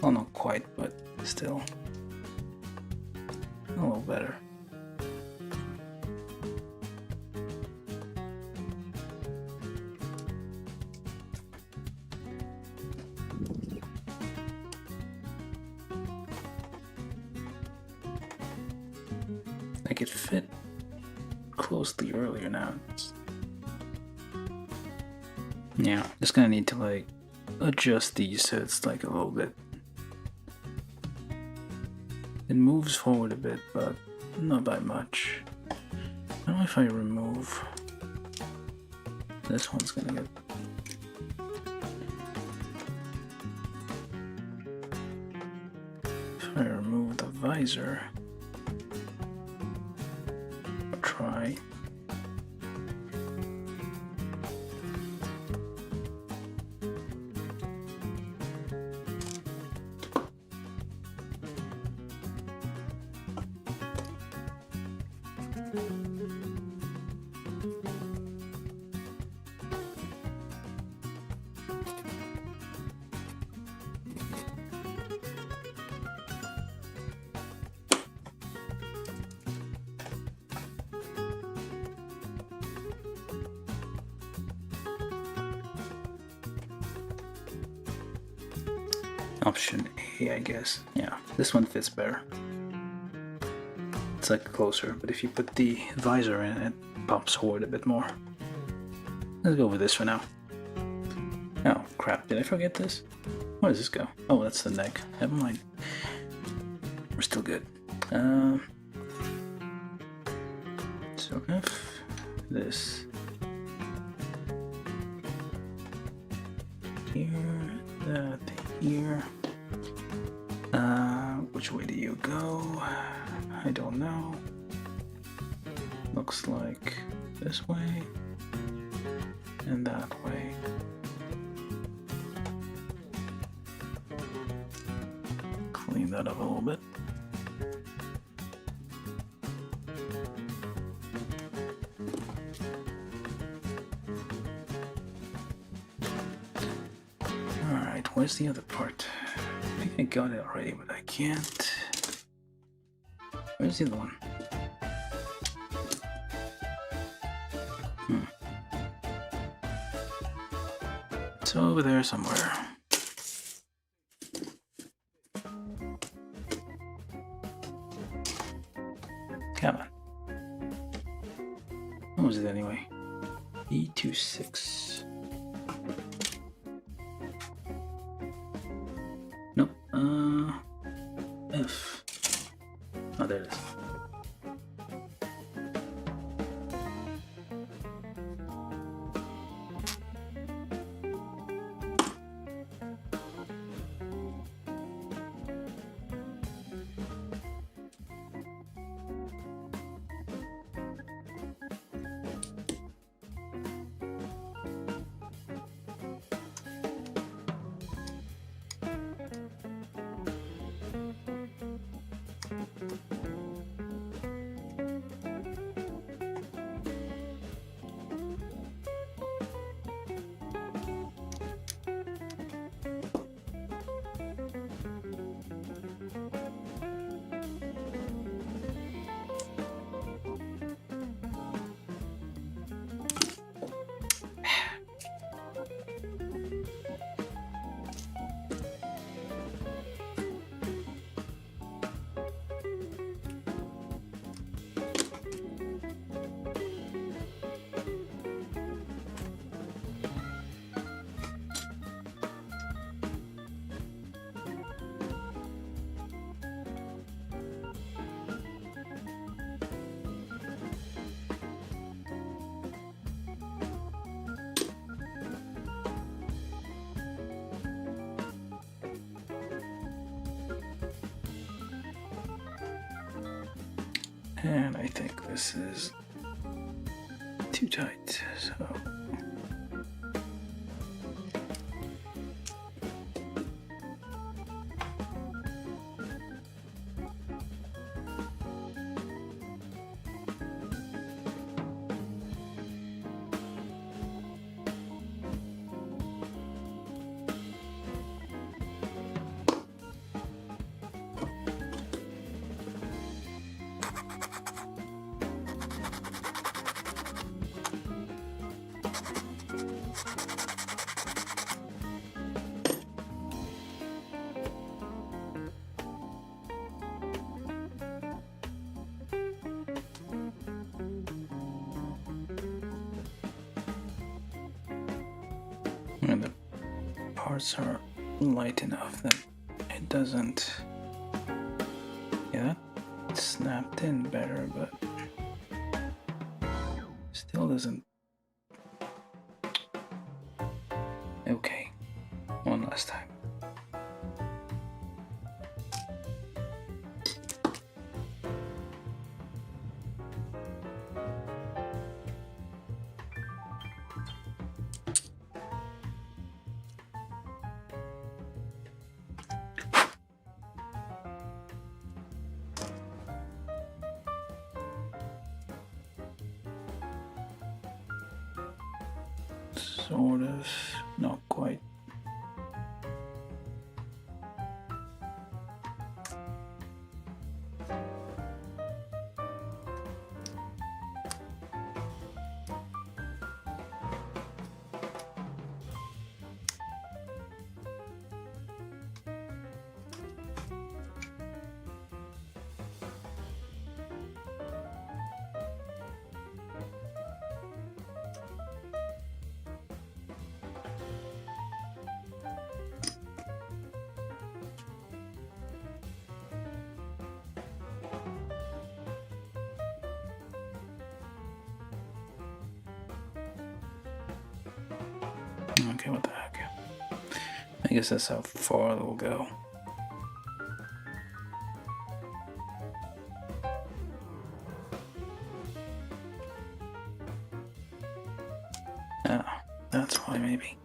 well, not quite, but still a little better. Like it fit closely earlier now. Yeah, just gonna need to like adjust these so it's like a little bit. It moves forward a bit, but not by much. I don't know if I remove. This one's gonna get. If I remove the visor. Try. Option A, I guess. Yeah, this one fits better. It's like closer, but if you put the visor in, it pops forward a bit more. Let's go with this for now. Oh, crap, did I forget this? Where does this go? Oh, that's the neck. Never mind. We're still good. So if this here, that here. Which way do you go? I don't know. Looks like this way and that way. Clean that up a little bit. Alright, where's the other part? I think I got it already, but I can't. Where's the other one? It's over there somewhere. Come on. What was it anyway? E26. Nope. F. Oh, there it is. And I think this is too tight, so And the parts are light enough that it doesn't. Yeah, that snapped in better, but still doesn't. Okay, one last time. Sort of, not quite. Okay, what the heck? I guess that's how far it'll go. Ah, that's why maybe.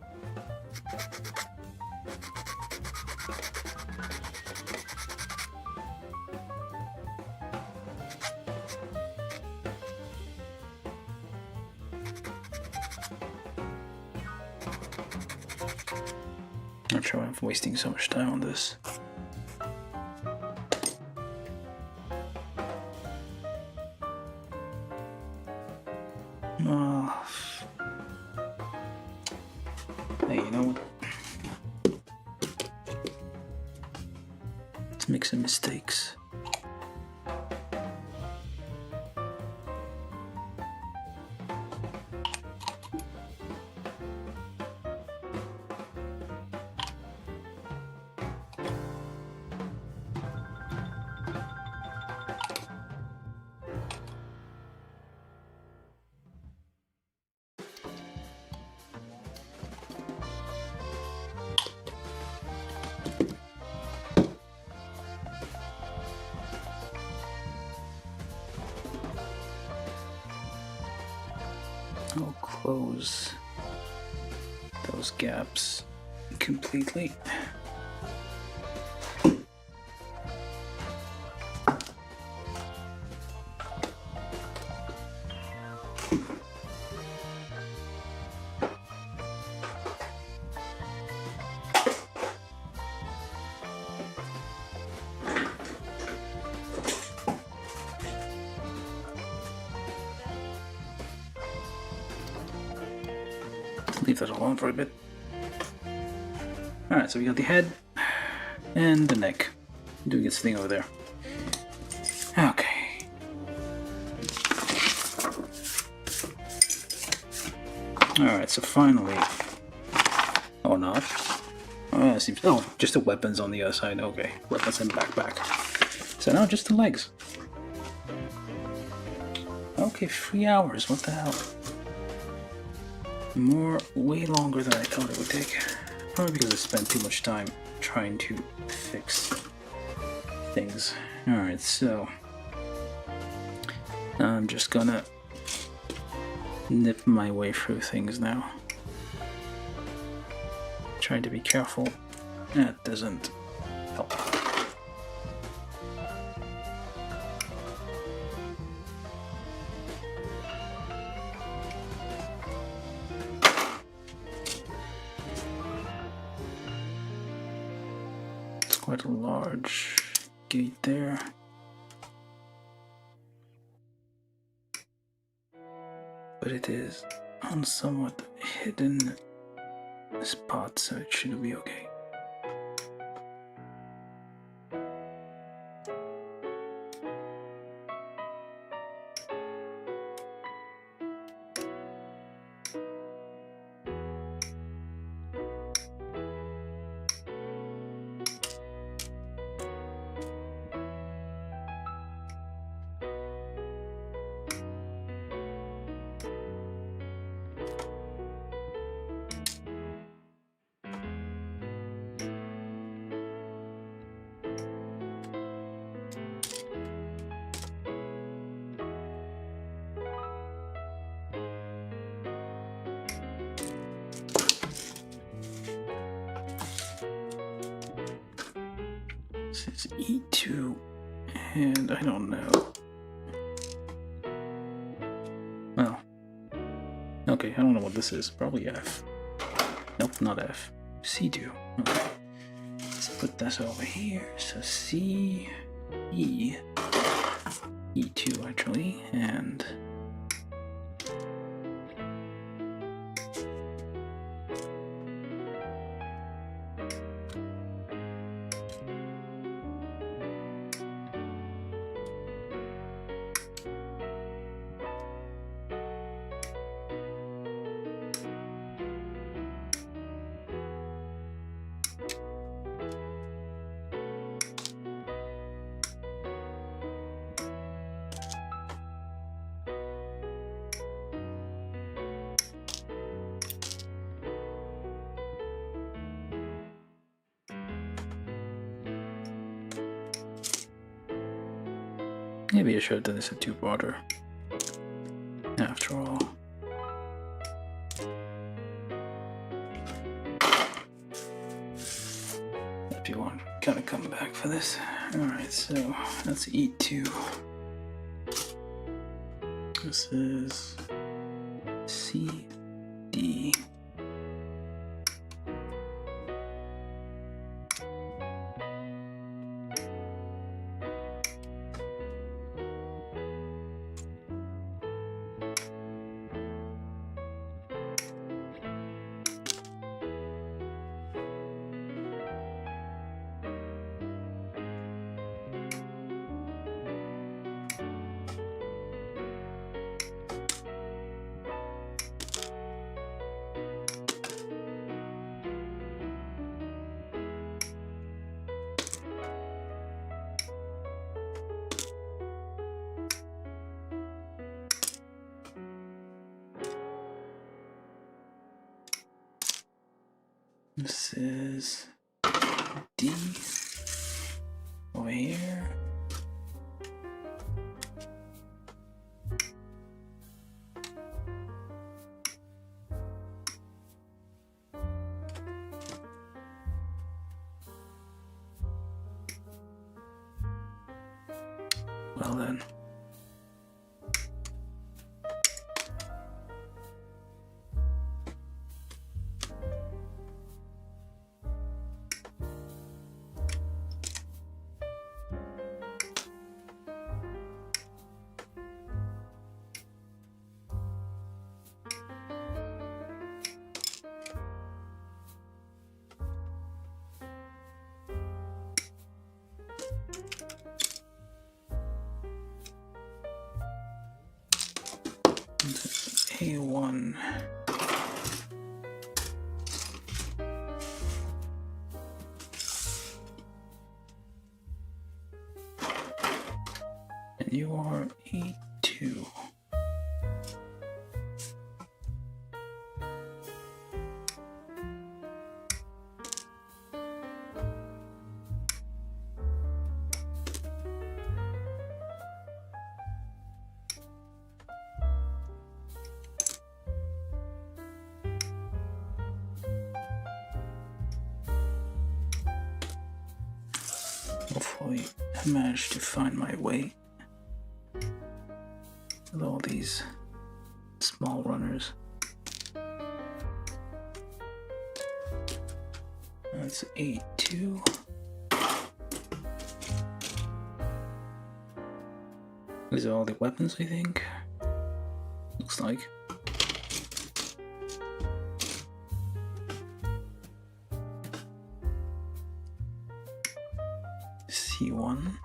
Not sure why I'm wasting so much time on this. Hey, you know what? Let's make some mistakes. I'll close those gaps completely. Leave that alone for a bit. Alright, so we got the head and the neck doing its thing over there. Okay. Alright, so finally. Oh, not. Oh, it seems. Oh, just the weapons on the other side. Okay, weapons and backpack. So now just the legs. Okay, 3 hours. What the hell? Way longer than I thought it would take. Probably because I spent too much time trying to fix things. Alright, so I'm just gonna nip my way through things now. Trying to be careful. That doesn't help. Quite a large gate there. But it is on somewhat hidden spot, so it should be okay. This is E2, and I don't know. Well, okay, I don't know what this is. Probably F. Nope, not F. C2. Okay. Let's put this over here. So C, E, E2 actually, and maybe I should have done this a two-parter. After all. If you want, kind of come back for this. Alright, so that's E2. This is C, D. This is D over here. Well then. A1. And you are E2. Hopefully I managed to find my way with all these small runners. That's A2. These are all the weapons, I think. Looks like. C1.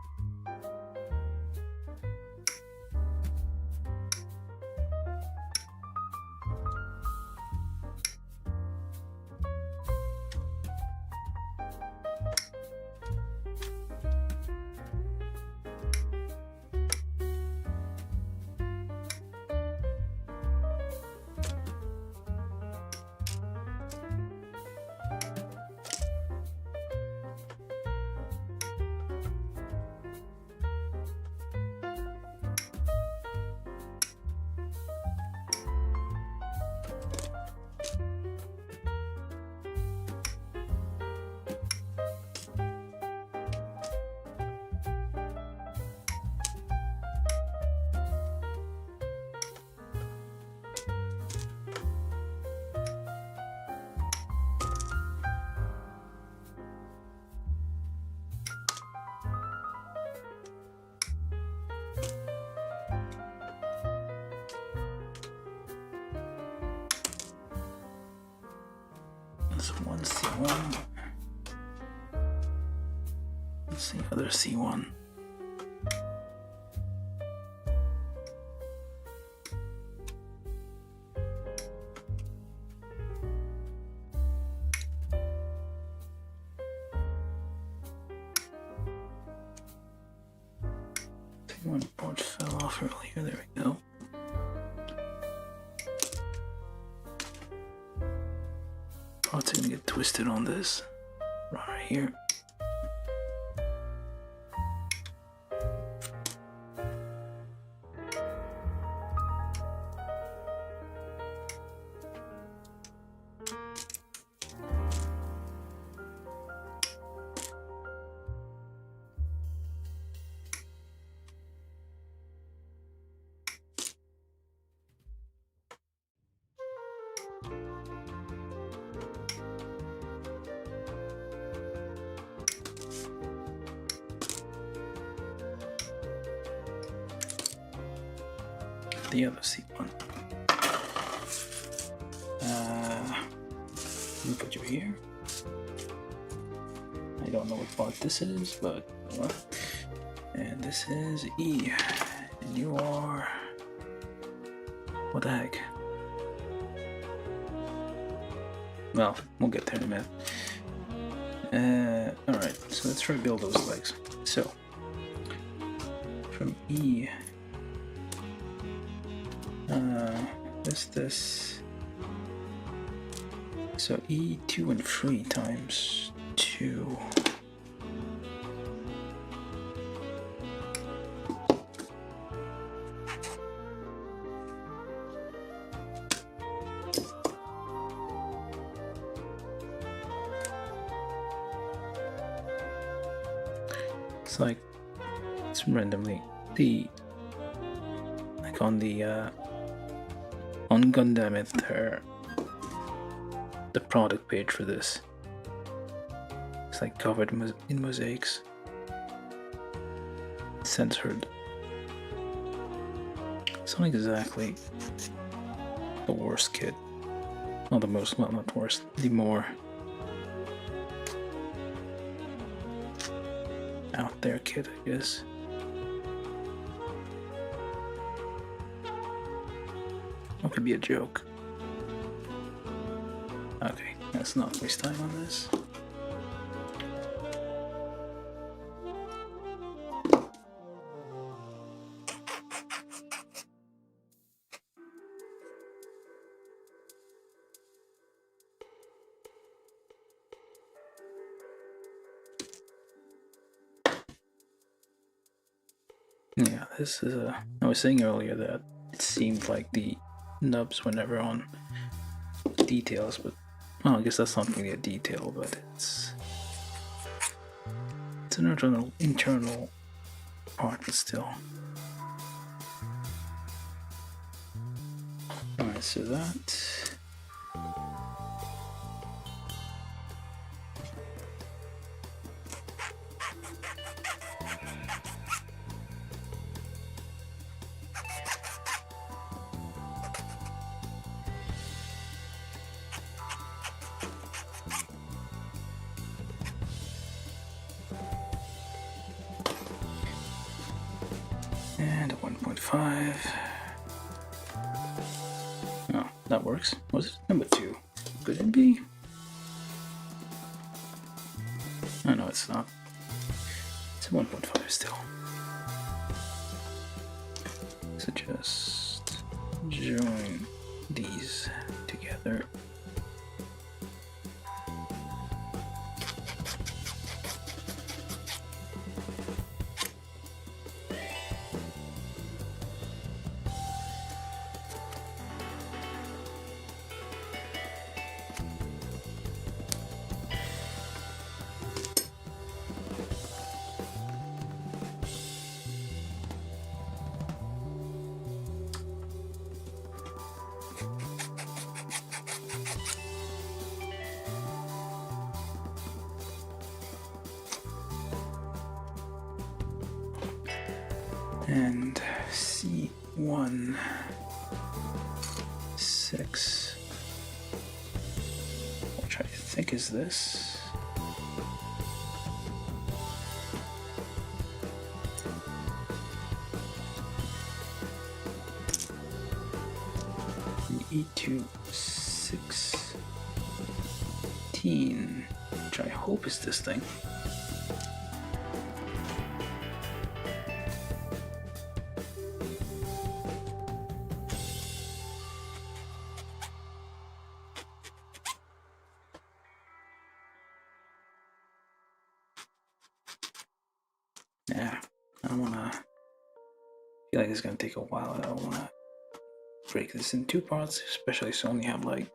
was one C1. What's the other C1? One port fell off earlier. There we go. Oh, it's gonna get twisted on this right here. The other C1. Let me put you here. I don't know what part this is, but well. And this is E. And you are. What the heck? Well, we'll get there in a minute. Alright, so let's try to build those legs. So, from E. This. So E2 and 3 times 2. It's like it's randomly like on the on Gundam the product page for this. It's like covered in mosaics. Censored. It's not exactly the worst kit. Not the most, well, not worst, the more out there kit, I guess. That could be a joke. Okay, let's not waste time on this. Yeah, this is a... I was saying earlier that it seemed like the nubs were never on details, but well, I guess that's not really a detail, but it's an internal part, but still. Alright, so that. And a 1.5. Oh, that works. Was it number 2? Could it be? Oh no, it's not. It's a 1.5 still. So just join these together. And C1 6, which Try to think, is this? E216, which I hope is this thing. Yeah, I don't wanna. I feel like it's gonna take a while. I don't wanna break this in two parts, especially so I only have like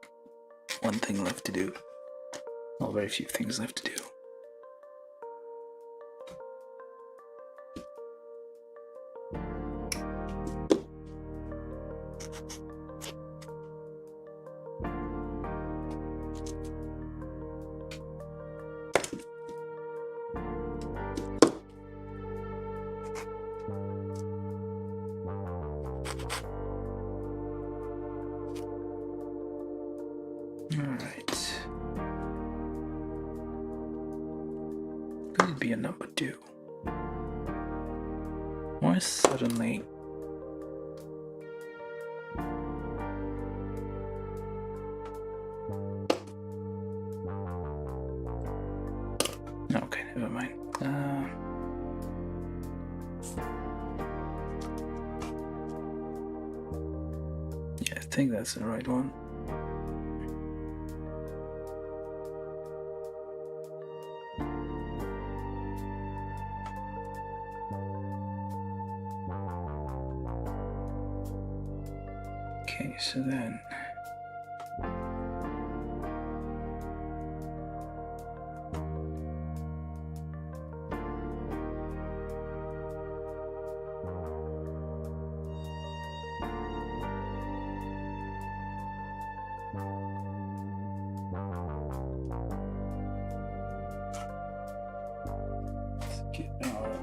one thing left to do. Well, very few things left to do. Alright. Could it be a number 2? Why suddenly? Okay, never mind. Yeah, I think that's the right one. Okay, so then let's get our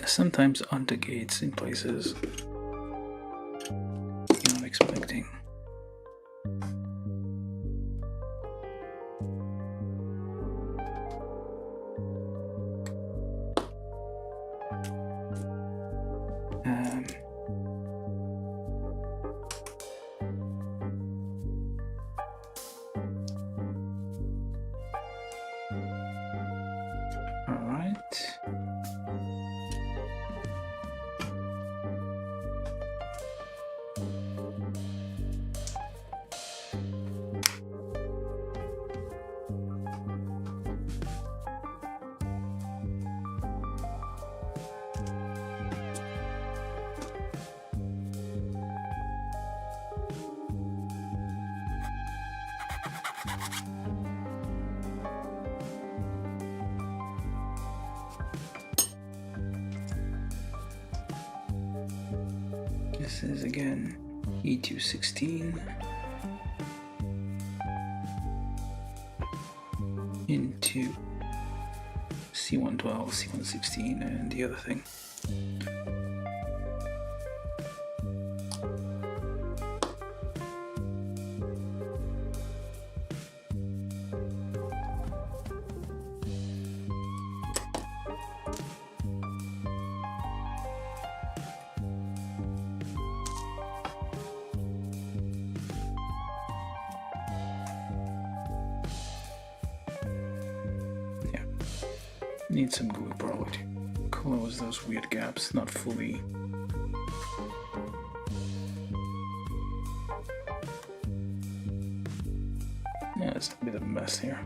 sometimes onto gates in places you're not expecting. All right. This is again E216 into C112, C116, and the other thing. Need some glue probably to close those weird gaps, not fully. Yeah, it's a bit of a mess here.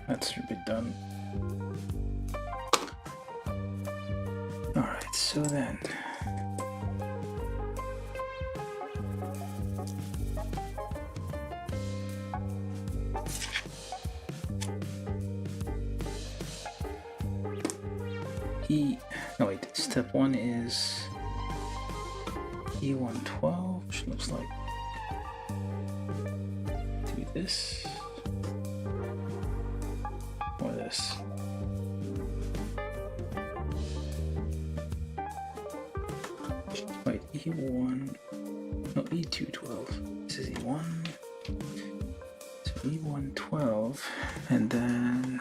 That should be done. Alright. so then no wait, step 1 is E112, which looks like to be this or this. Wait, E1, no, E212. This is E1. So E112, and then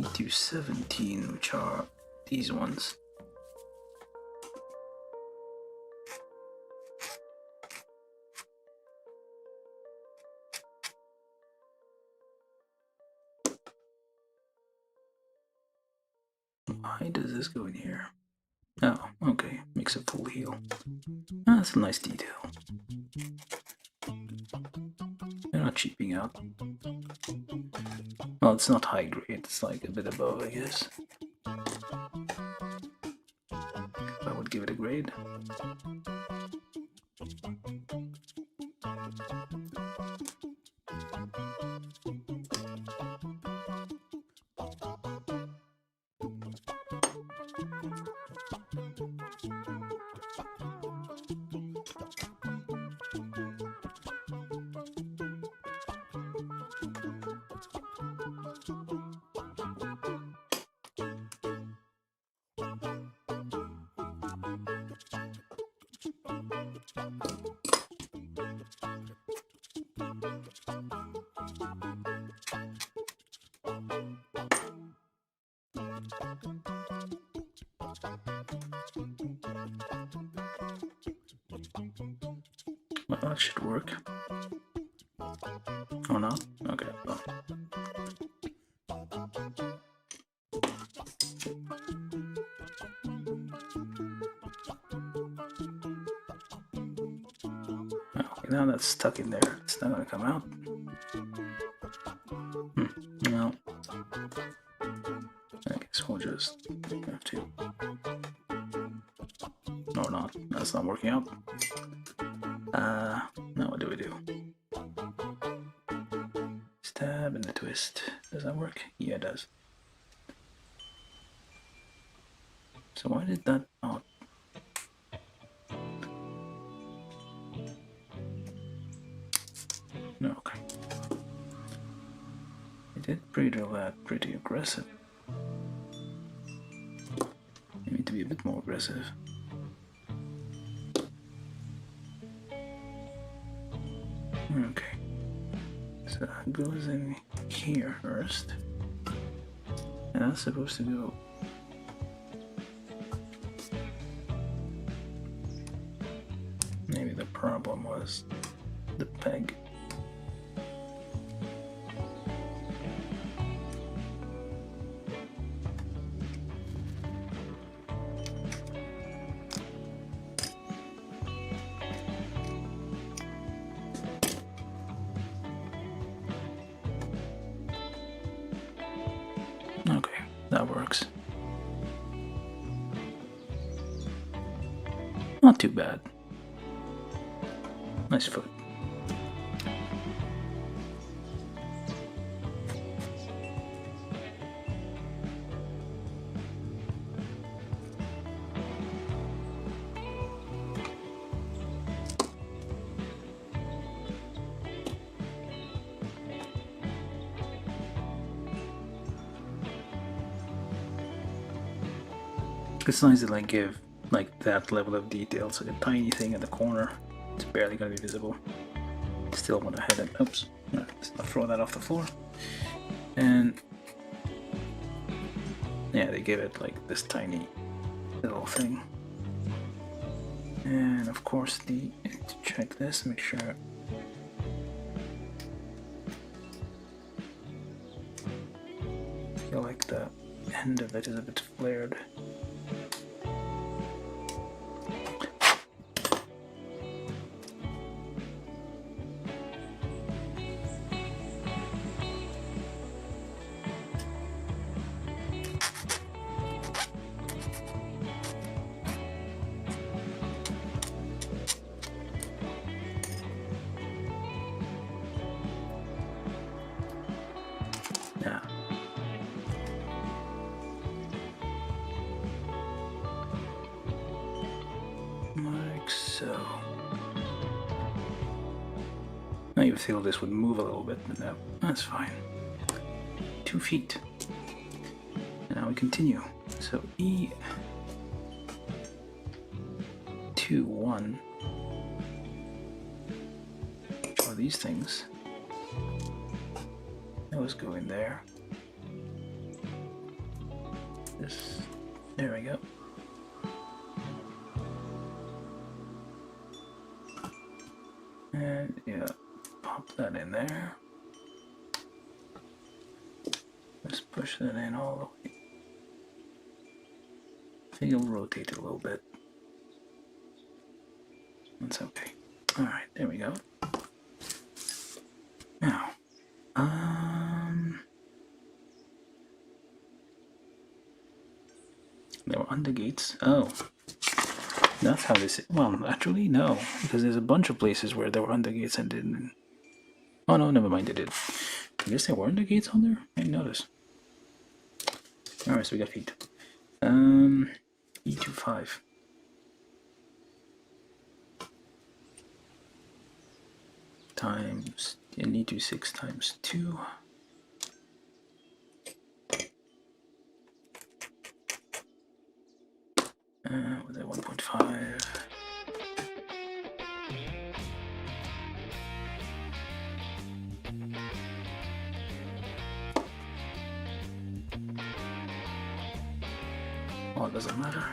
E217, which are these ones. Why does this go in here? Oh, okay, makes a full heel. Ah, that's a nice detail. They're not cheaping out. Well, it's not high grade, it's like a bit above, I guess. I would give it a grade. Well, that should work. Or not? Okay, well. Okay, now that's stuck in there. It's not gonna come out. No. I guess we'll just have to. Or not. That's not working out. Now what do we do? Stab and the twist. Does that work? Yeah, it does. So why did that not? No, okay. I did pre-drill that pretty aggressive. I need to be a bit more aggressive. Okay, so that goes in here first, and that's supposed to go. Maybe the problem was the peg. Okay, that works. Not too bad. Nice foot. It's nice to like give like that level of detail, so the tiny thing in the corner, it's barely gonna be visible. Still went ahead and oops, no, let's not throw that off the floor. And yeah, they give it like this tiny little thing. And of course to check this, make sure I feel like the end of it is a bit flared. so I even feel this would move a little bit, but no, that's fine. 2 feet. And now we continue. So E21 are these things. Those go in there. This, there we go. And yeah, pop that in there. Let's push that in all the way. I think it'll rotate it a little bit. That's okay. Alright, there we go. Now, there were undergates. Oh, that's how this. Well, actually, no, because there's a bunch of places where there were undergates and didn't. Oh no, never mind, they did. I guess there were undergates on there. I didn't notice. All right, so we got feet. E25. Times E26 times 2. Was that 1.5? Oh, it doesn't matter.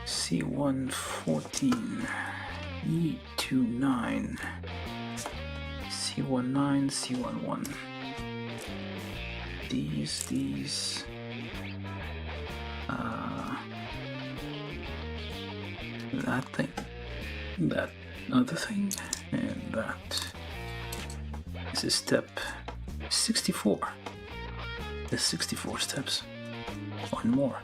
C114, E29, C19, C11. These, that thing, that other thing, and that. This is step 64. There's 64 steps. One more.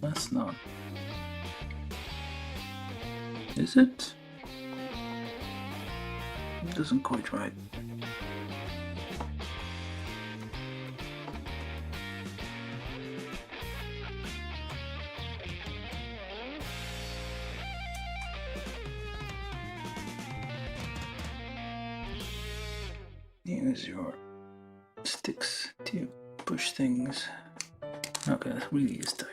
That's not. Is it? It doesn't quite right. Use your sticks to push things. Okay, that really is tight.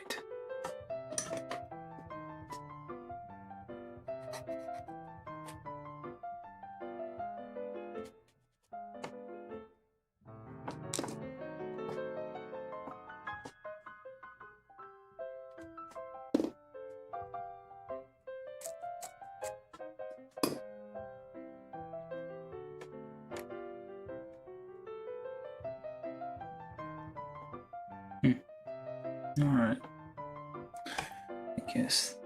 Alright. I guess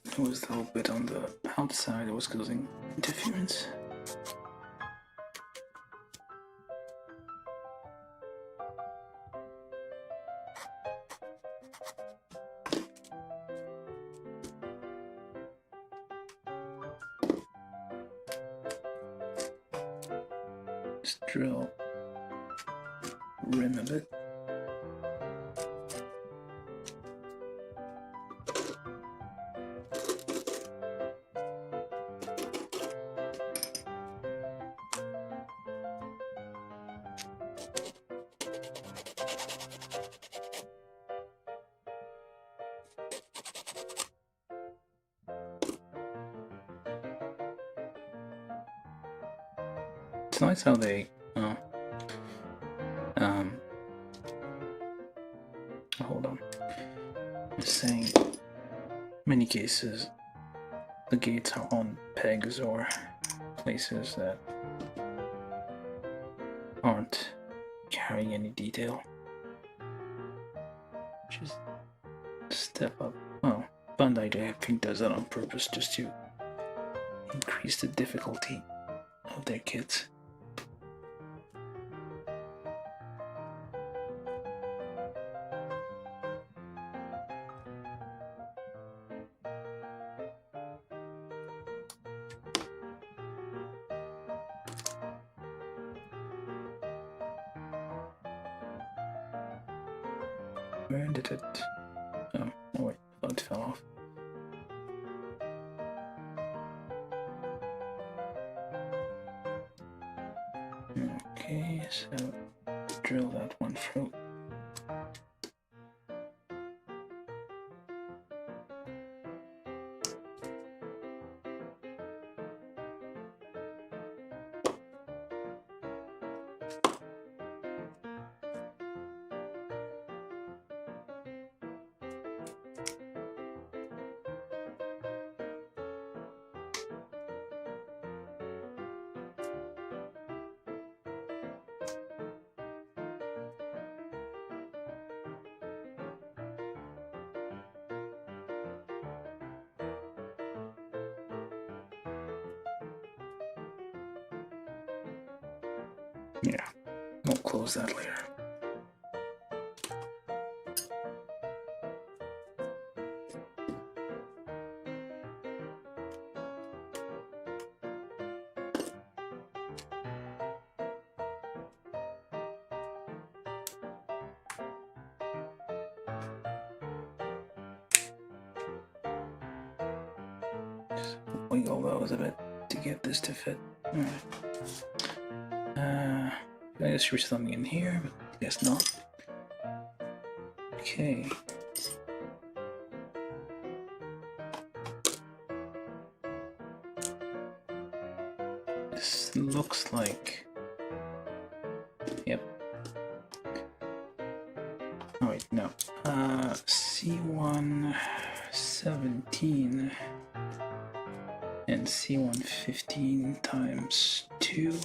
it was the little bit on the outside that was causing interference. Let's drill rim a bit. It's nice how they hold on. I'm saying in many cases the gates are on pegs or places that aren't carrying any detail. Just step up. Well, Bandai I think does that on purpose just to increase the difficulty of their kits. Where did it? Oh wait, I thought it fell off. Okay, so drill that one through. Yeah, we'll close that later. Just wiggle those a bit to get this to fit. Alright. I guess there's something in here, but I guess not. Okay. This looks like... Yep. Oh wait, no. C117 and C115 times 2.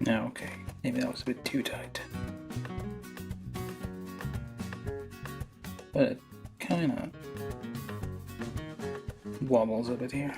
Now, okay, maybe that was a bit too tight. But it kind of wobbles a bit here.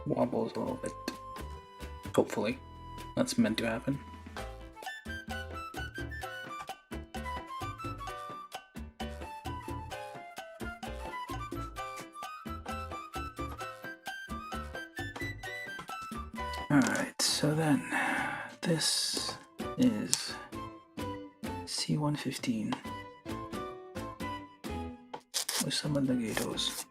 Wobbles a little bit. Hopefully. That's meant to happen. Alright, so then this is C115 with some of the gatos.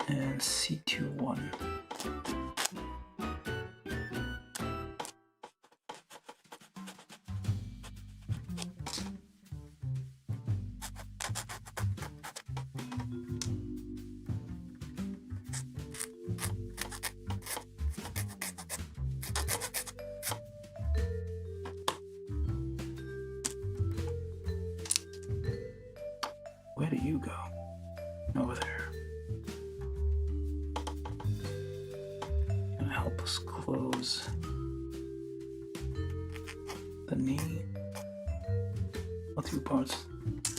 And C21. Where do you go? Over there. Gonna help us close the knee. All two parts,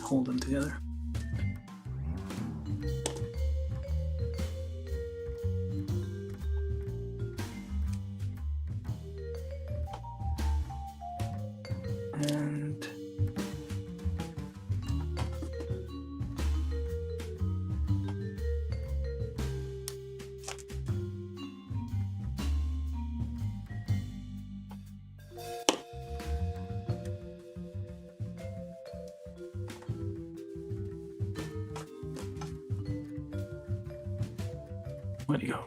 hold them together. And where'd he go?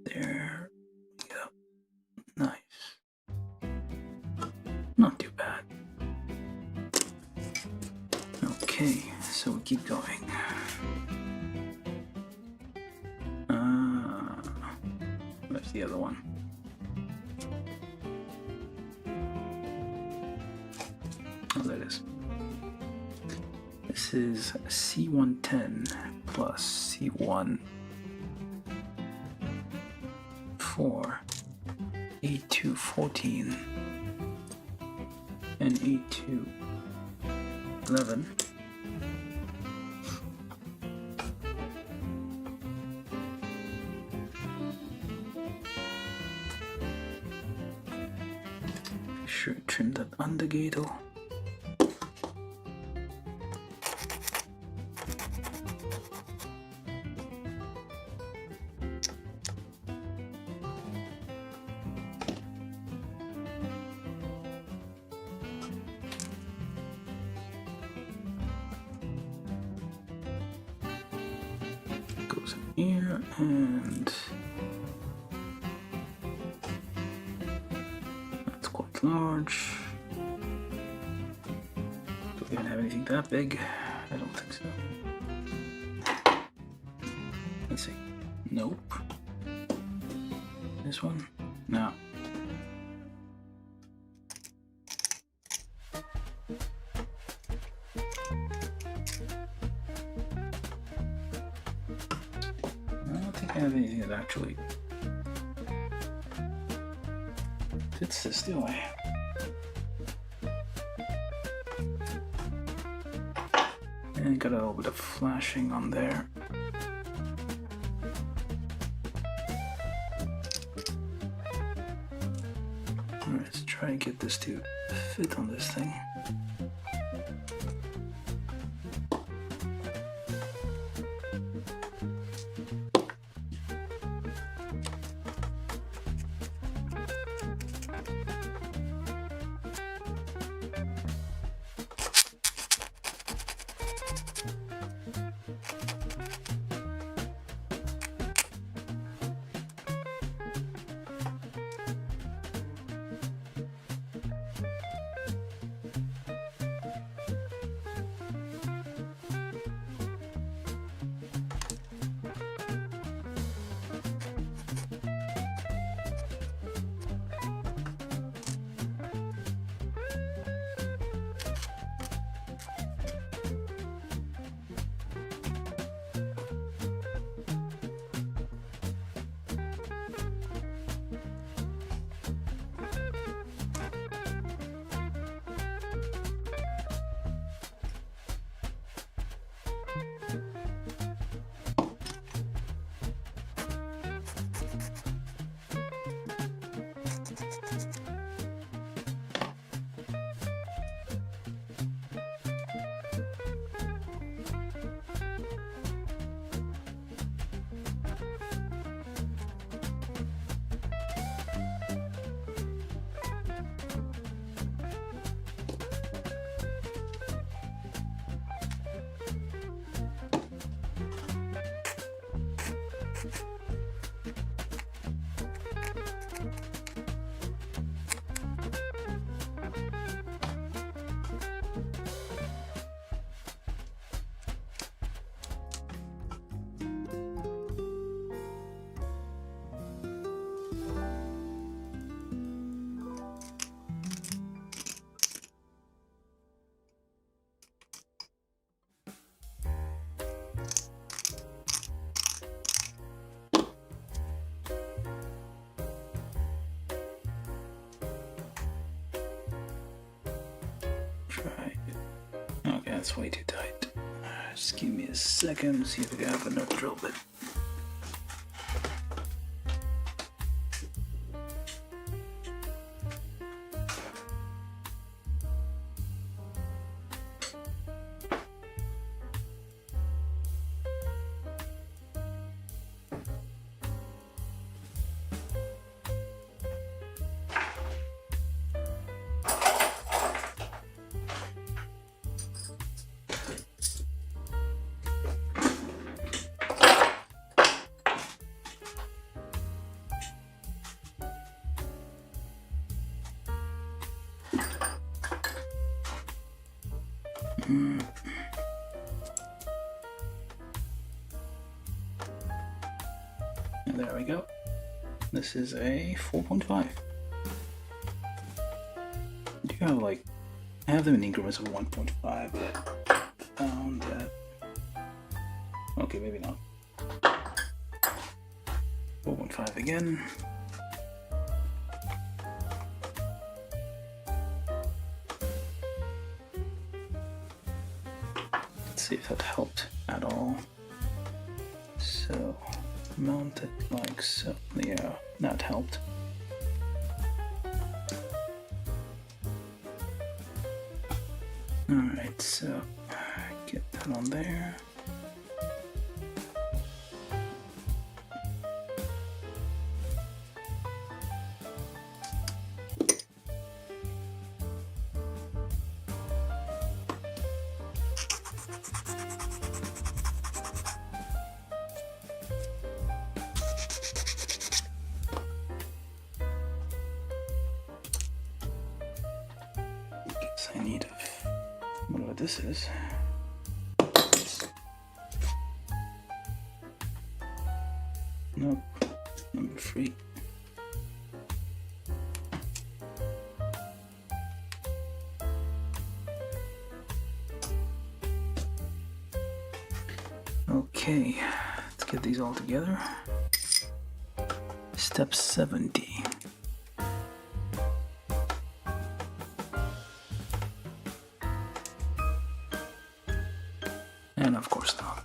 There we go. Nice. Not too bad. Okay, so we keep going. Where's the other one? Oh, there it is. This is C110 plus C1 4 A2 14 and A2 11. Should trim that undergator. Goes in here and that's quite large. Do we even have anything that big? I don't think so. Let's see. Nope. This one? No. I don't think I have anything that actually fits this, do I? And got a little bit of flashing on there. Alright, let's try and get this to fit on this thing. Okay, that's way too tight. Just give me a second, see if I can have another drill bit. And there we go. This is a 4.5. Do you have like, I have them in increments of 1.5, but I found that Okay, maybe not. 4.5 again. Let's see if that helped at all. So, mount it like so. Yeah, that helped. Alright, so get that on there. Guess I need whatever this is. Nope, number 3. Okay, let's get these all together. Step 70. And of course not.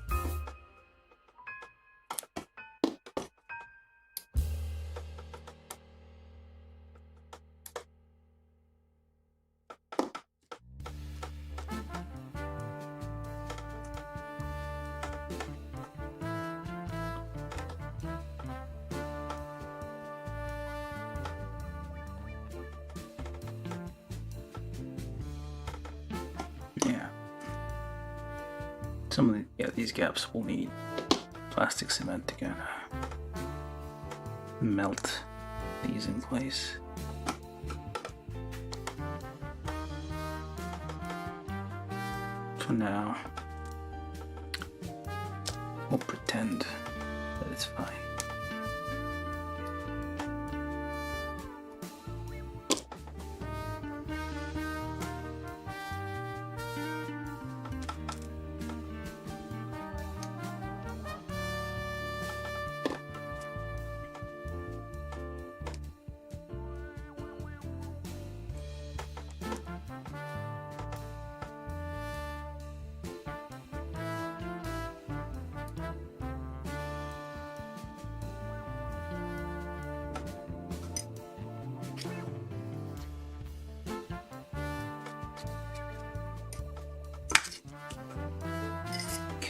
Yeah. Some of these gaps will need plastic cement to kind of melt these in place. For now, we'll pretend that it's fine.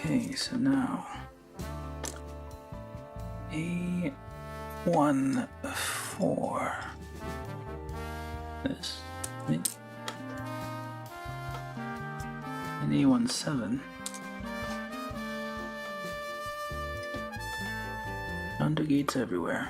Okay, so now A14 this and A17 under gates everywhere.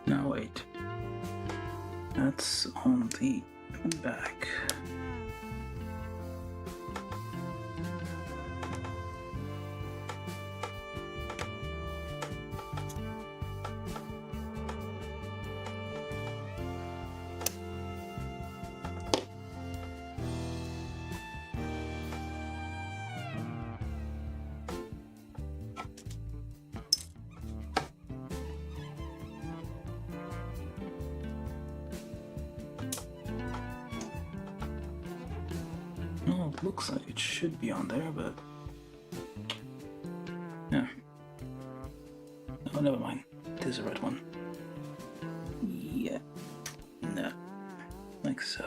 Now wait, that's on the back. Oh, it looks like it should be on there, but yeah. Oh, never mind. It is the right one. Yeah. No. Like so.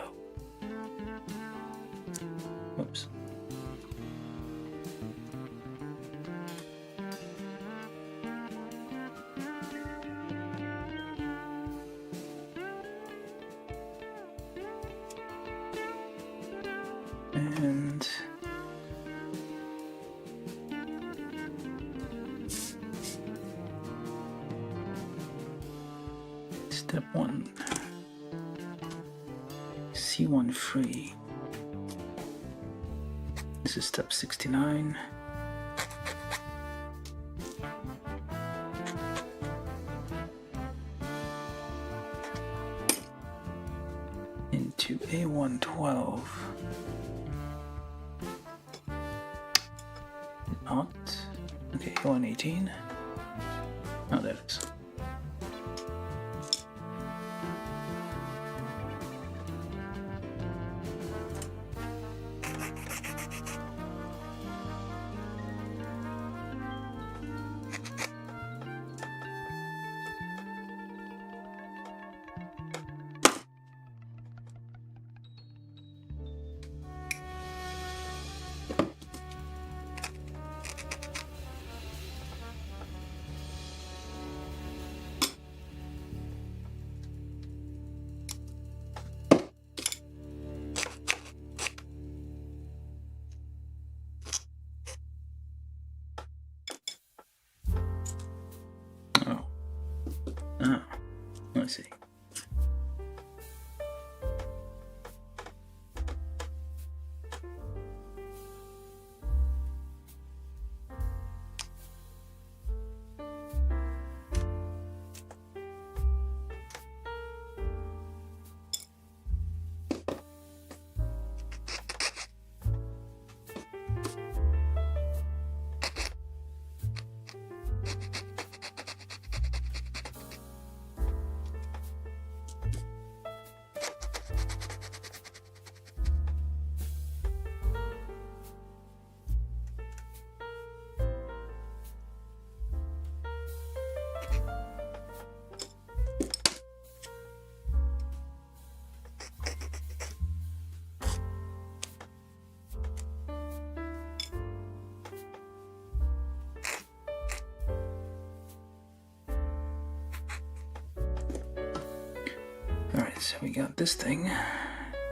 Whoops. And step 1, see C1 free. This is step 69. Into A112. Not. Okay, A118. Oh, there it is. Oh, I see. Alright, so we got this thing.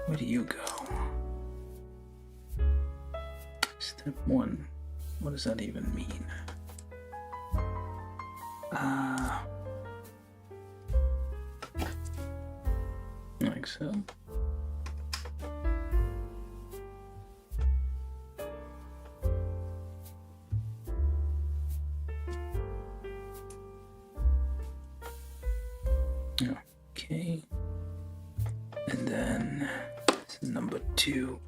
Where do you go? Step 1. What does that even mean? Like so. Okay. And then number 2.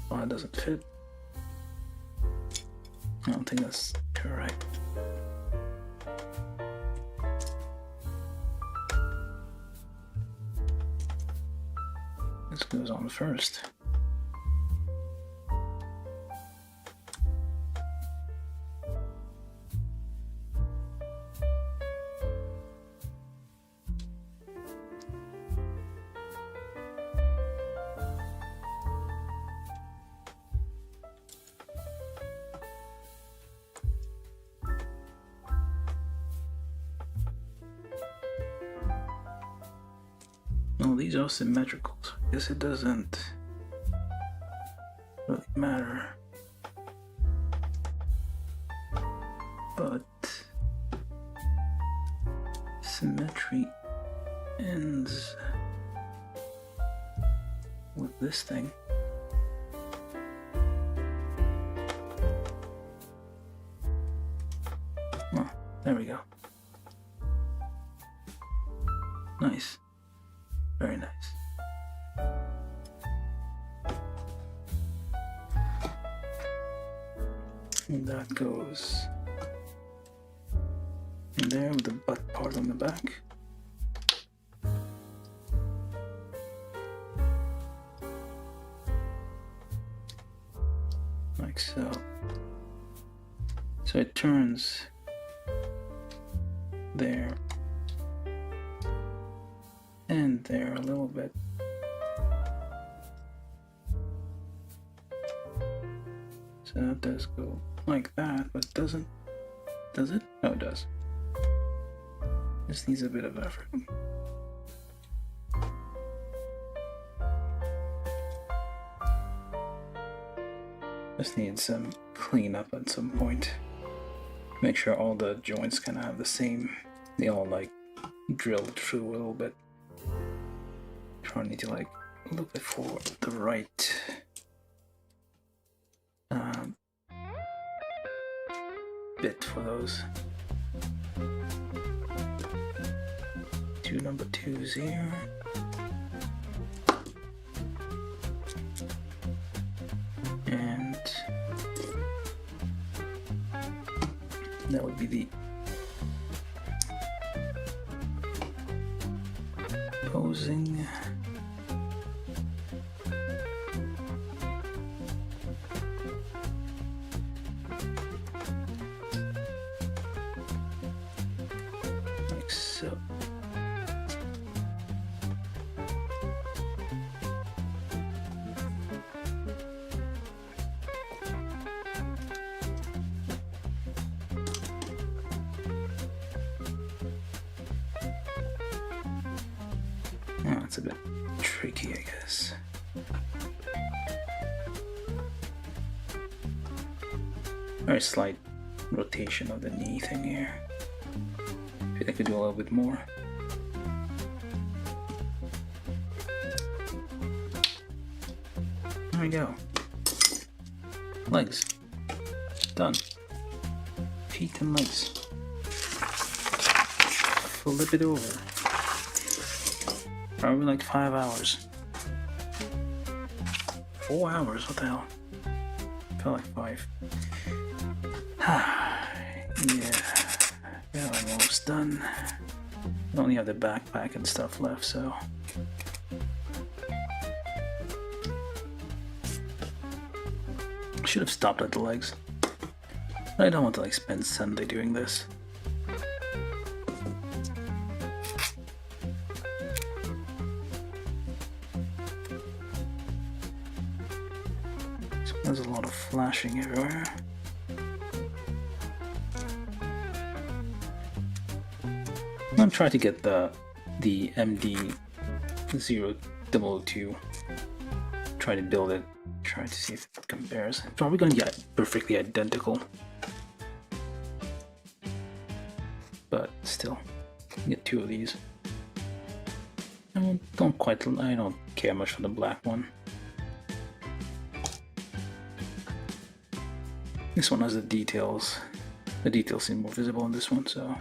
Oh, it doesn't fit. I don't think that's correct. This goes on first. No, these are symmetrical, so I guess it doesn't really matter. But symmetry ends with this thing. Oh, there we go. Nice. Very nice. And that goes in there with the butt part on the back. Like so. So it turns there and there a little bit. So that does go like that, but it doesn't. Does it? No, it does. Just needs a bit of effort. Just need some cleanup at some point. Make sure all the joints kind of have the same. They all like drilled through a little bit. Trying to like look for the right bit for those. Two number twos here. And that would be the opposing. Like so. Yeah, it's a bit tricky, I guess. Very slight rotation of the knee thing here. I feel I could do a little bit more. There we go. Legs. Done. Feet and legs. Flip it over. Probably like 5 hours. 4 hours, what the hell? Felt like 5. Yeah, almost done. I only have the backpack and stuff left, so. Should have stopped at the legs. I don't want to like spend Sunday doing this. There's a lot of flashing everywhere. I'm gonna try to get the MD002. Try to build it. Try to see if it compares. It's probably gonna get perfectly identical, but still, get 2 of these. I don't care much for the black one. This one has the details. The details seem more visible in this one, so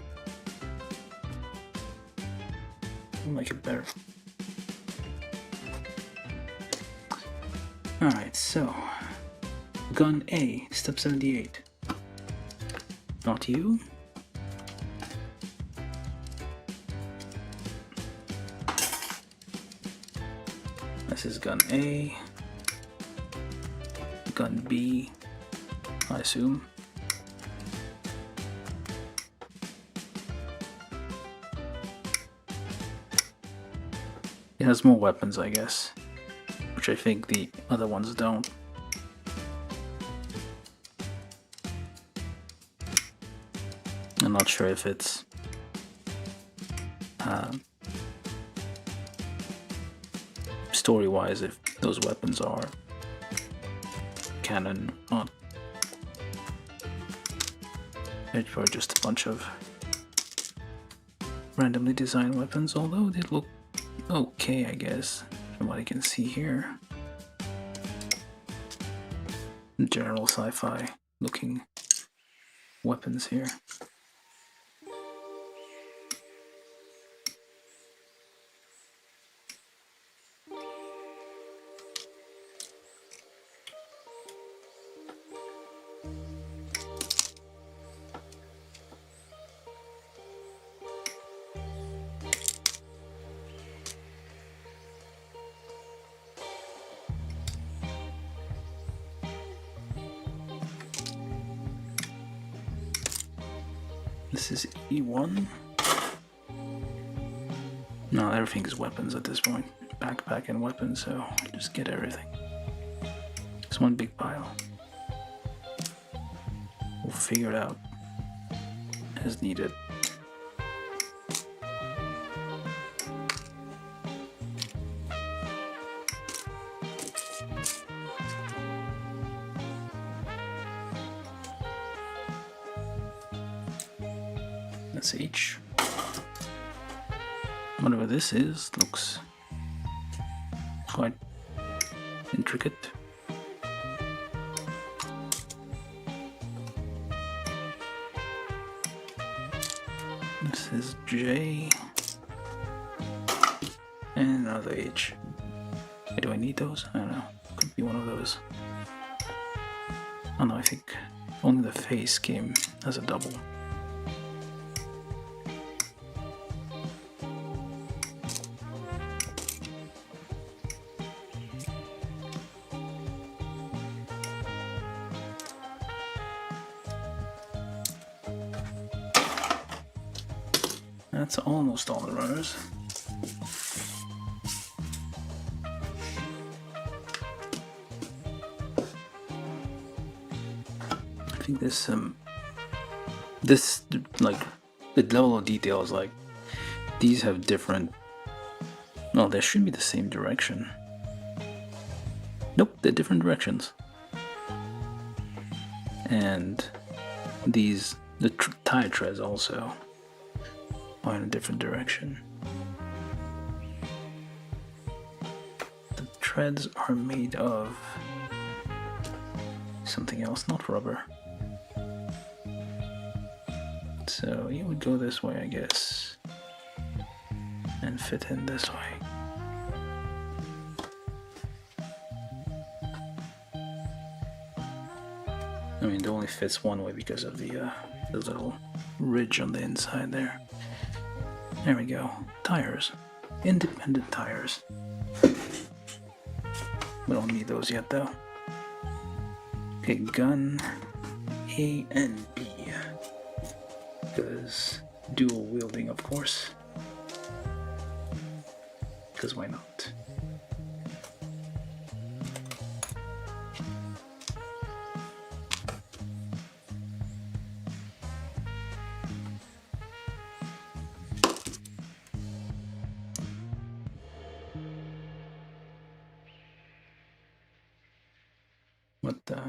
I like it better. Alright, so gun A, step 78. Not you. This is gun A. Gun B, I assume. It has more weapons, I guess, which I think the other ones don't. I'm not sure if it's story-wise, if those weapons are canon or not. It's probably just a bunch of randomly designed weapons, although they look okay, I guess, from what I can see here. General sci-fi looking weapons here. This is E1. No, everything is weapons at this point. Backpack and weapons, so just get everything. It's one big pile. We'll figure it out as needed. SH. Whatever this is, looks quite intricate. This is J. And another H. Do I need those? I don't know. Could be one of those. Oh no, I think only the face came as a double. That's almost all the runners. I think this like the level of detail is like these have different. No, they should be the same direction. Nope, they're different directions. And these the tire treads also are in a different direction. The treads are made of something else, not rubber. So you would go this way, I guess, and fit in this way. I mean, it only fits one way because of the little ridge on the inside there. There we go. Tires. Independent tires. We don't need those yet though. Okay, gun A and B. Because dual wielding, of course. Because why not? What the?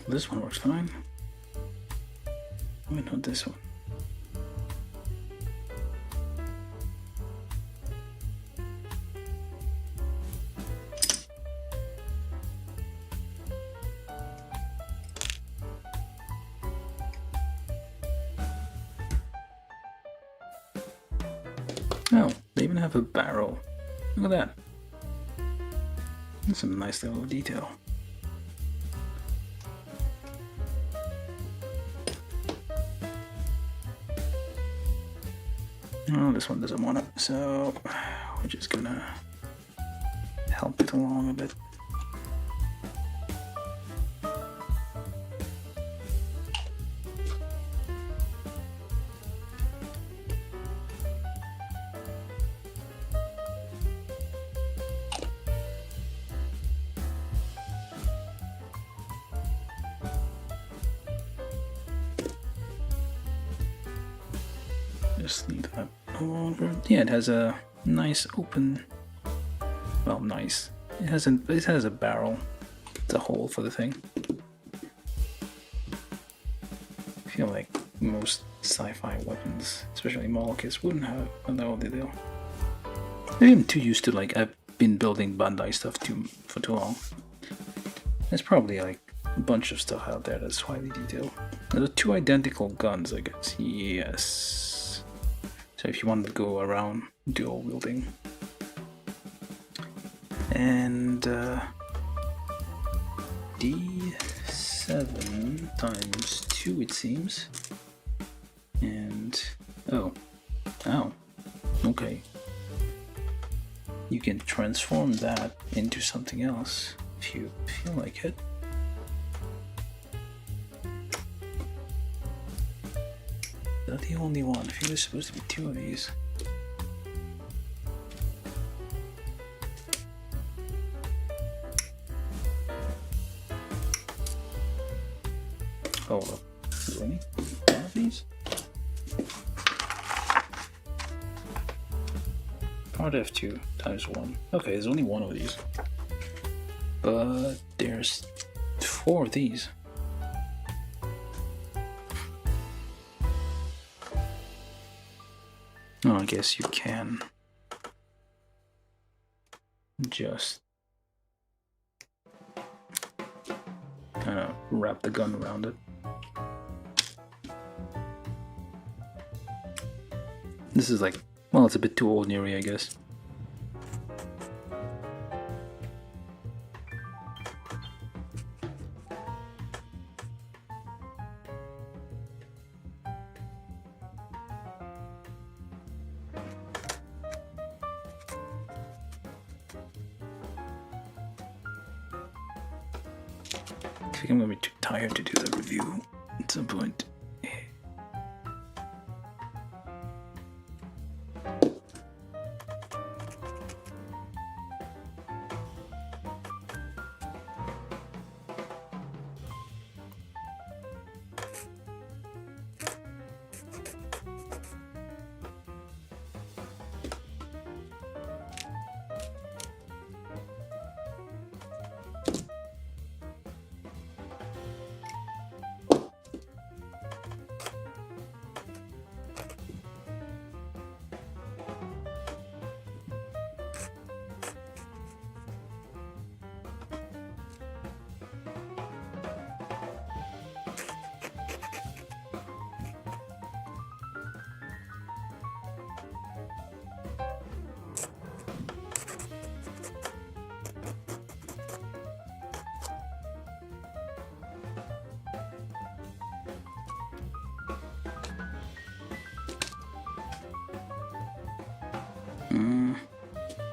This one works fine. Why not this one? Oh, they even have a barrel. Look at that. That's some nice level of detail. Oh, this one doesn't want it, so we're just gonna help it along a bit. Just leave that over. Yeah, it has a nice open. Well, nice. It has a barrel. It's a hole for the thing. I feel like most sci-fi weapons, especially model kits, wouldn't have a level detail. Maybe I'm too used to like I've been building Bandai stuff for too long. There's probably like a bunch of stuff out there that's highly detailed. There are two identical guns, I guess. Yes. So if you want to go around dual wielding. And D7 times 2 it seems. And oh, okay. You can transform that into something else if you feel like it. Not the only one. I think there's supposed to be two of these. Hold up. Do I need one of these? Part F2 times 1. Okay, there's only one of these. But there's 4 of these. Oh, I guess you can just kind of wrap the gun around it. This is like, well, it's a bit too ordinary, I guess. I think I'm gonna be too tired to do the review at some point.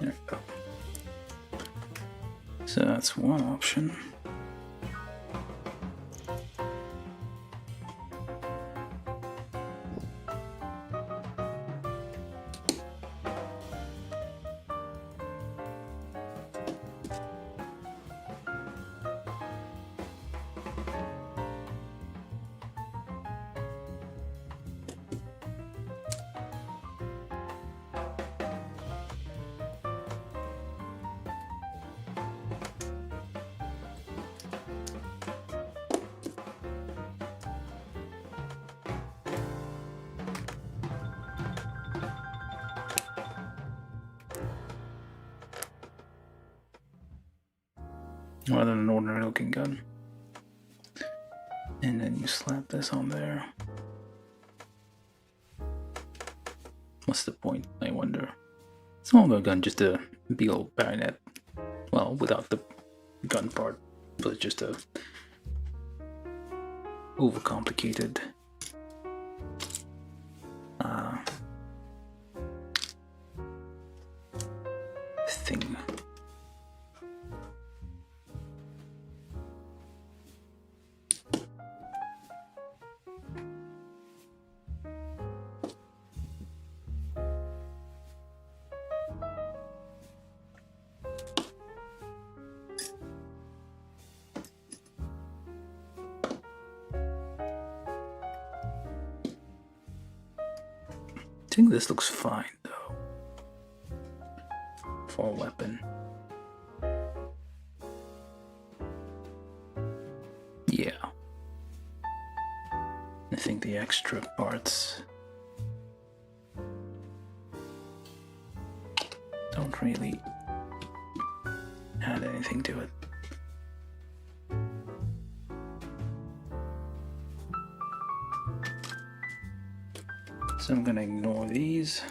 There we go. So that's one option. Rather than an ordinary looking gun. And then you slap this on there. What's the point, I wonder? It's not a gun, just a big old bayonet. Well, without the gun part, but just a overcomplicated thing. I think this looks fine though for a weapon. Yeah. I think the extra parts don't really add anything to it. So I'm gonna ignore these.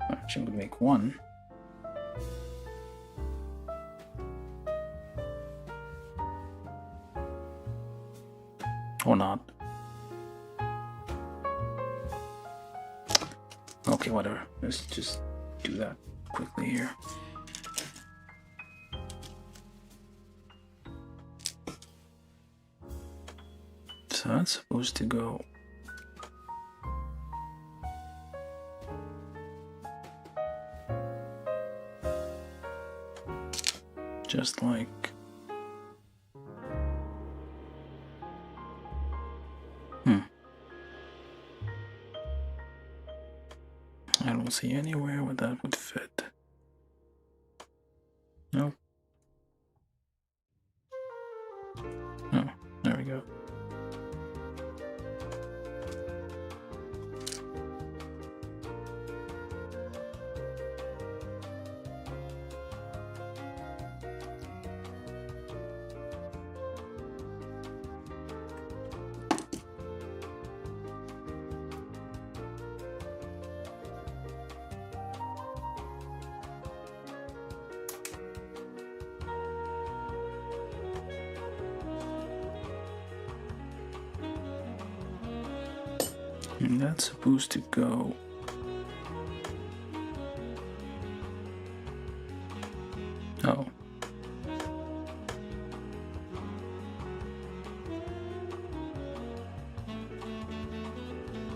Actually, I'm gonna make one. Or not. Okay, whatever. Let's just do that quickly here. So that's supposed to go just like see anywhere where that would fit. Nope. Oh, there we go. And that's supposed to go oh.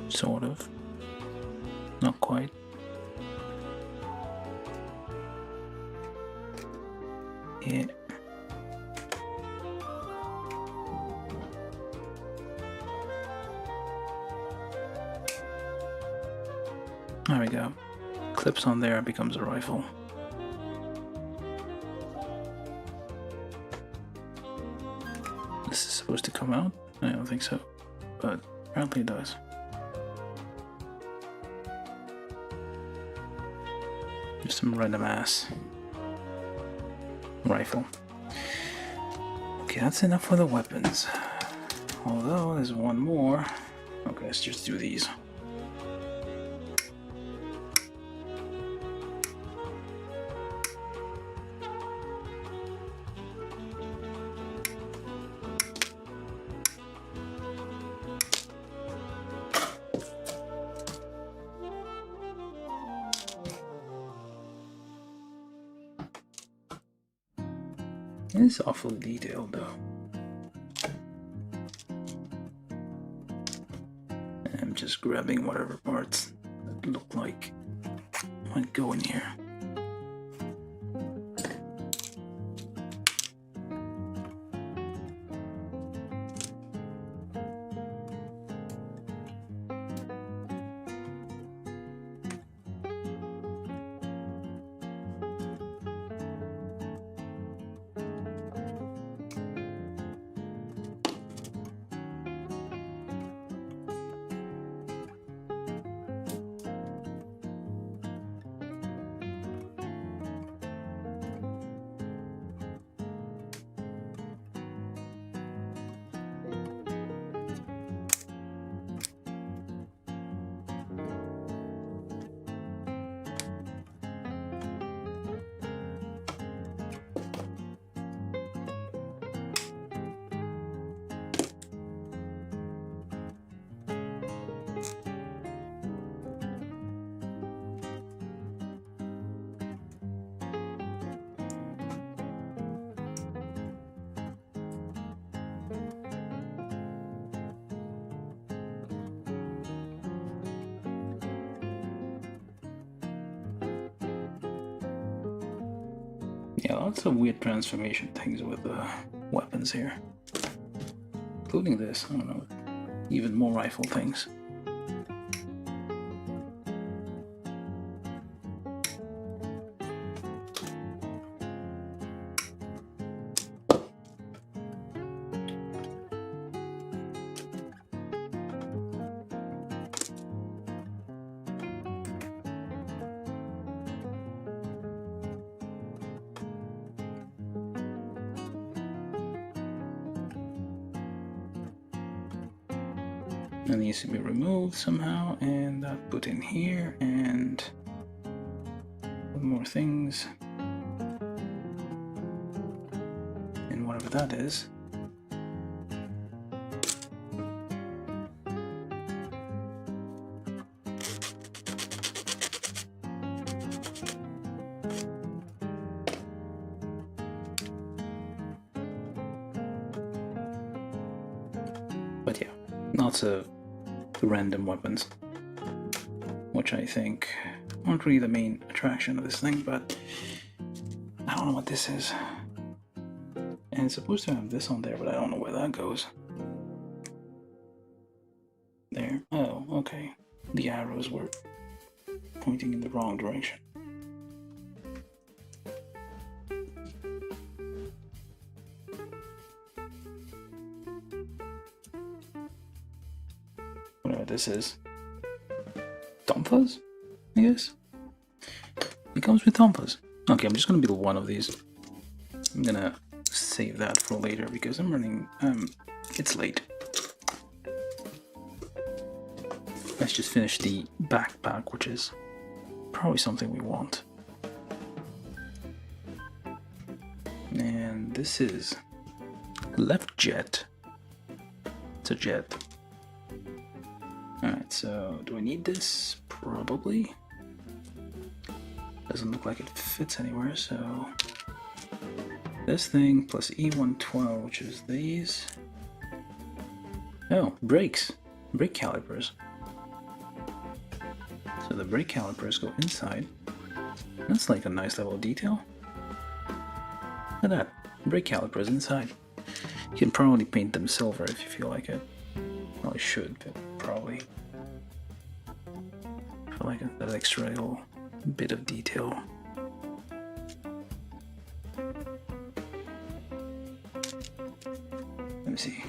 Sort of. Not quite. Yeah. There we go. Clips on there, becomes a rifle. This is supposed to come out? I don't think so, but apparently it does. Just some random ass rifle. Okay, that's enough for the weapons. Although there's one more. Okay, let's just do these. It's awfully detailed though. I'm just grabbing whatever parts that look like might go in here. Yeah, lots of weird transformation things with weapons here. Including this, I don't know, even more rifle things. That needs to be removed somehow, and that put in here, and more things, and whatever that is. But yeah, lots of random weapons, which I think aren't really the main attraction of this thing, but I don't know what this is. And it's supposed to have this on there, but I don't know where that goes. There. Oh, okay. The arrows were pointing in the wrong direction. Whatever this is. Tonfas? I guess? It comes with tonfas. Okay, I'm just gonna build one of these. I'm gonna save that for later because I'm running... it's late. Let's just finish the backpack, which is probably something we want. And this is left jet. It's a jet. Alright, so do I need this? Probably. Doesn't look like it fits anywhere, so this thing plus E112, which is these. Oh, brakes. Brake calipers. So the brake calipers go inside. That's like a nice level of detail. Look at that. Brake calipers inside. You can probably paint them silver if you feel like it. Well, I should, but probably. I feel like that extra little bit of detail. Let me see.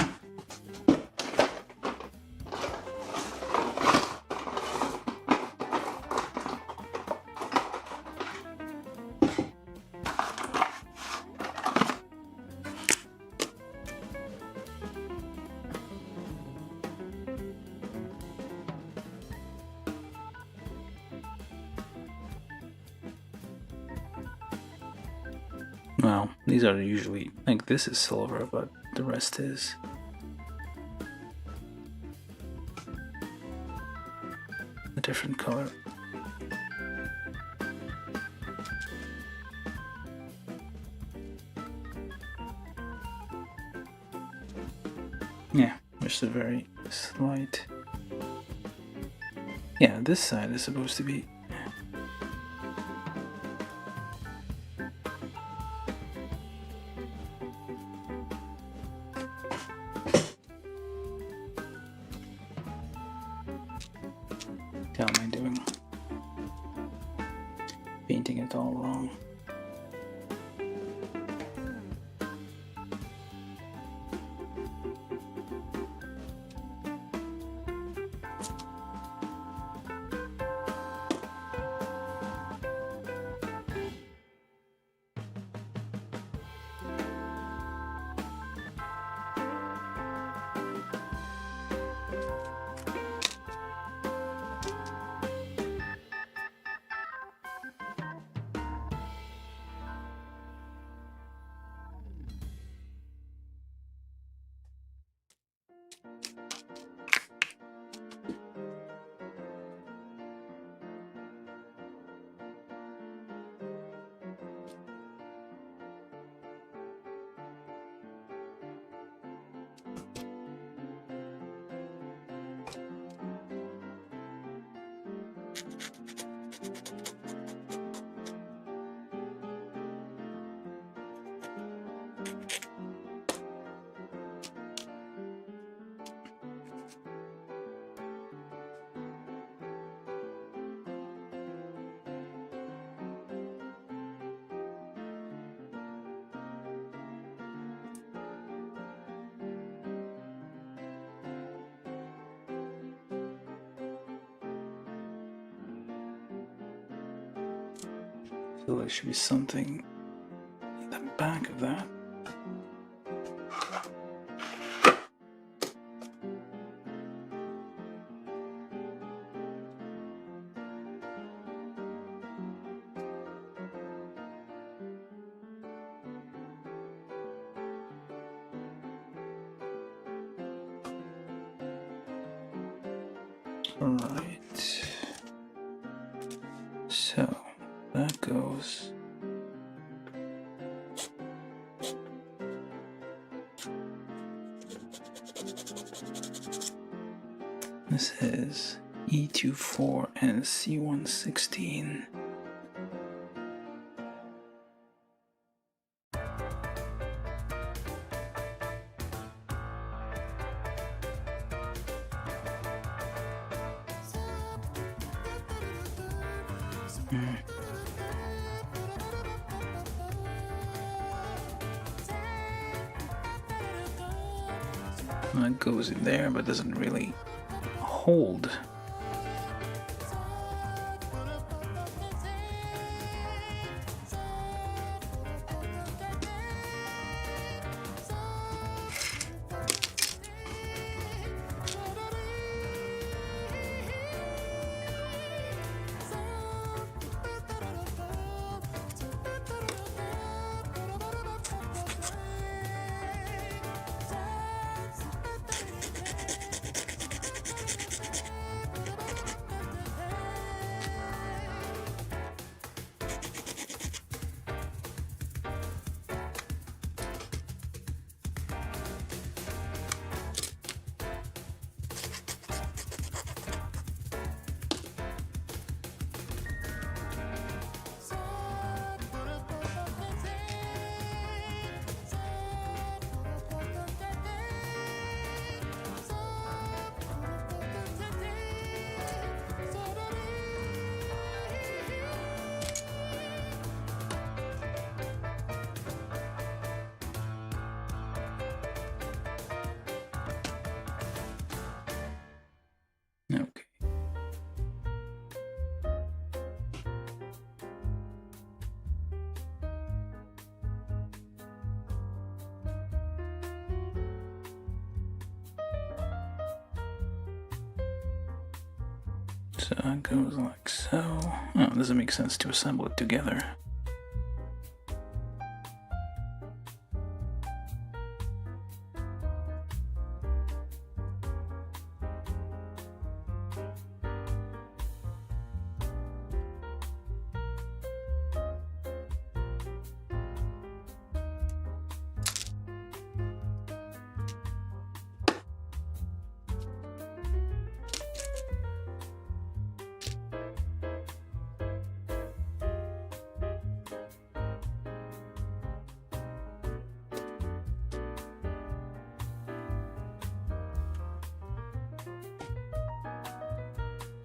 Well, these are usually, like this is silver, but the rest is a different color. Yeah, just a very slight. Yeah, this side is supposed to be. How am I doing? Painting it all wrong. So there should be something in the back of that. All right. So that goes. This is E24 and C116. That goes in there, but doesn't really hold. Okay. So it goes like so. Oh, it doesn't make sense to assemble it together.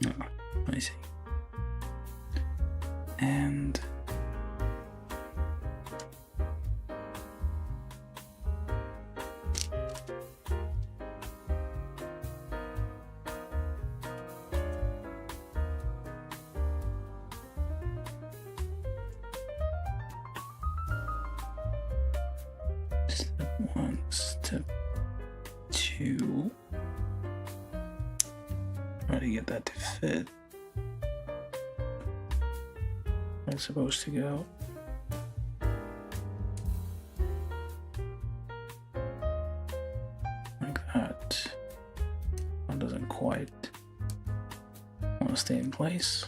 Oh, I see. And step 1, step 2. Try to get that to fit. It's supposed to go. Like that. That doesn't quite want to stay in place.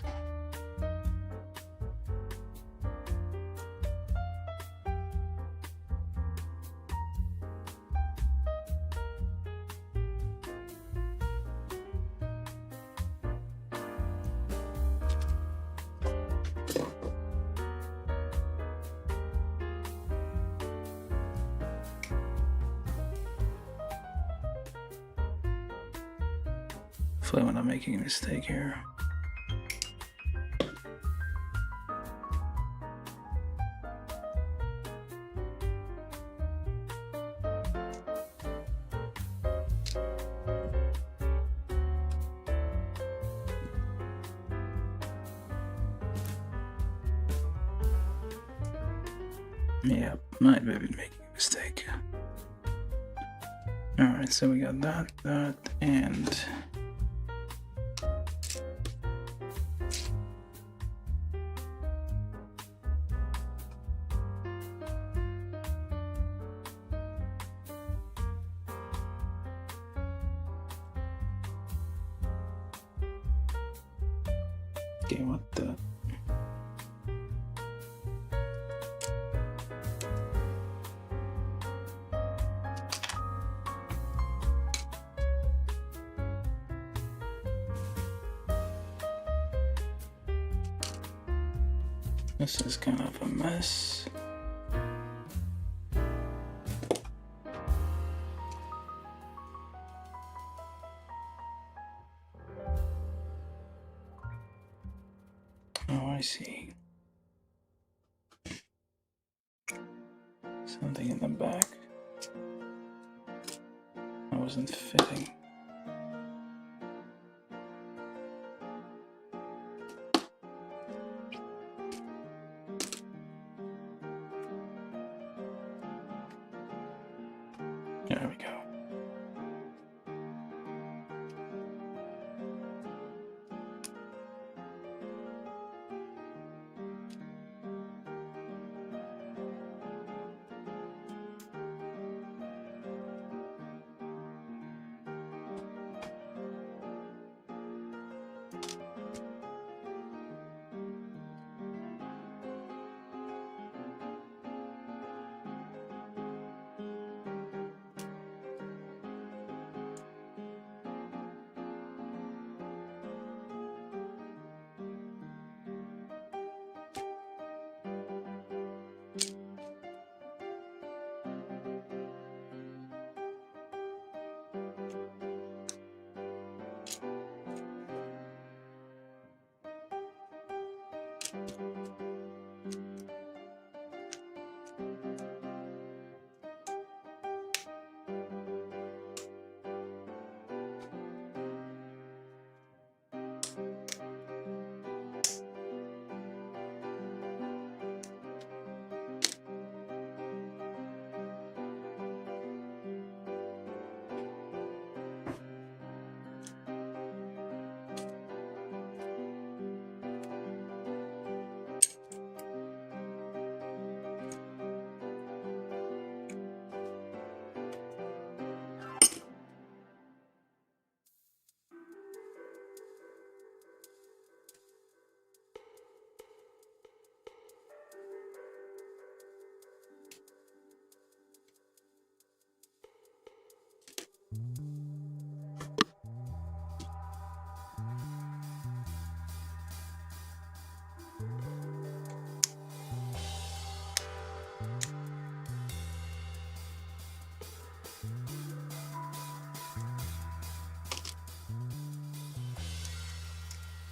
Hopefully I'm not making a mistake here. Yeah, might be making a mistake. Alright, so we got that, and okay, what the? This is kind of a mess. Oh, I see. Something in the back. I wasn't fitting. There we go.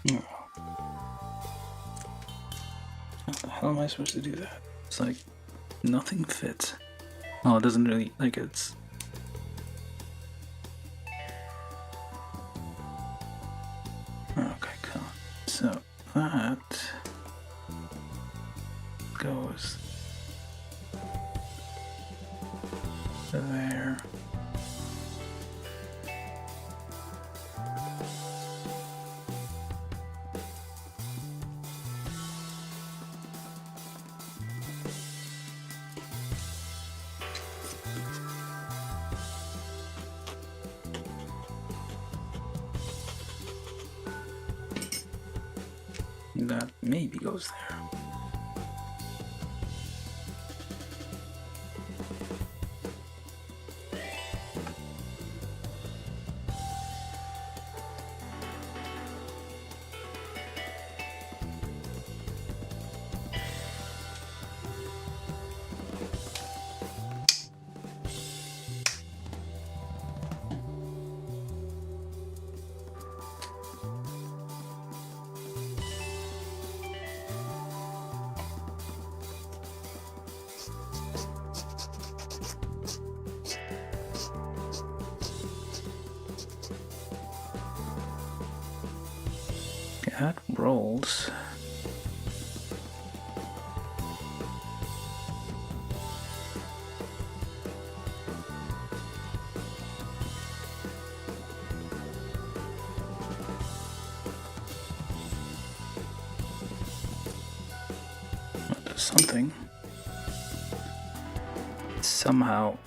No. How the hell am I supposed to do that? It's like nothing fits. Oh, it doesn't really, like, it's... Okay, cool. So that goes there. That maybe goes there. That rolls. That does something. Somehow.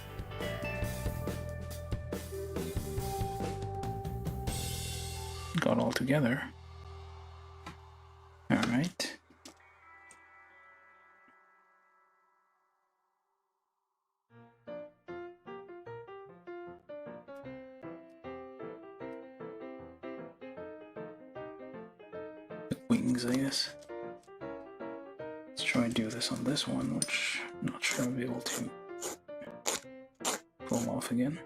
Got all together. All right. The wings, I guess. Let's try and do this on this one, which I'm not sure I'll be able to pull off again.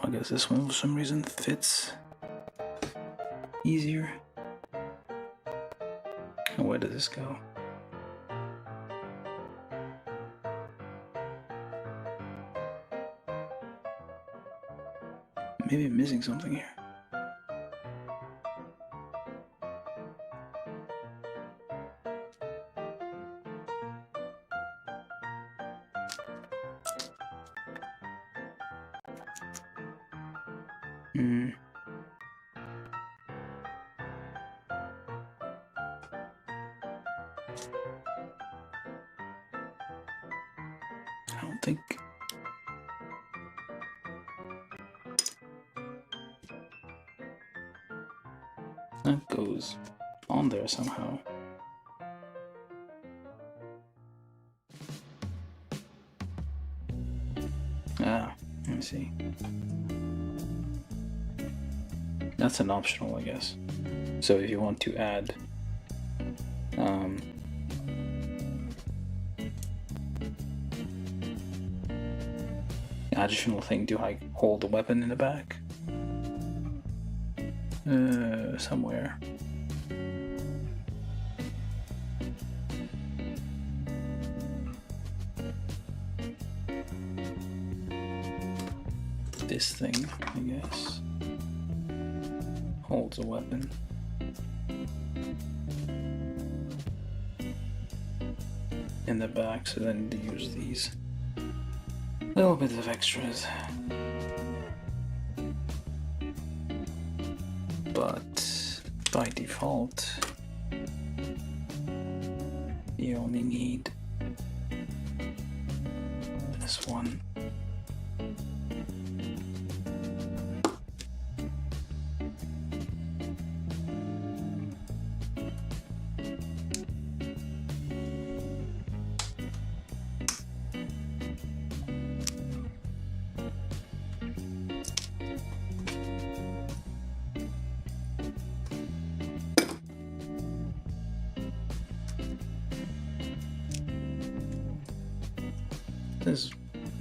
I guess this one for some reason fits easier. And where does this go? Maybe I'm missing something here. I don't think. That goes on there somehow. Ah, let me see. That's an optional, I guess. So if you want to add additional thing to like hold the weapon in the back, somewhere. This thing, I guess, holds a weapon. In the back, so then to use these little bits of extras. But by default, you only need this one. This is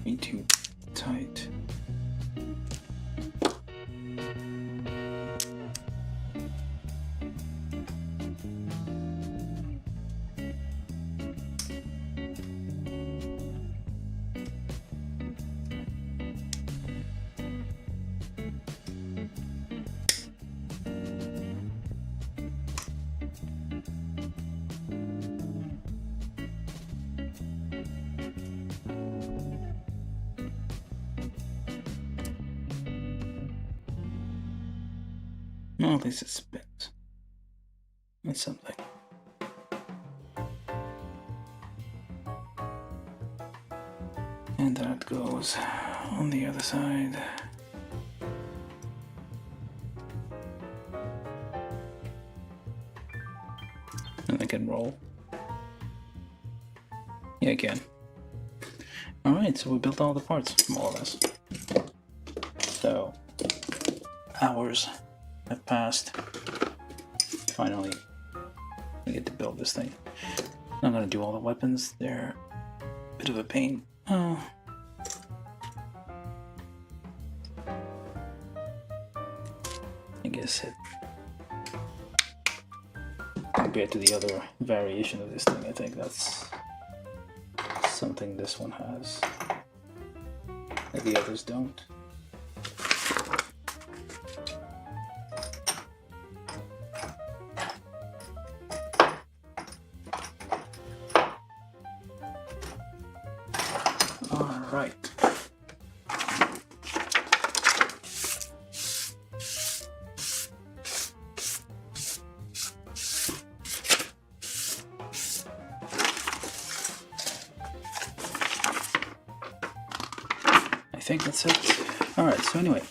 way too tight. Well, at least it spins. That's something. And that goes on the other side. And I can roll. Yeah, I can. Alright, so we built all the parts, more or less. So, hours have passed. Finally, I get to build this thing. I'm gonna do all the weapons. They're a bit of a pain. Oh. I guess it, compared to the other variation of this thing, I think that's something this one has that the others don't. Right. I think that's it. Alright, so anyway,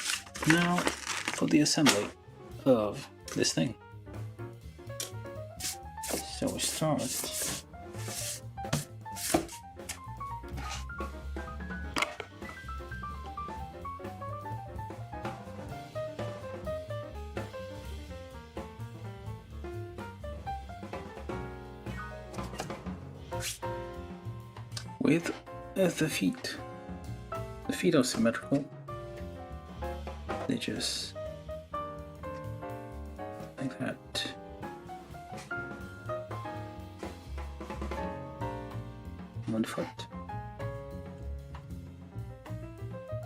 now for the assembly of this thing. So we start with the feet. The feet are symmetrical. they just like that. One foot,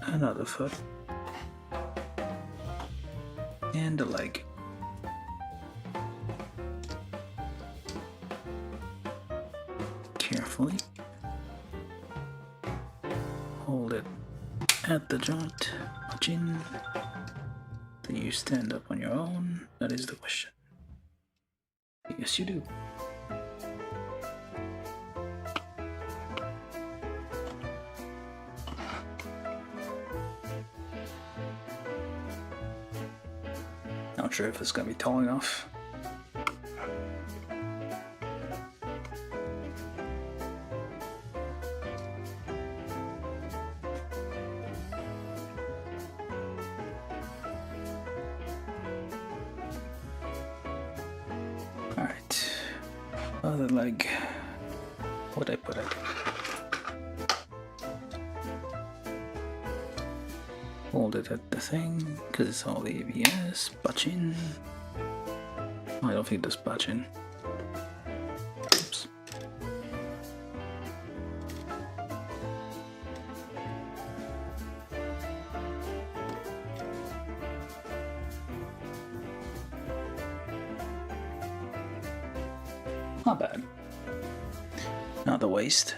another foot, and a leg. Carefully hold it at the joint, punch in. Do you stand up on your own? That is the question. Yes, you do. Not sure if it's gonna be tall enough. Alright. Other leg. What'd I put it? Hold it at the thing, because it's all the ABS. Butch in. Oh, I don't think it does butch in. Oops. Not bad. Not the waist.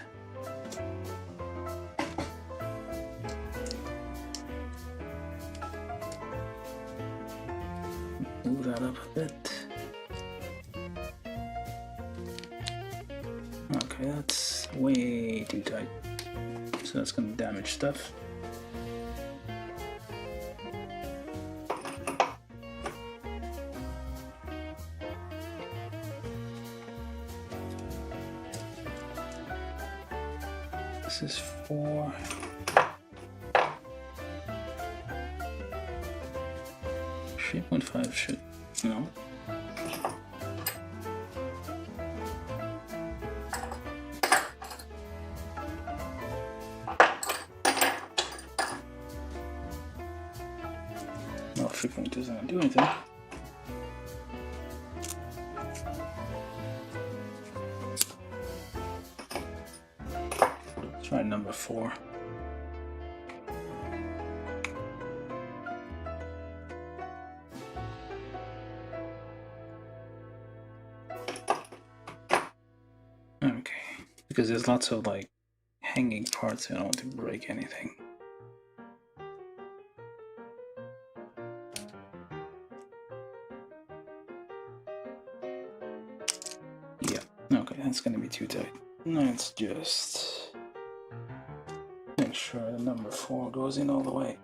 Move that up a bit. Okay, that's way too tight. So that's gonna damage stuff. This is for 3.5 should, no. No, 3.2 isn't gonna do anything. Let's try number 4. Okay, because there's lots of like hanging parts, I don't want to break anything. Yeah, okay, that's gonna be too tight. Let's just make sure the number 4 goes in all the way.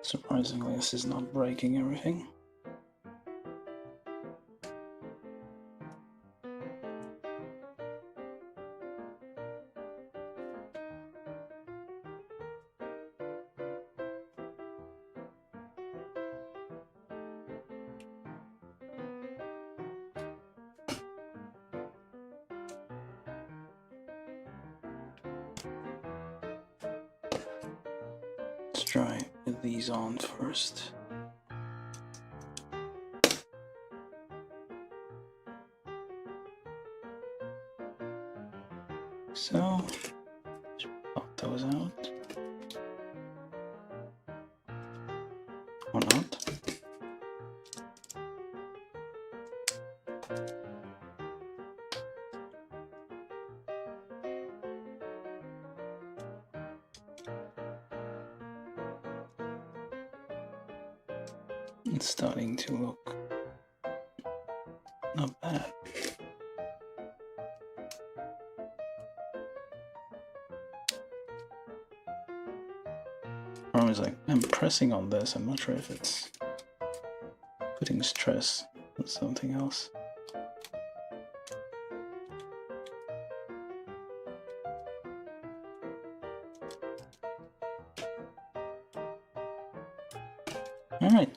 Surprisingly, this is not breaking everything. Let's try with these on first. So, just pop those out. Or not. It's starting to look not bad. Problem is, like, I'm pressing on this, I'm not sure if it's putting stress on something else. Alright.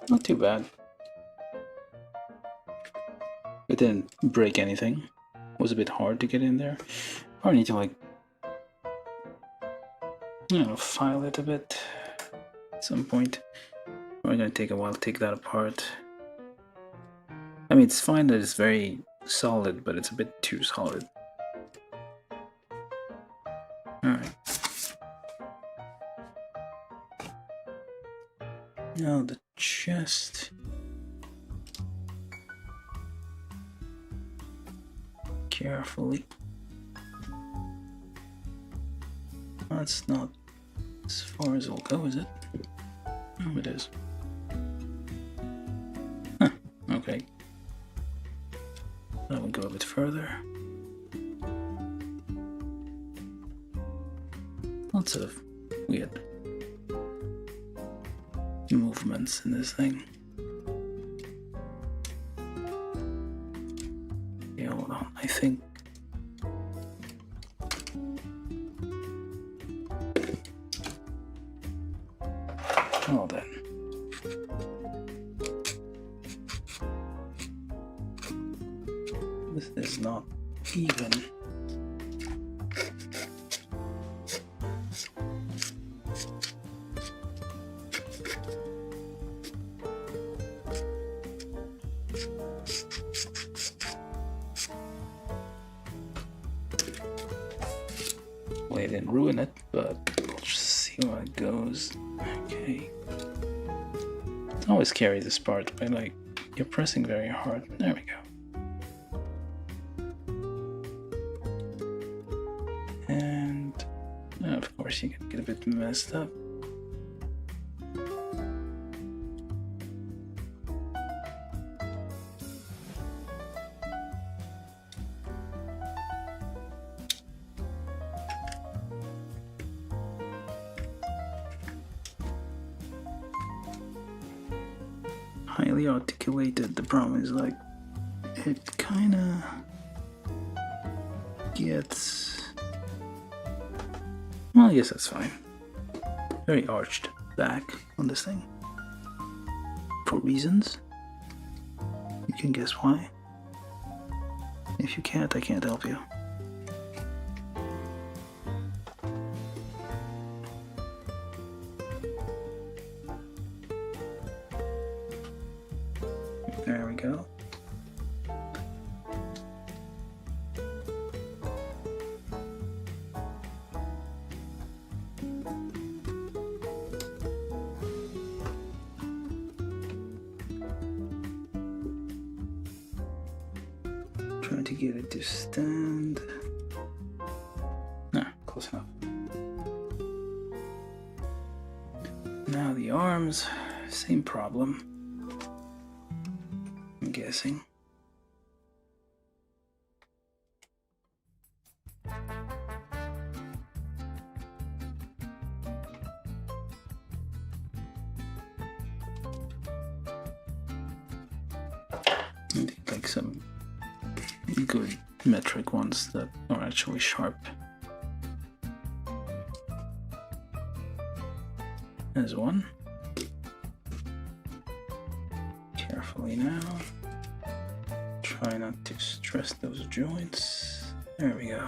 Not too bad. It didn't break anything. It was a bit hard to get in there. Probably need to, like, you know, file it a bit at some point. Probably gonna take a while to take that apart. I mean, it's fine that it's very solid, but it's a bit too solid. Alright. Now the chest. Carefully. That's not as far as it'll go, is it? Oh, it is. Huh, okay. That would go a bit further. Lots of weird movements in this thing. Okay, hold on. I think oh, then. This is not even. Well, I didn't ruin it, but we'll just see how it goes. Okay. It always carries this part by, like, you're pressing very hard. There we go. And of course you can get a bit messed up. Highly articulated. The problem is, like, it kinda gets, well, I guess that's fine. Very arched back on this thing. For reasons. You can guess why. If you can't, I can't help you. There we go. Trying to get it to stand. Ah, close enough. Now the arms, same problem. I'm guessing. I think like some good metric ones that are actually sharp. There's one. Carefully now. Try not to stress those joints. There we go.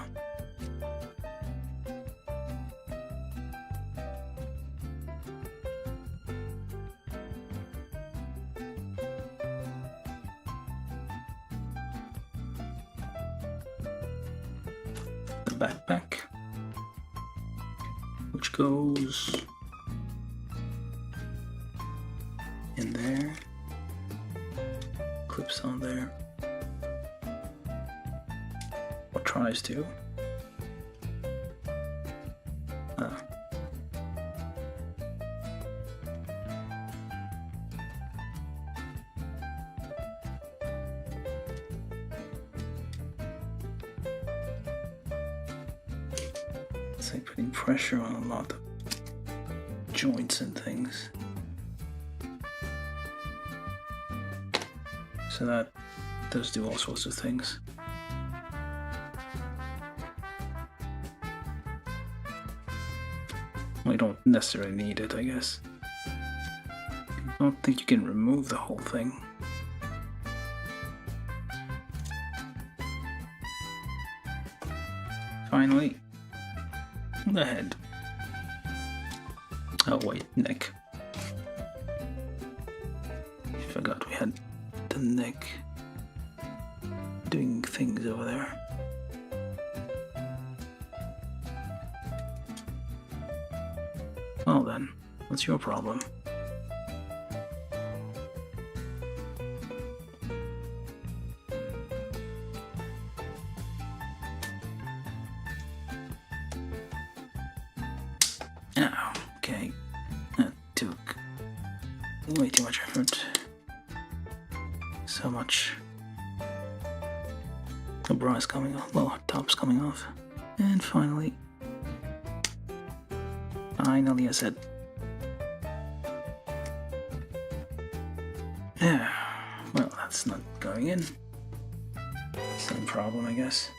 The backpack, which goes in there, clips on there, or tries to. It's like putting pressure on a lot of joints and things. So that does do all sorts of things. We don't necessarily need it, I guess. don't think you can remove the whole thing. Finally, the head. Oh wait, neck. Forgot we had the neck doing things over there. Well then, what's your problem? Oh, okay. That took way too much effort. So much. The bra is coming off. Well, top's coming off. And finally, I said. Yeah, well, that's not going in. Same problem, I guess.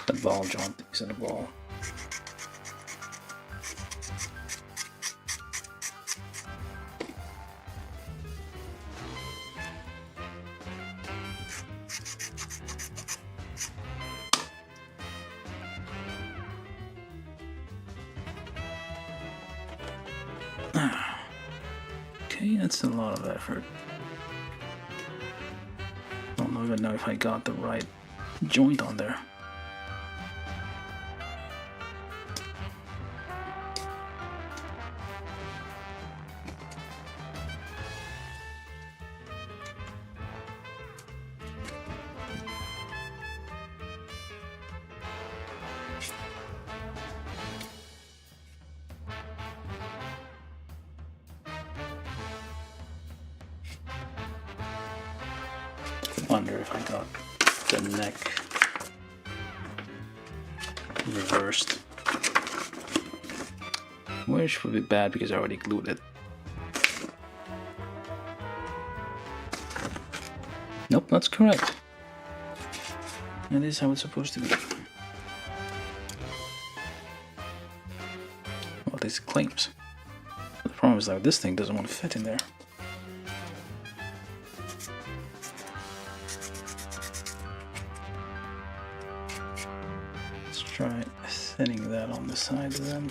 The ball joint is in a ball. Okay, that's a lot of effort. I don't even know if I got the right joint on there. Wonder if I got the neck reversed, which would be bad because I already glued it. Nope, that's correct. That is how it's supposed to be. Well, this claims. The problem is that this thing doesn't want to fit in there. Try thinning that on the sides of them.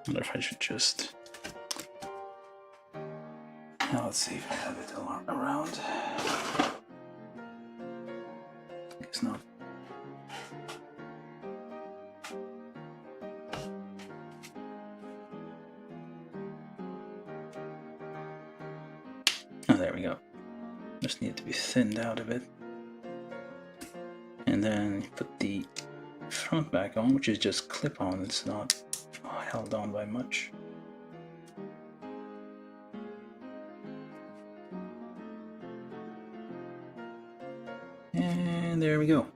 I wonder if I should just... Now let's see if I have it all around. It's not. Oh, there we go. Just need it to be thinned out a bit. And then put the front back on, which is just clip-on. It's not held on by much. And there we go.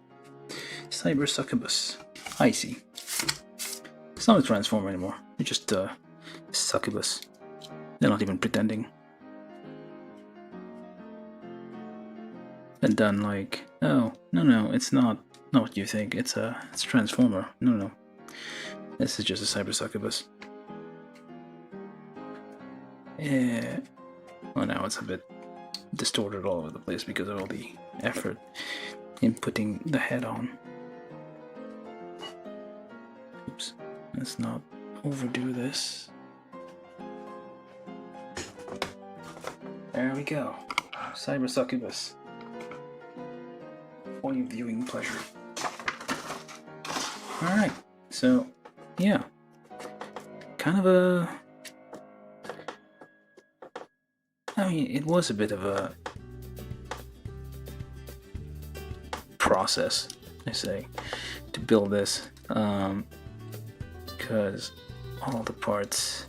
Succubus. AiCy. It's not a transformer anymore. It's just Succubus. They're not even pretending. And done like, oh, no, it's not what you think. It's a transformer. No. This is just a Succubus. Yeah. Well, now it's a bit distorted all over the place because of all the effort in putting the head on. Oops. Let's not overdo this. There we go. Succubus. For your viewing pleasure. Alright, so yeah. Kind of a... I mean, it was a bit of a process, I say, to build this, because all the parts,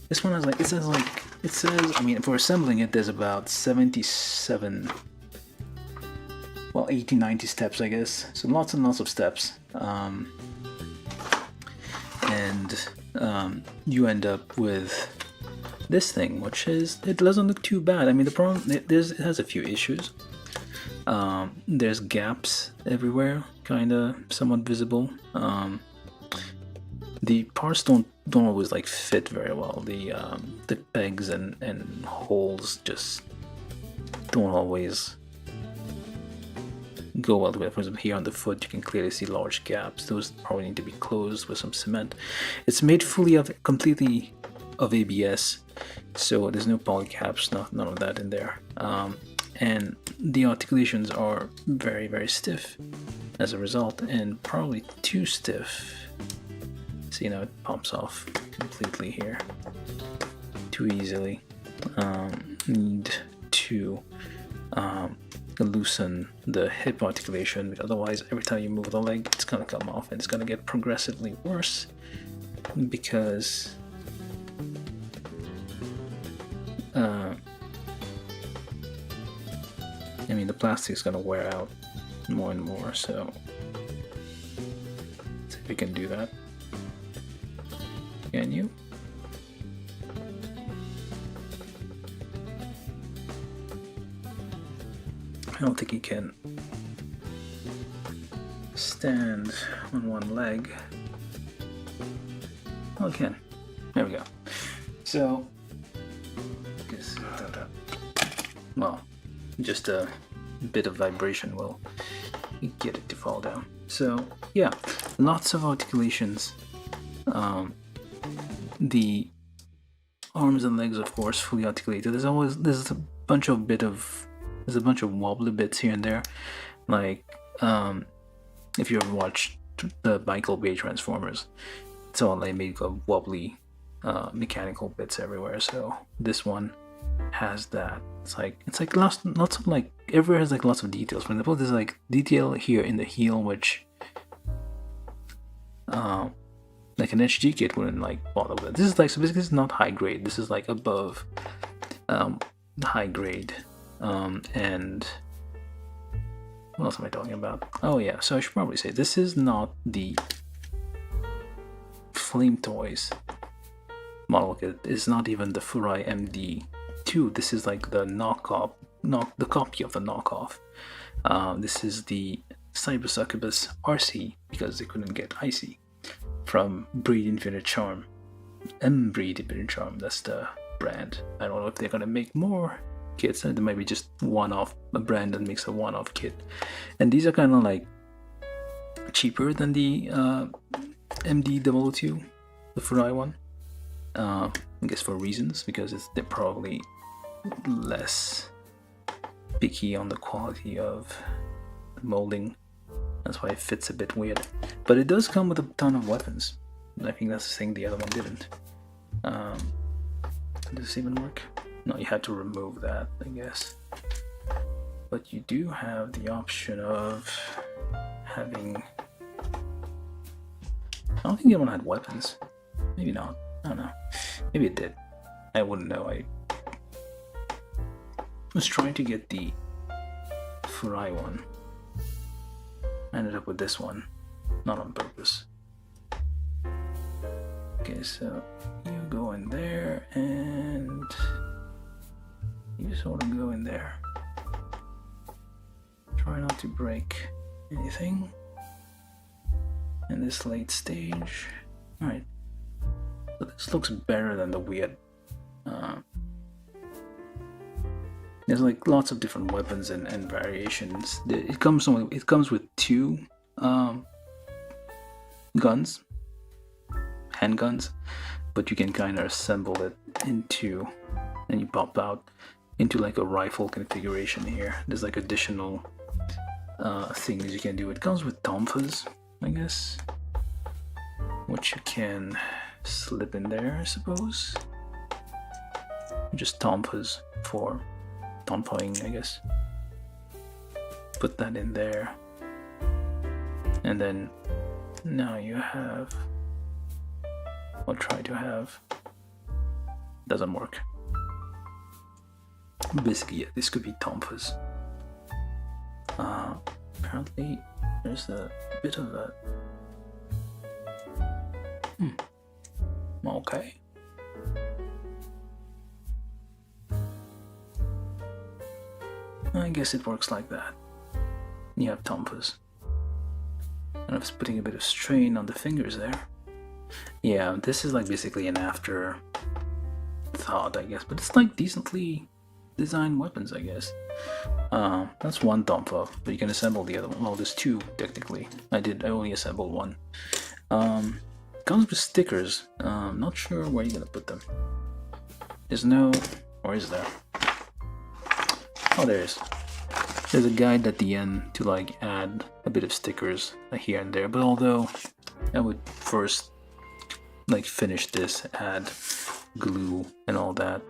this one is like, it says, I mean, for assembling it, there's about 77, well, 80, 90 steps, I guess, so lots and lots of steps, and you end up with this thing, which is, it doesn't look too bad. I mean, the problem, it has a few issues. There's gaps everywhere, kind of somewhat visible. The parts don't always like fit very well. The pegs and holes just don't always go well together. For example, here on the foot, you can clearly see large gaps. Those probably need to be closed with some cement. It's made completely of ABS, so there's no poly caps, none of that in there. And the articulations are very, very stiff as a result, and probably too stiff. See, now it pops off completely here too easily. Need to loosen the hip articulation, otherwise every time you move the leg it's gonna come off, and it's gonna get progressively worse because I mean, the plastic's gonna wear out more and more, so let's see if we can do that. Can you? I don't think he can stand on one leg. Oh, he can. There we go. So, well, just a bit of vibration will get it to fall down. So, yeah, lots of articulations. The arms and legs, of course, fully articulated. There's a bunch of wobbly bits here and there, like if you ever watched the Michael Bay Transformers, it's all like made of wobbly mechanical bits everywhere. So this one has that. It's like lots of, like, everywhere has like lots of details. For example, there's like detail here in the heel, which like an HG kit wouldn't like bother with. This is like, so basically this is not high grade. This is like above high grade. And what else am I talking about? Oh yeah, so I should probably say this is not the Flame Toys model kit. It's not even the Furai MD2. This is like the knockoff, the copy of the knockoff. This is the Succubus Arcee, because they couldn't get AiCy from Breed Infinite Charm. Breed Infinite Charm, that's the brand. I don't know if they're gonna make more kits. There might be just a brand that makes a one-off kit, and these are kind of like cheaper than the MD002, the Furai one. I guess for reasons, because they're probably less picky on the quality of the molding. That's why it fits a bit weird, but it does come with a ton of weapons. I think that's the thing the other one didn't. Does this even work? No, you had to remove that, I guess. But you do have the option of having... I don't think the other one had weapons. Maybe not. I don't know. Maybe it did. I wouldn't know. I was trying to get the Furai one. I ended up with this one. Not on purpose. Okay, so you go in there and you sort of go in there. Try not to break anything in this late stage. Alright. So this looks better than the weird. There's like lots of different weapons and variations. It comes with two guns, handguns, but you can kind of assemble it into, and you pop out into like a rifle configuration here. There's like additional things you can do. It comes with tonfas, I guess, which you can slip in there, I suppose. Just tonfas for tonfaing, I guess. Put that in there, and then now you have, or try to have, doesn't work. Basically, yeah, this could be tonfas. Apparently there's a bit of a okay. I guess it works like that. You have tonfas. And I was putting a bit of strain on the fingers there. Yeah, this is like basically an afterthought, I guess, but it's like decently designed weapons, I guess. That's one tonfa, but you can assemble the other one. Well, there's two technically. I only assembled one. Comes with stickers. Not sure where you're gonna put them. There's no, or is there? Oh, there is. There's a guide at the end to like add a bit of stickers here and there, but although I would first like finish this, add glue and all that.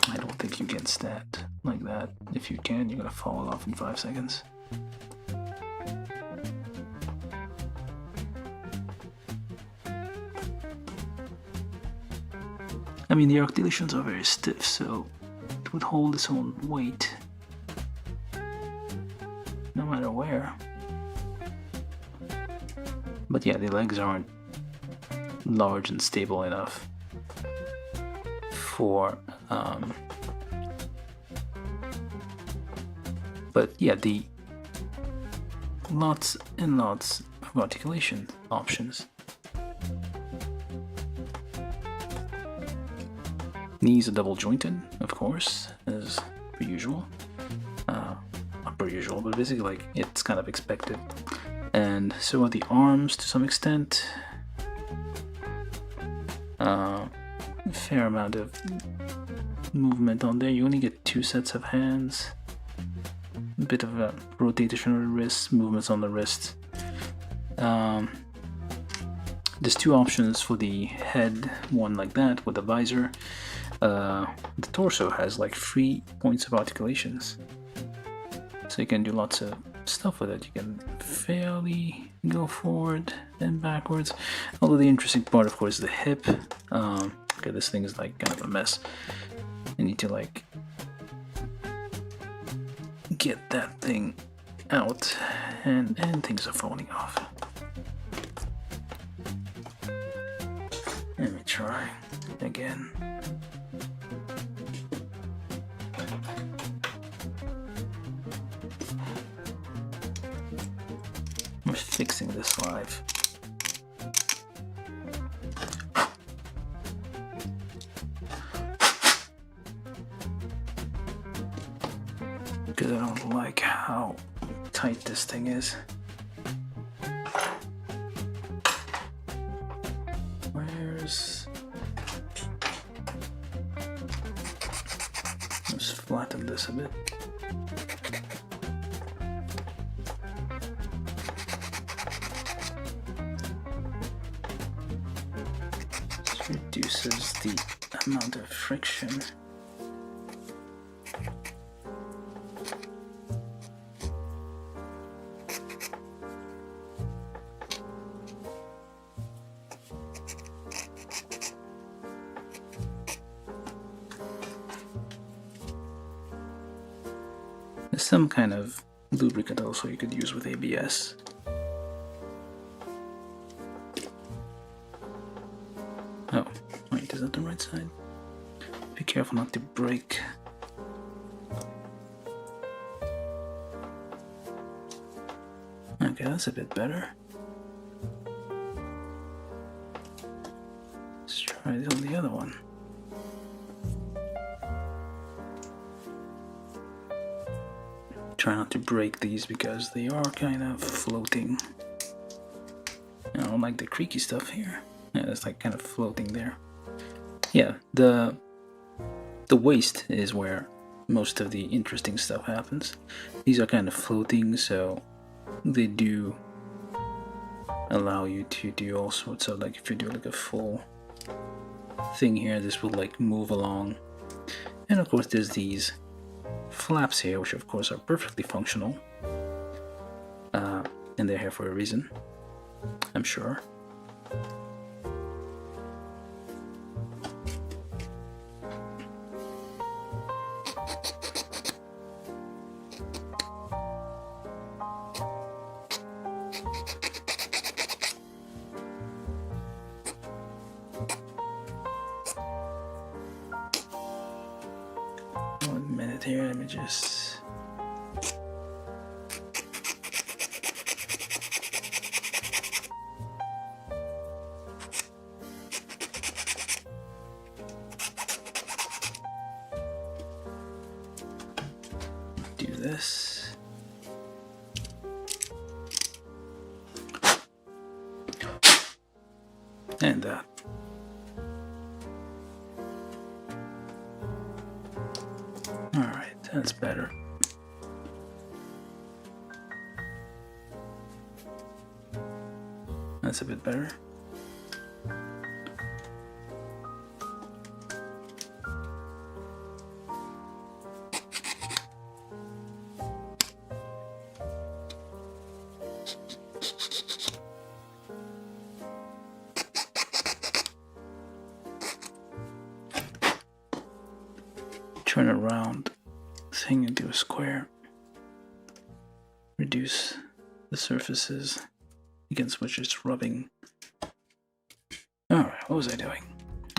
I don't think you can stand like that. If you can, you're gonna fall off in 5 seconds. I mean, the articulations are very stiff, so it would hold its own weight no matter where. But yeah, the legs aren't large and stable enough for but yeah, the lots and lots of articulation options. Knees are double jointed, of course, as per usual. Not per usual, but basically like it's kind of expected. And so are the arms to some extent. Fair amount of movement on there. You only get 2 sets of hands. A bit of a rotation of the wrists, movements on the wrists. There's 2 options for the head, one like that with a visor. The torso has like 3 points of articulations, so you can do lots of stuff with it. You can fairly go forward and backwards, although the interesting part of course is the hip. Okay, this thing is like kind of a mess. You need to like get that thing out, and things are falling off. Let me try again. We're fixing this live. Because I don't like how tight this thing is. Where's... Let's flatten this a bit. This reduces the amount of friction. There's some kind of lubricant also you could use with ABS. Oh, wait, is that the right side? Be careful not to break. Okay, that's a bit better. Let's try it on the other one. Try not to break these because they are kind of floating. I don't like the creaky stuff here. Yeah, it's like kind of floating there. Yeah, the waist is where most of the interesting stuff happens. These are kind of floating, so they do allow you to do all sorts of, like if you do like a full thing here, this will like move along. And of course there's these flaps here, which of course are perfectly functional, and they're here for a reason, I'm sure. minute here. Let me just. Do this. And that. Alright, that's better. That's a bit better. Turn around thing into a square. Reduce the surfaces against which it's rubbing. Alright, what was I doing?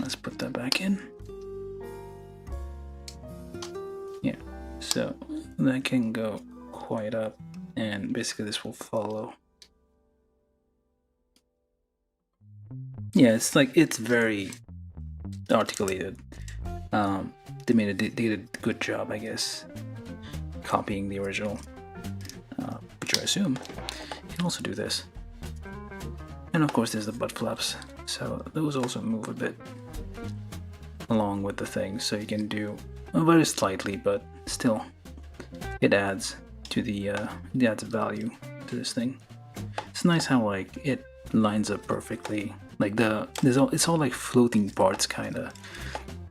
Let's put that back in. Yeah, so that can go quite up, and basically this will follow. Yeah, it's like, it's very articulated. They did a good job, I guess, copying the original, which I assume you can also do this. And of course there's the butt flaps, so those also move a bit along with the thing, so you can do very slightly, but still it adds to the it adds value to this thing. It's nice how like it lines up perfectly, like it's all like floating parts kinda.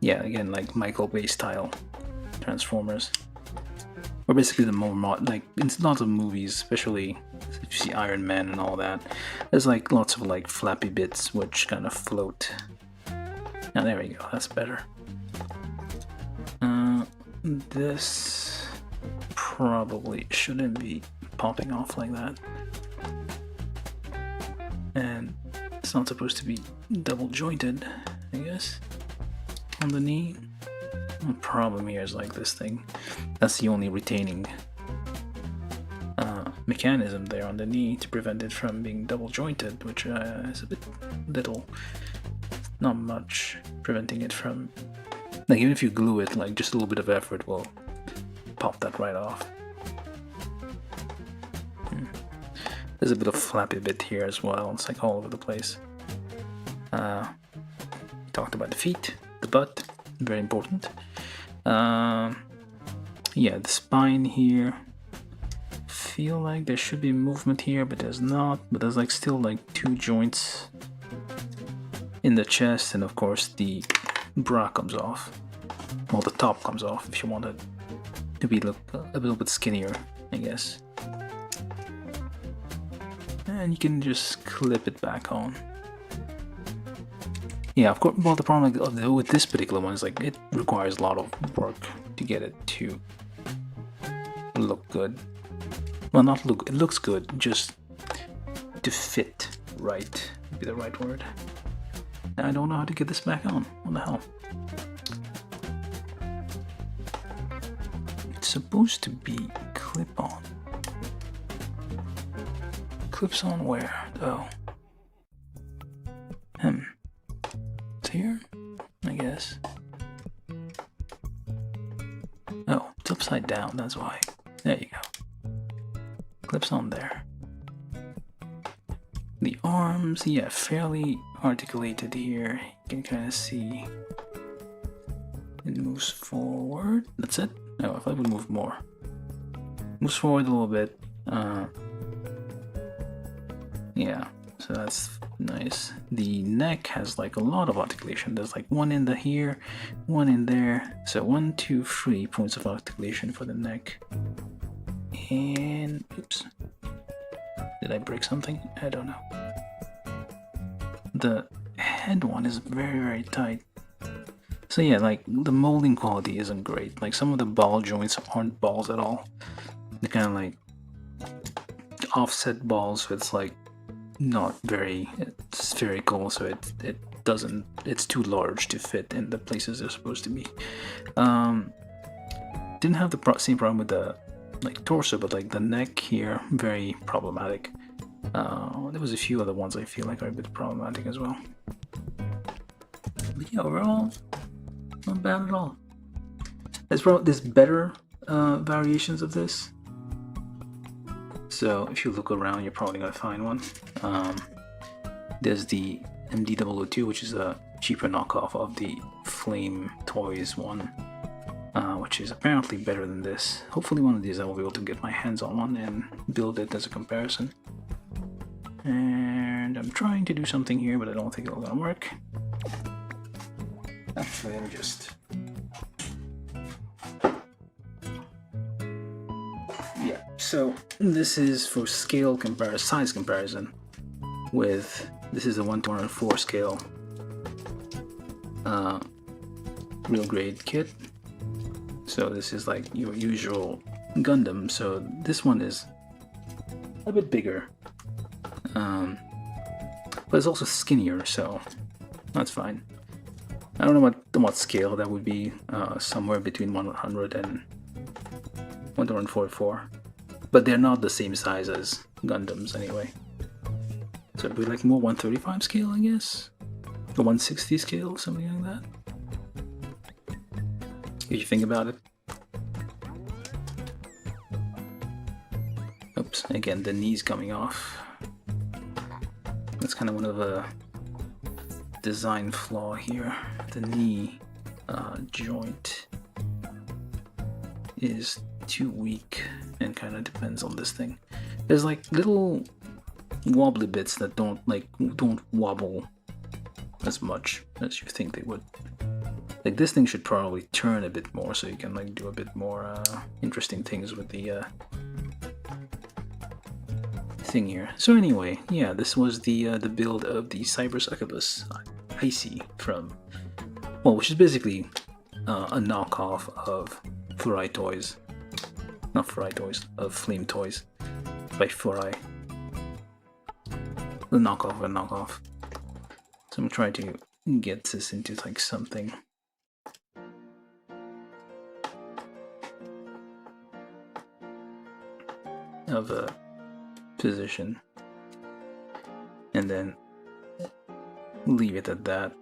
Yeah, again, like Michael Bay style Transformers, or basically the more like in lots of movies, especially if you see Iron Man and all that, there's like lots of like flappy bits which kind of float. Now there we go, that's better. This probably shouldn't be popping off like that, and it's not supposed to be double jointed, I guess. On the knee. The problem here is like this thing. That's the only retaining mechanism there on the knee to prevent it from being double jointed, which is a bit little, not much preventing it from, like even if you glue it, like just a little bit of effort will pop that right off. There's a bit of flappy bit here as well. It's like all over the place. Talked about the feet. The butt, very important. Yeah, the spine here. Feel like there should be movement here, but there's not. But there's like still like two joints in the chest, and of course the bra comes off. Well, the top comes off if you want it to be look a little bit skinnier, I guess. And you can just clip it back on. Yeah, of course. Well, the problem with this particular one is like it requires a lot of work to get it to look good. Well, not look. It looks good, just to fit right would be the right word. And I don't know how to get this back on. What the hell? It's supposed to be clip-on. Clips on where, though? Here, I guess. Oh, it's upside down, that's why. There you go. Clips on there. The arms, yeah, fairly articulated here. You can kind of see it moves forward. That's it? No, if I would move more. Moves forward a little bit. Yeah, so that's nice. The neck has like a lot of articulation. There's like one in the here, one in there. So 1, 2, 3 points of articulation for the neck. And oops, did I break something? I don't know. The head one is very, very tight. So yeah, like the molding quality isn't great. Like some of the ball joints aren't balls at all. They're kind of like offset balls, so it's like not very spherical, so it doesn't, it's too large to fit in the places they're supposed to be. Didn't have the same problem with the like torso, but like the neck here, very problematic. There was a few other ones I feel like are a bit problematic as well. But yeah, overall, not bad at all. There's better variations of this. So if you look around, you're probably gonna find one. There's the MD002, which is a cheaper knockoff of the Flame Toys one, which is apparently better than this. Hopefully one of these I will be able to get my hands on one and build it as a comparison. And I'm trying to do something here, but I don't think it's gonna work. Actually, let me just... Yeah, so this is for scale comparison, size comparison with, this is a 1:104 scale real grade kit. So this is like your usual Gundam, so this one is a bit bigger, but it's also skinnier, so that's fine. I don't know what scale that would be, somewhere between 100 and 144, but they're not the same size as Gundams anyway. So it'd be like more 135 scale, I guess, or 160 scale, something like that. If you think about it. Oops, again, the knee's coming off. That's kind of one of the design flaw here. The knee joint is too weak and kind of depends on this thing. There's like little wobbly bits that don't wobble as much as you think they would. Like this thing should probably turn a bit more so you can like do a bit more interesting things with the thing here. So anyway, yeah, this was the build of the Succubus AiCy from, well, which is basically a knockoff of Furai Toys, not Furai Toys, of Flame Toys by Furai. The knockoff of a knockoff. So I'm trying to get this into like something of a position and then leave it at that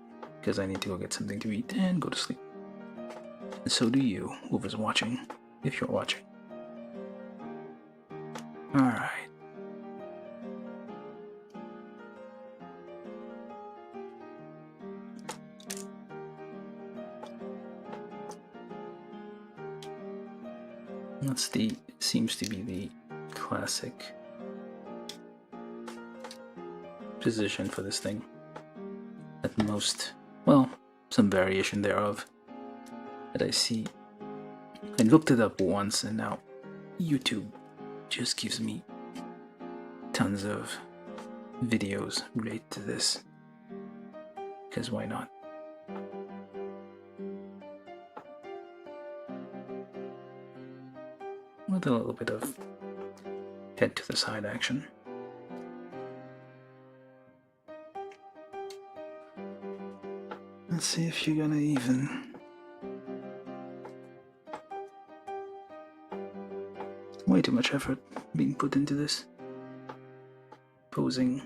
because I need to go get something to eat and go to sleep. And so do you, whoever's watching, if you're watching. Alright. That's seems to be the classic position for this thing. At most, well, some variation thereof that I see. I looked it up once and now YouTube just gives me tons of videos related to this. Because why not? With a little bit of head to the side action. Let's see if you're gonna even... Way too much effort being put into this. Posing.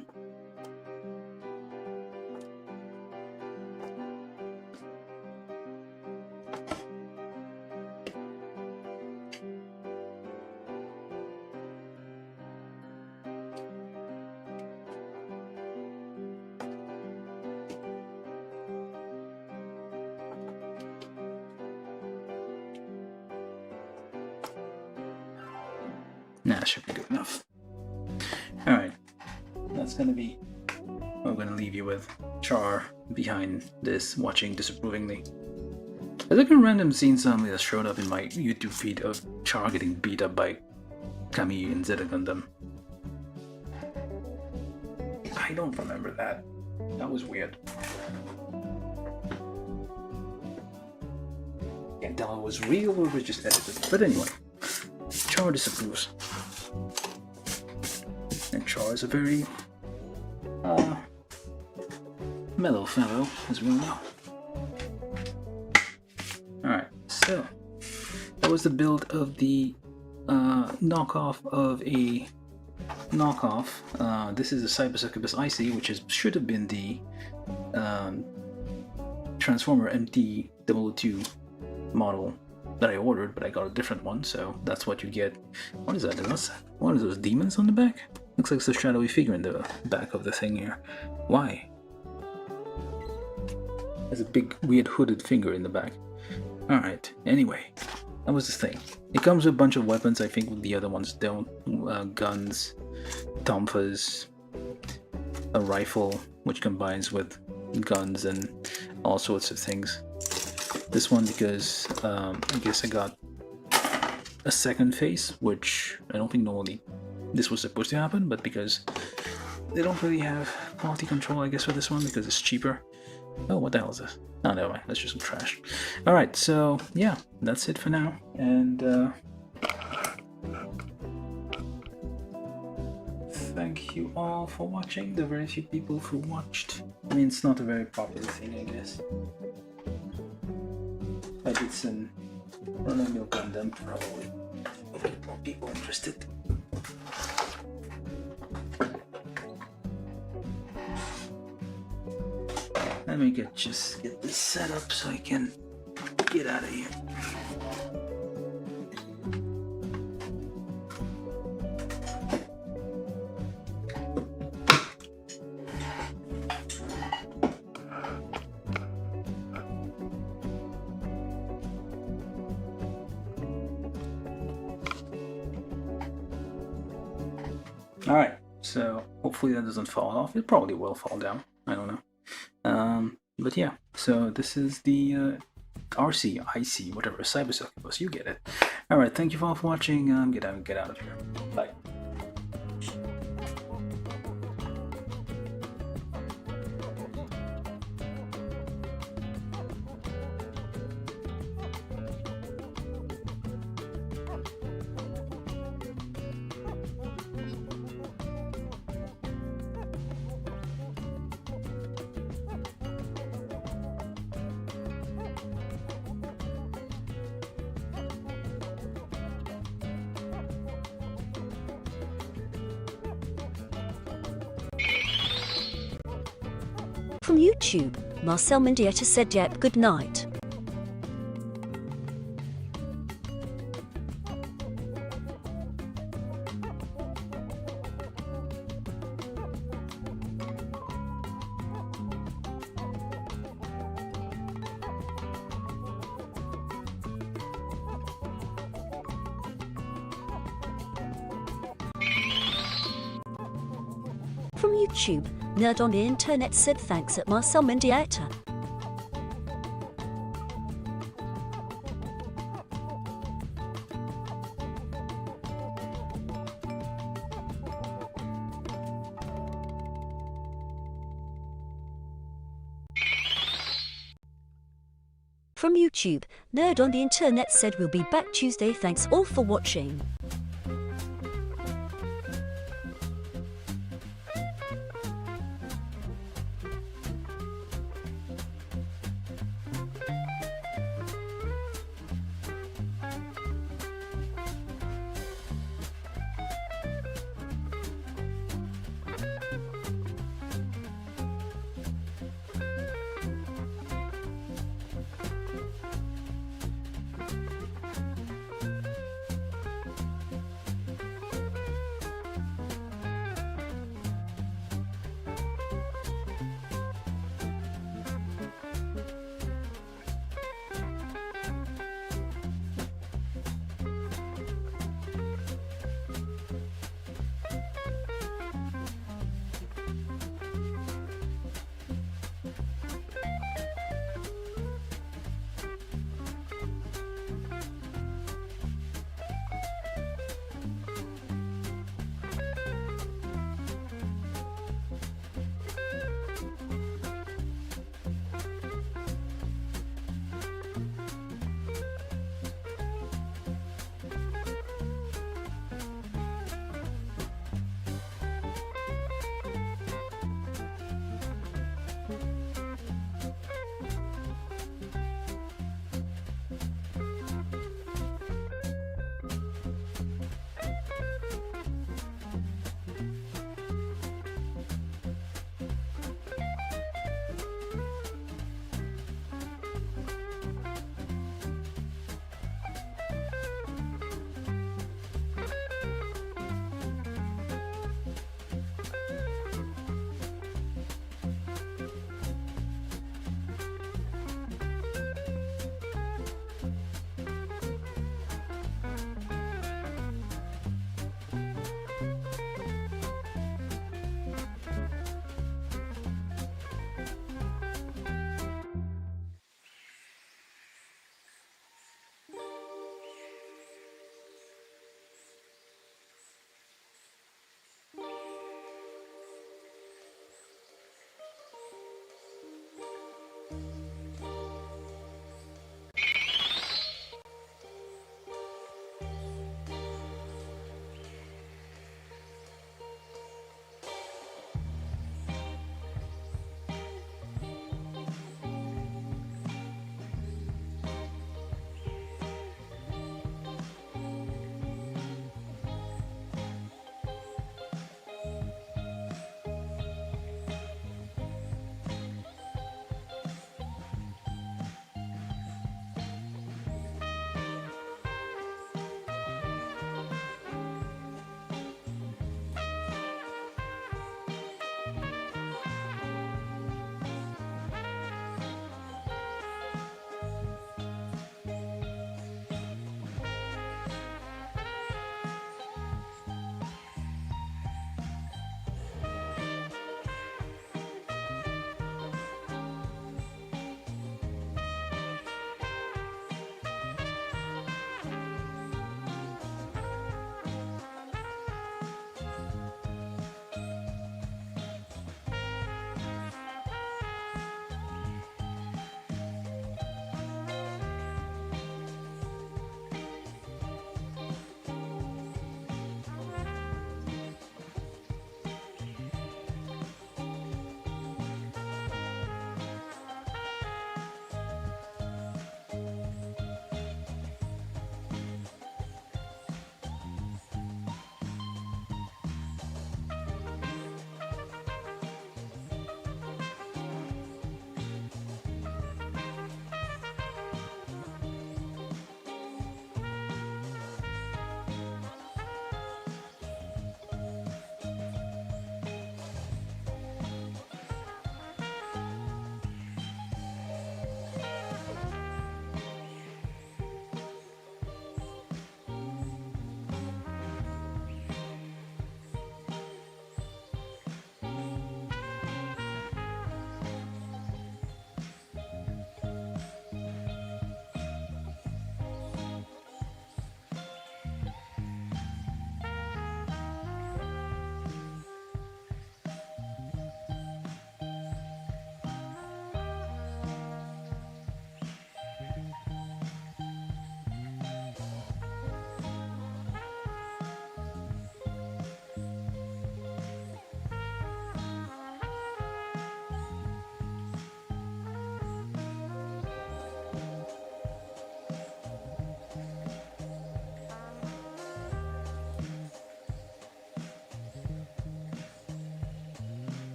Nah, should be good enough. Alright, that's gonna be what I'm gonna leave you with. Char behind this, watching disapprovingly. There's like a random scene suddenly that showed up in my YouTube feed of Char getting beat up by Camille in Zeta Gundam. I don't remember that. That was weird. Can't tell if it was real or it was just edited. But anyway, Char disapproves. And Char is a very mellow fellow, as we all know. Alright, so that was the build of the knockoff of a knockoff. This is a Succubus AiCy, which should have been the Transformer MT002 model that I ordered, but I got a different one, so that's what you get. What is that? Is that one of those demons on the back? Looks like it's a shadowy figure in the back of the thing here. Why? There's a big weird hooded finger in the back. Alright, anyway, that was the thing. It comes with a bunch of weapons, I think the other ones don't. Guns, tonfas, a rifle, which combines with guns and all sorts of things. This one because I guess I got a second face, which I don't think normally this was supposed to happen, but because they don't really have quality control, I guess, for this one, because it's cheaper. Oh, what the hell is this? Oh, never mind, that's just some trash. Alright, so yeah, that's it for now, and thank you all for watching, the very few people who watched. I mean, it's not a very popular thing, I guess. I did some run-of-the-mill Gundam, probably more people interested. Let me just get this set up so I can get out of here. Alright, so hopefully that doesn't fall off. It probably will fall down. I don't know. But yeah, so this is the Arcee, AiCy, whatever, Succubus, you get it. Alright, thank you all for watching. Get out of here. Bye. From YouTube, Marcel Mendieta said yep, good night. From YouTube, Nerd on the Internet said thanks at Marcel Mendieta. From YouTube, Nerd on the Internet said we'll be back Tuesday. Thanks all for watching.